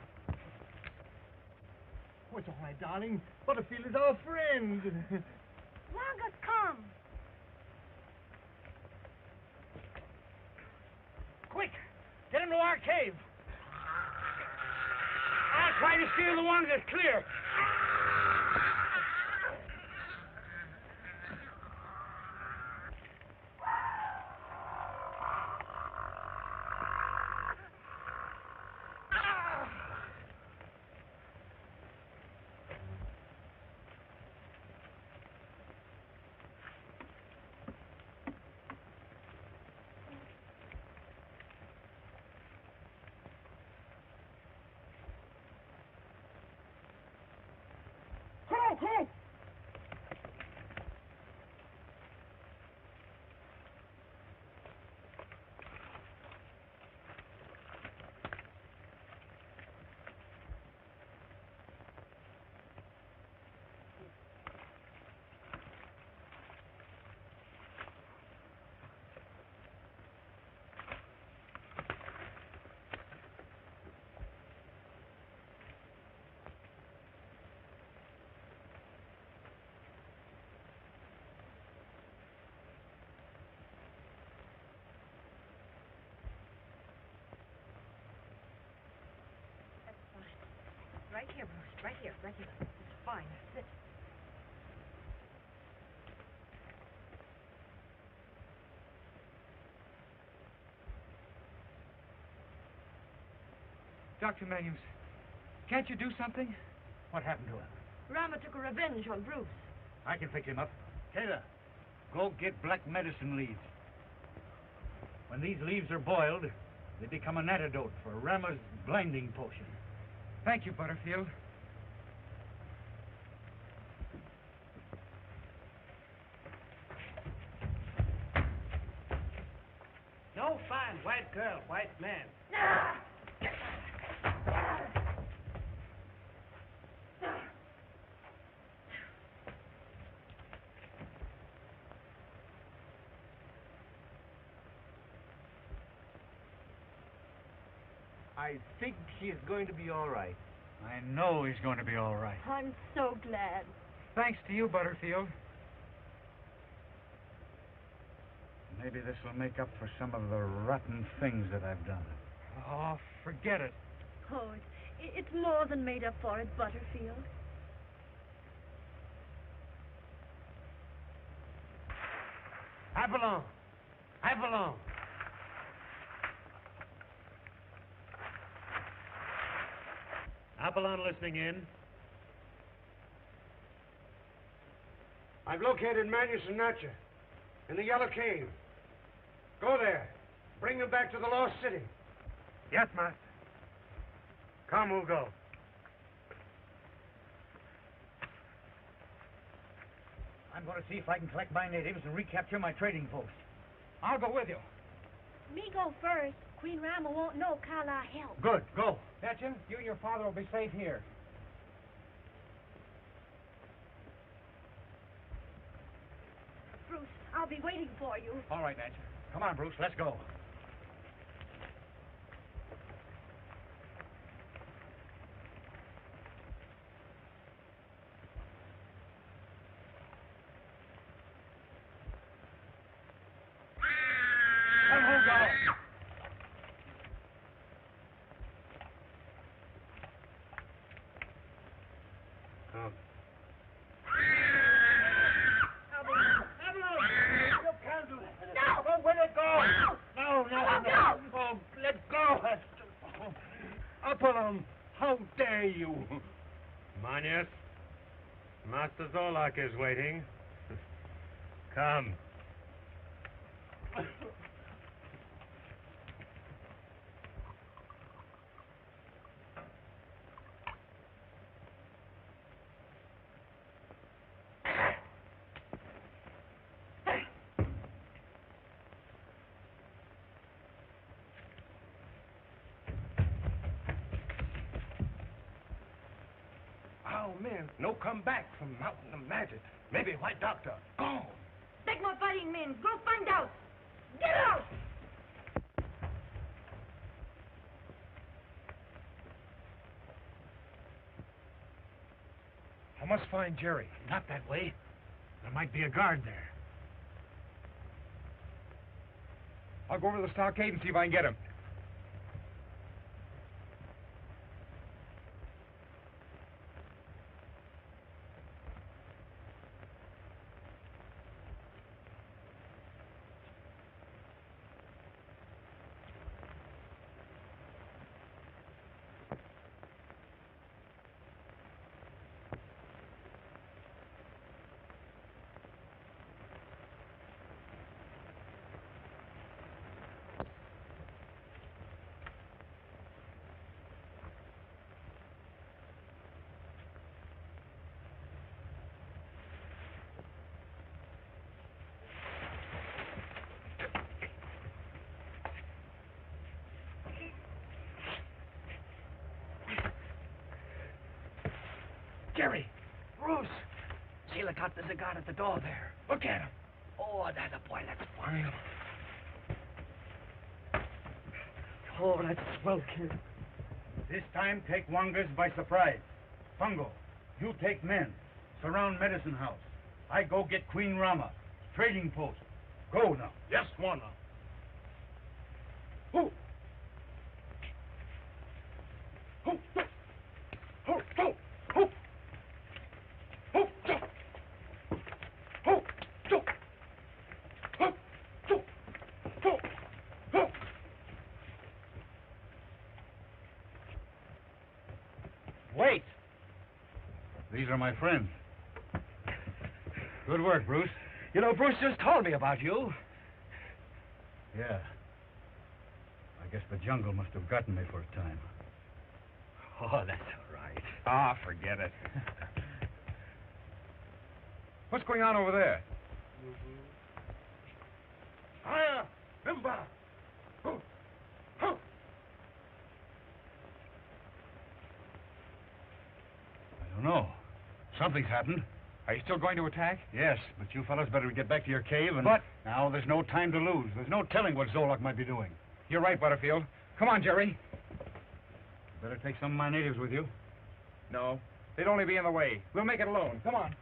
Oh, it's all right, darling. Butterfield is our friend. Wanga's come! Quick! Get him to our cave! I'll try to steer the ones that's clear. Ho! Right here, Bruce. Right here. Right here. It's fine. Sit. Dr. Manues, can't you do something? What happened to him? Rama took a revenge on Bruce. I can fix him up. Taylor, go get black medicine leaves. When these leaves are boiled, they become an antidote for Rama's blinding potion. Thank you, Butterfield. No fine white girl, white man. I think she is going to be all right. I know he's going to be all right. I'm so glad. Thanks to you, Butterfield. Maybe this will make up for some of the rotten things that I've done. Oh, forget it. Oh, it's more than made up for it, Butterfield. Apollon! Apollon! Apollon listening in. I've located Manius and Natcher in the Yellow Cave. Go there. Bring them back to the Lost City. Yes, Master. Come, we'll go. I'm going to see if I can collect my natives and recapture my trading post. I'll go with you. Me go first. Queen Rama won't know Kala help. Good, go. Betcha, you and your father will be safe here. Bruce, I'll be waiting for you. All right, Nancy. Come on, Bruce, let's go. Come. You can't do that. No! Oh, let it go! No, no, no! Oh, let go! Apollon, how dare you? Manius, Master Zolak is waiting. Come. Oh, man, no come back from Mountain of Magic. Maybe White Doctor. Gone. Take more fighting men. Go find out. Get out! I must find Jerry. Not that way. There might be a guard there. I'll go over to the stockade and see if I can get him. Jerry! Bruce! Selicat, there's a guard at the door there. Look at him. Oh, that's a boy. That's fine. Oh, that's swell, kid. This time, take Wangas by surprise. Fungo, you take men. Surround Medicine House. I go get Queen Rama. Trading post. Go now. Yes, Swana. Who? Who? Who? Who? Who? Who? Who? Who? Who? Who? Who? Wait! These are my friends. Good work, Bruce. You know, Bruce just told me about you. Yeah. I guess the jungle must have gotten me for a time. Oh, that's all right. Ah, forget it. What's going on over there? Hiya! Limba! Who? Who? I don't know. Something's happened. Are you still going to attack? Yes, but you fellas better get back to your cave and... But- Now, there's no time to lose. There's no telling what Zolak might be doing. You're right, Butterfield. Come on, Jerry. Better take some of my natives with you. No, they'd only be in the way. We'll make it alone. Come on.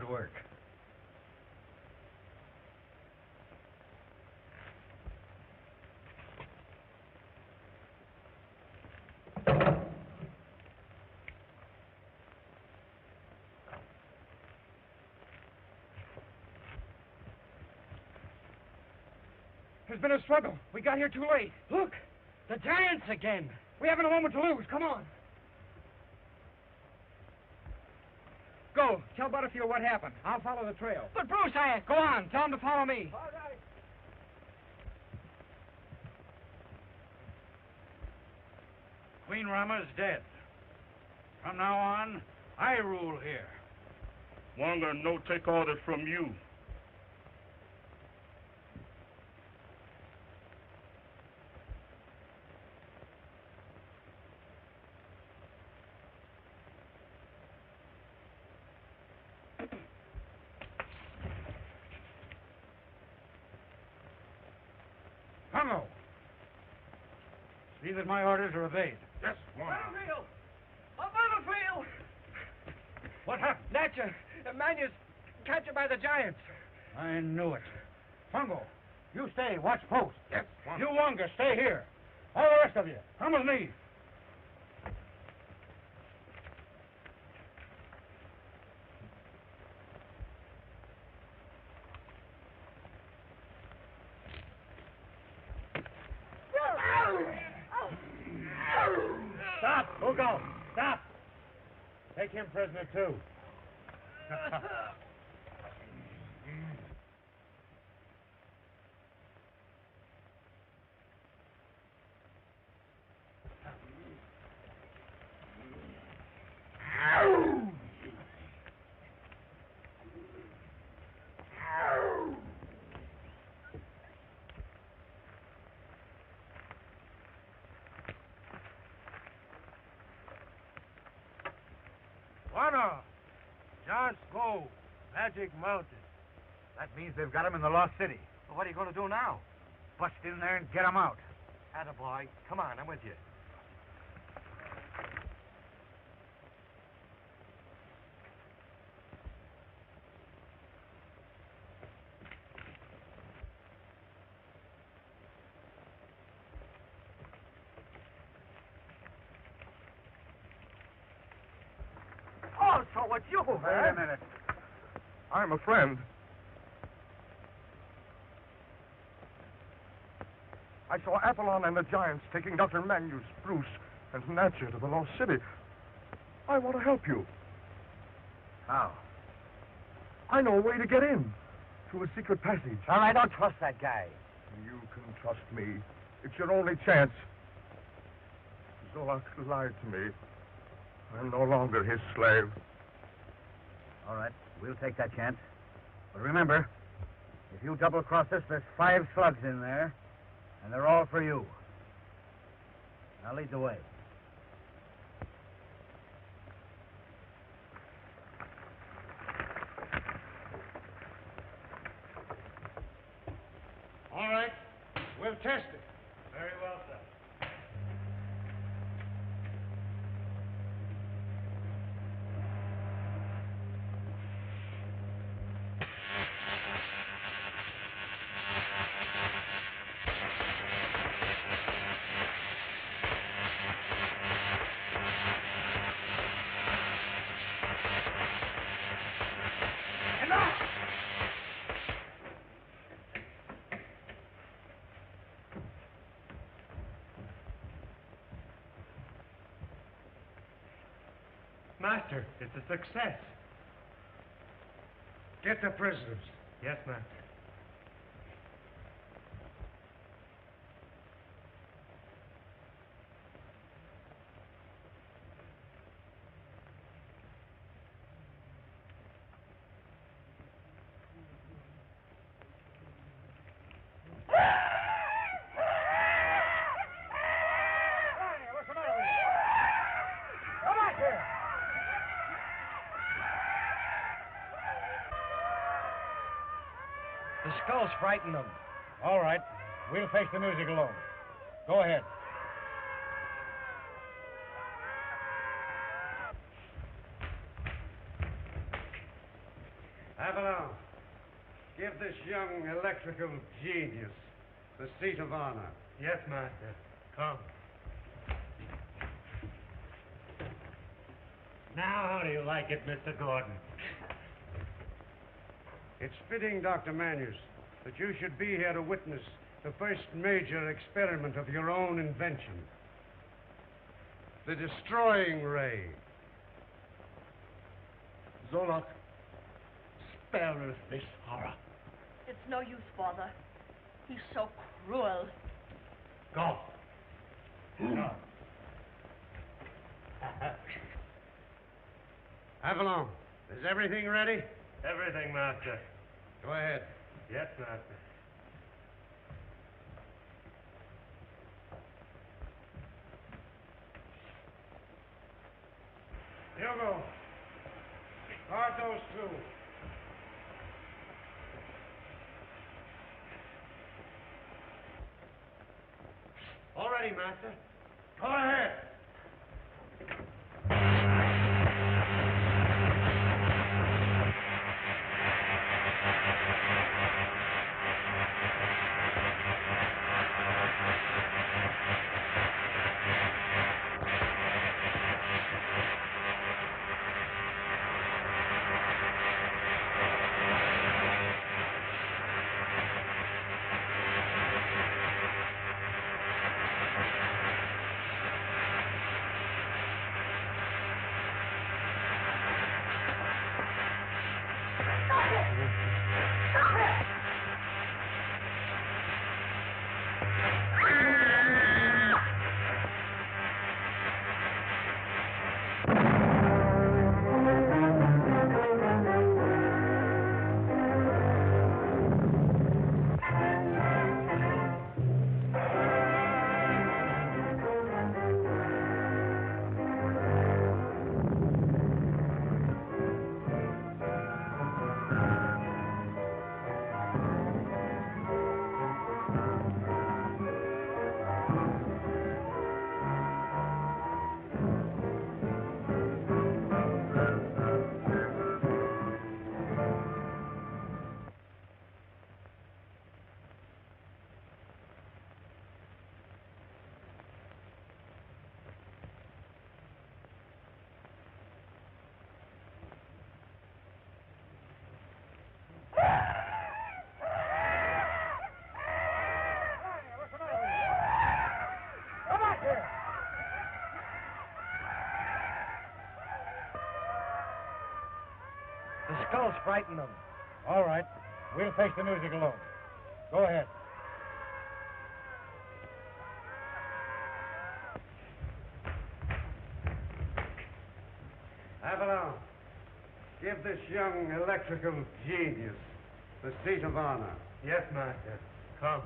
work. There's been a struggle. We got here too late. Look, the giants again. We haven't a moment to lose. Come on. Go. Tell Butterfield what happened. I'll follow the trail. But Bruce, Go on. Tell him to follow me. All right. Queen Rama's dead. From now on, I rule here. Wanga no take orders from you. Congo! See that my orders are obeyed. Yes, Wanga. Butterfield! Butterfield! What happened? Natcha, Manus, captured by the giants. I knew it. Congo, you stay, watch post. Yes, Wanga. You, Wanga, stay here. All the rest of you, come with me. Stop! Hugo! Stop! Take him prisoner, too. Wana! Giants go. Magic Mountain. That means they've got him in the Lost City. Well, what are you going to do now? Bust in there and get him out. Attaboy. Come on, I'm with you. Oh, so it's you, Wait a minute. I'm a friend. I saw Apollon and the giants taking Dr. Manus, Bruce, and Natcha to the Lost City. I want to help you. How? I know a way to get in. Through a secret passage. Well, I don't trust that guy. You can trust me. It's your only chance. Zolak lied to me. I'm no longer his slave. All right, we'll take that chance. But remember, if you double-cross us, there's 5 slugs in there, and they're all for you. Now lead the way. All right. We'll test it. Very well, sir. Master, it's a success. Get the prisoners. Yes, Master. What's the matter with you? Come back here! The skulls frightened them. All right. We'll face the music alone. Go ahead. Avalon, give this young electrical genius the seat of honor. Yes, Master. Come. Now, how do you like it, Mr. Gordon? It's fitting, Dr. Manius, that you should be here to witness the first major experiment of your own invention. The destroying ray. Zolok, spare us this horror. It's no use, Father. He's so cruel. Go. No. Avalon, is everything ready? Everything, Master. Go ahead. Yes, Master. Hugo, guard those two. All ready, Master. Go ahead. The skulls frighten them. All right. We'll face the music alone. Go ahead. Avalon, give this young electrical genius the seat of honor. Yes, Master. Come.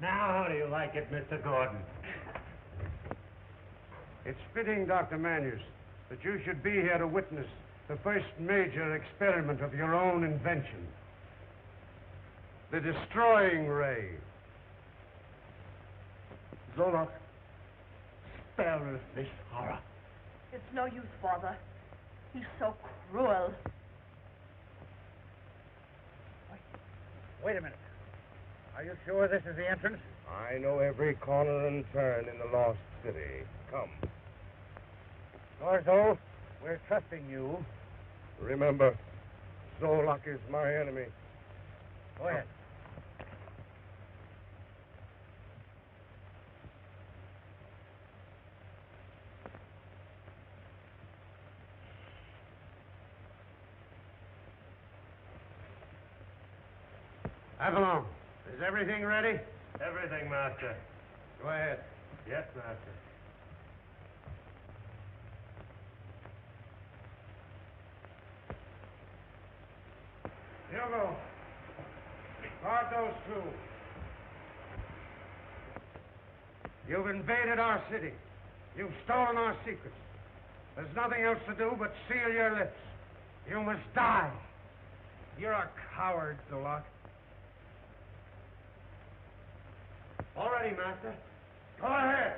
Now, how do you like it, Mr. Gordon? It's fitting, Dr. Manius, that you should be here to witness the first major experiment of your own invention. The destroying ray. Zolok, spare us this horror. It's no use, Father. He's so cruel. Wait a minute. Are you sure this is the entrance? I know every corner and turn in the lost city. Come. Orzo, we're trusting you. Remember, Zolok is my enemy. Go ahead. Avalon, is everything ready? Everything, Master. Go ahead. Yes, Master. Hugo, guard those two. You've invaded our city. You've stolen our secrets. There's nothing else to do but seal your lips. You must die. You're a coward, Zolok. All ready, Master. Go ahead.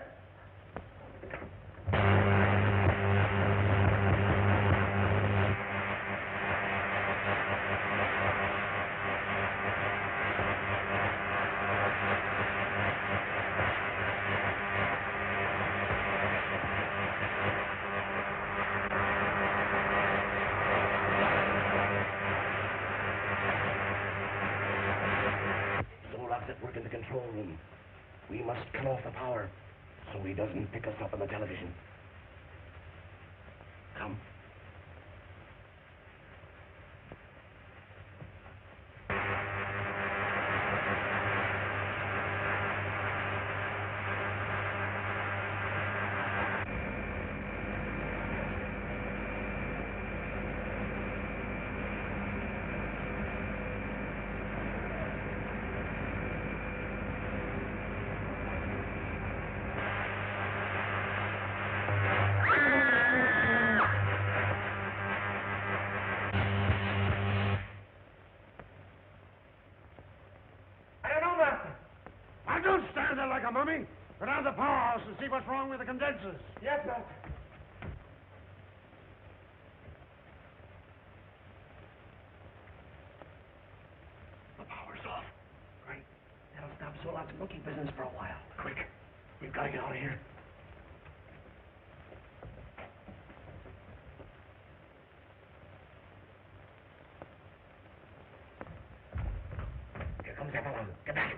at work in the control room. We must cut off the power so he doesn't pick us up on the television. Come. Don't stand there like a mummy. Go down to the powerhouse and see what's wrong with the condensers. Yes, Doctor. The power's off. Right. That'll stop Zolak's monkey business for a while. Quick. We've got to get out of here. Here comes everyone. Get back.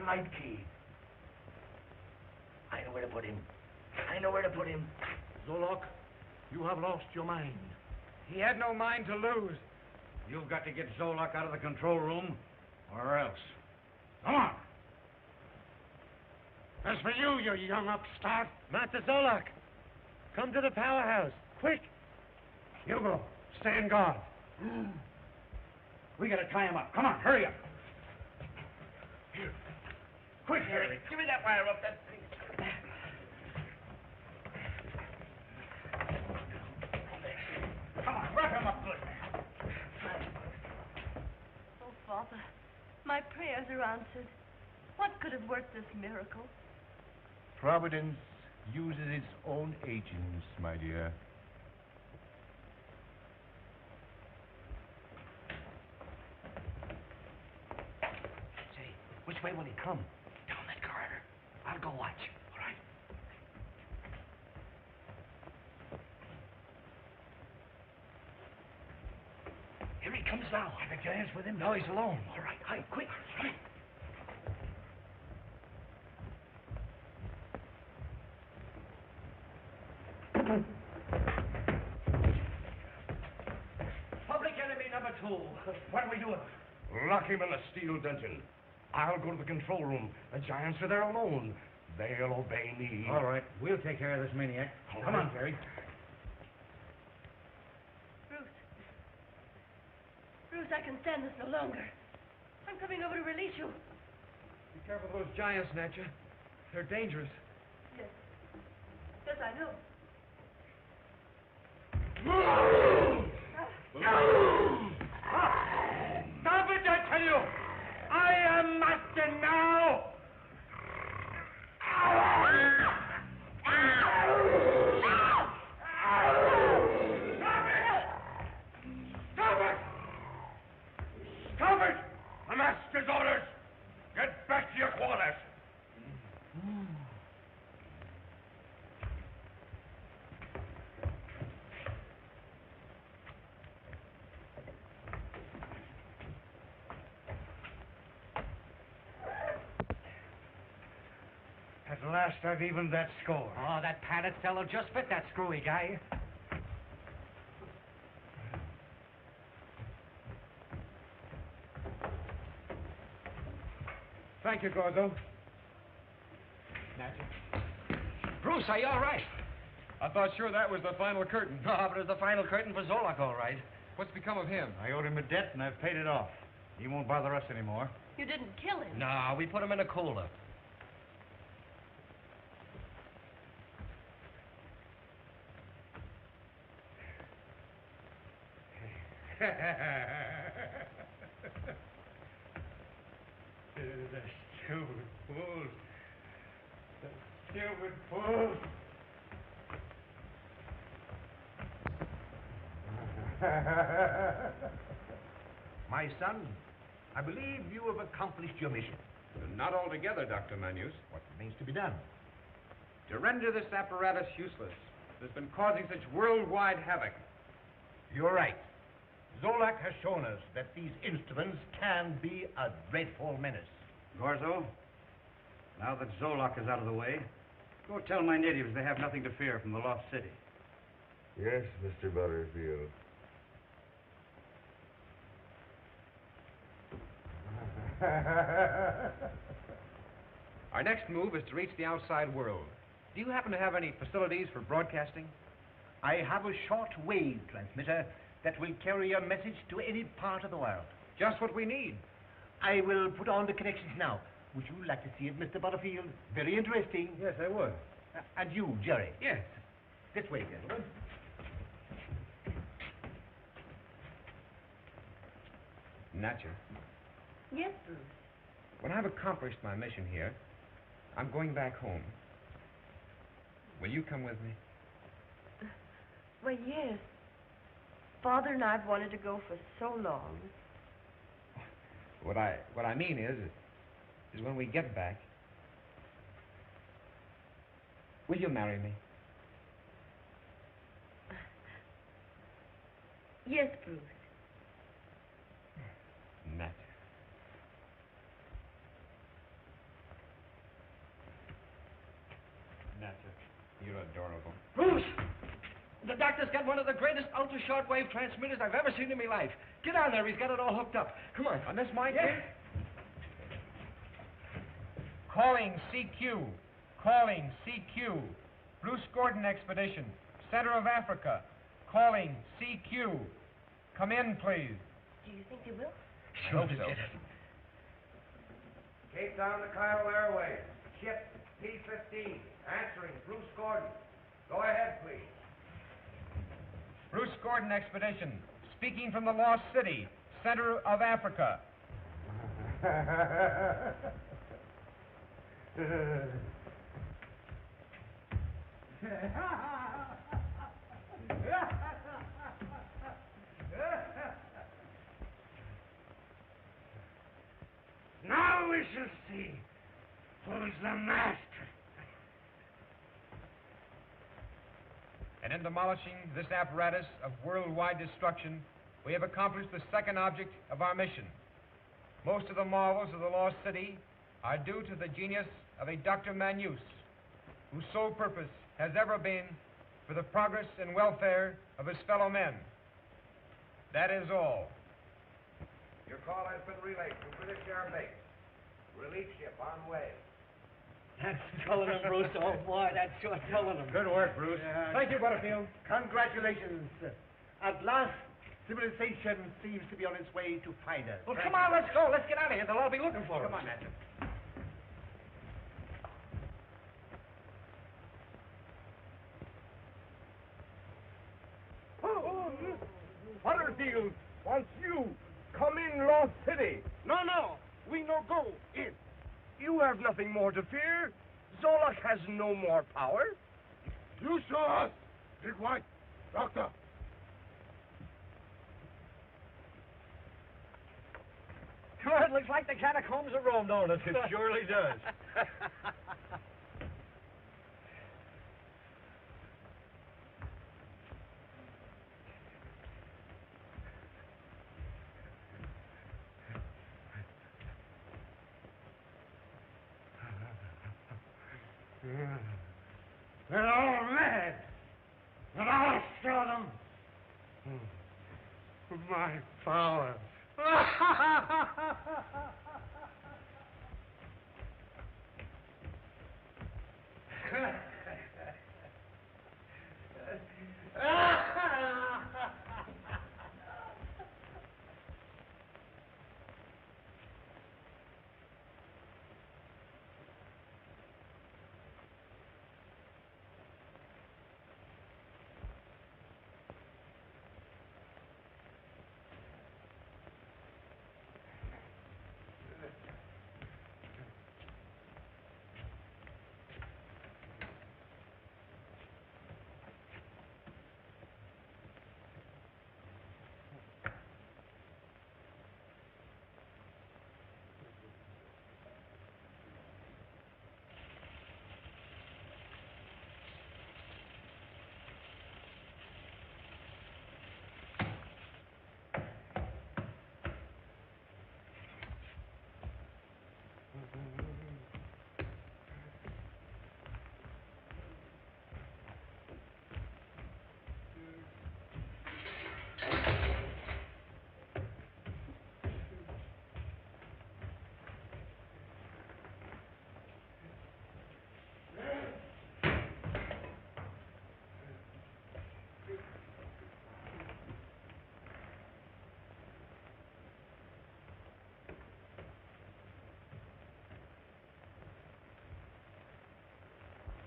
Light key. I know where to put him. I know where to put him. Zolak, you have lost your mind. He had no mind to lose. You've got to get Zolak out of the control room, or else. Come on. As for you, you young upstart. Master Zolak, come to the powerhouse, quick. Hugo, stand guard. We got to tie him up. Come on, hurry up. Here. Quick, Harry. Give me that wire up that thing. Come on, wrap him up good. Oh, Father, my prayers are answered. What could have worked this miracle? Providence uses its own agents, my dear. Say, which way will he come? Down that corridor. I'll go watch. All right? Here he comes now. Are the giants with him? No, he's alone. All right, hide, quick. Hide. Public enemy number 2. What are we doing? Lock him in the steel dungeon. I'll go to the control room. The giants are there alone. They'll obey me. All right, we'll take care of this maniac. Come on, Jerry. Bruce, I can stand this no longer. I'm coming over to release you. Be careful of those giants, Natcha. They're dangerous. Yes. Yes, I know. Stop it, I tell you! I am master now! Stop it! Stop it! The master's orders! Get back to your quarters! At last, I've evened that score. Oh, that padded fellow just fit that screwy guy. Thank you, Gordo. Bruce, are you all right? I thought sure that was the final curtain. No, but it was the final curtain for Zolak, all right. What's become of him? I owed him a debt, and I've paid it off. He won't bother us anymore. You didn't kill him. No, we put him in a cooler. The stupid fools. The stupid fools. My son, I believe you have accomplished your mission. Not altogether, Dr. Manus. What remains to be done? To render this apparatus useless. It has been causing such worldwide havoc. You're right. Zolak has shown us that these instruments can be a dreadful menace. Gorzo, now that Zolak is out of the way, go tell my natives they have nothing to fear from the Lost City. Yes, Mr. Butterfield. Our next move is to reach the outside world. Do you happen to have any facilities for broadcasting? I have a short-wave transmitter that will carry a message to any part of the world. Just what we need. I will put on the connections now. Would you like to see it, Mr. Butterfield? Very interesting. Yes, I would. And you, Jerry? Yes. This way, gentlemen. Natcher, Yes, Bruce. when I've accomplished my mission here, I'm going back home. Will you come with me? Well, yes. Father and I've wanted to go for so long. What I mean is when we get back, will you marry me? Yes, Bruce. Natcher. Natcher, you're adorable. Bruce! The doctor's got one of the greatest ultra-shortwave transmitters I've ever seen in my life. Get on there. He's got it all hooked up. Come on. On this mic, Yeah. Calling CQ. Calling CQ. Bruce Gordon Expedition. Center of Africa. Calling CQ. Come in, please. Do you think they will? I hope so. Cape Town to Cairo Airways. Ship P-15. Answering, Bruce Gordon. Go ahead, please. Bruce Gordon Expedition. Speaking from the Lost City. Center of Africa. Now we shall see who's the master. And in demolishing this apparatus of worldwide destruction, we have accomplished the second object of our mission. Most of the marvels of the Lost City are due to the genius of a Dr. Manus, whose sole purpose has ever been for the progress and welfare of his fellow men. That is all. Your call has been relayed from British Air Base. Relief ship on way. That's telling him, Bruce. Oh, boy, that's sure telling him. Good work, Bruce. Thank you, Butterfield. Congratulations. At last, civilization seems to be on its way to find us. Well, come on, let's go. Let's get out of here. They'll all be looking for us. Come on, Natcher. Butterfield wants you. Come in, Lost City. No, no. We no go in. You have nothing more to fear. Zolak has no more power. You saw us. Big White. Doctor. Sure, it looks like the catacombs of Rome, don't it? It surely does. They're all mad. And I'll show them my power.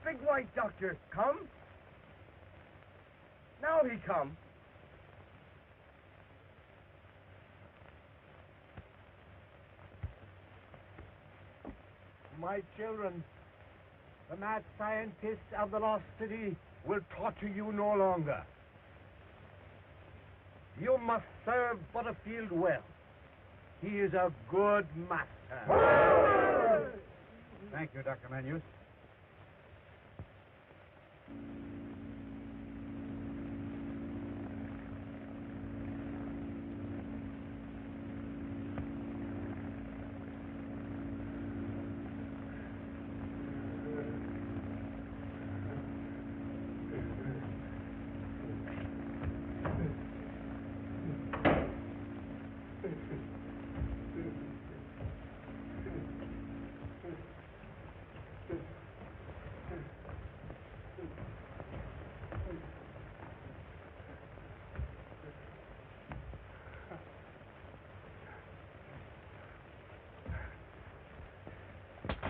big white doctor come? Now he come. My children, the mad scientists of the lost city will torture you no longer. You must serve Butterfield well. He is a good master. Thank you, Dr. Manus.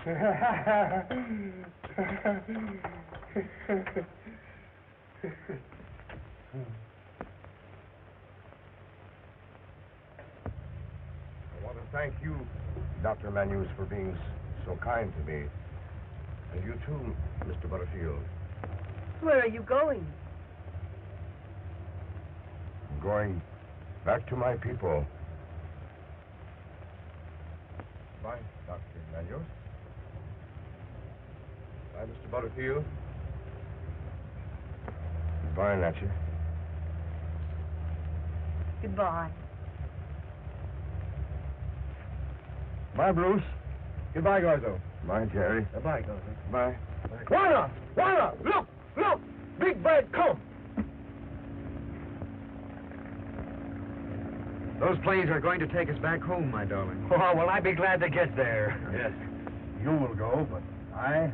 I want to thank you, Dr. Manus, for being so kind to me. And you too, Mr. Butterfield. Where are you going? I'm going back to my people. Bye, Dr. Manus. Bye, Mr. Butterfield. Goodbye, Natchez. Goodbye. Bye, Bruce. Goodbye, Garzo. Bye, Jerry. Goodbye, Garzo. Bye. Warner! Warner! Look! Look! Big bird come! Those planes are going to take us back home, my darling. Oh, well, I'd be glad to get there. Yes. You will go, but I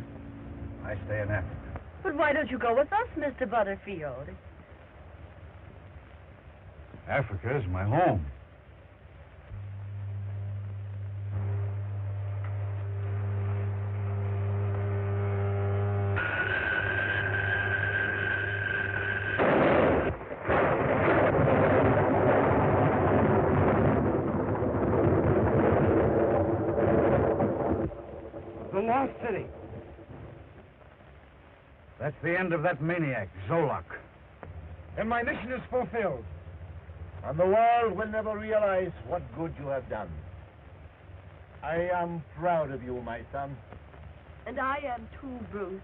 stay in Africa. But why don't you go with us, Mr. Butterfield? Africa is my home. The lost city. That's the end of that maniac, Zolak. And my mission is fulfilled. And the world will never realize what good you have done. I am proud of you, my son. And I am too, Bruce.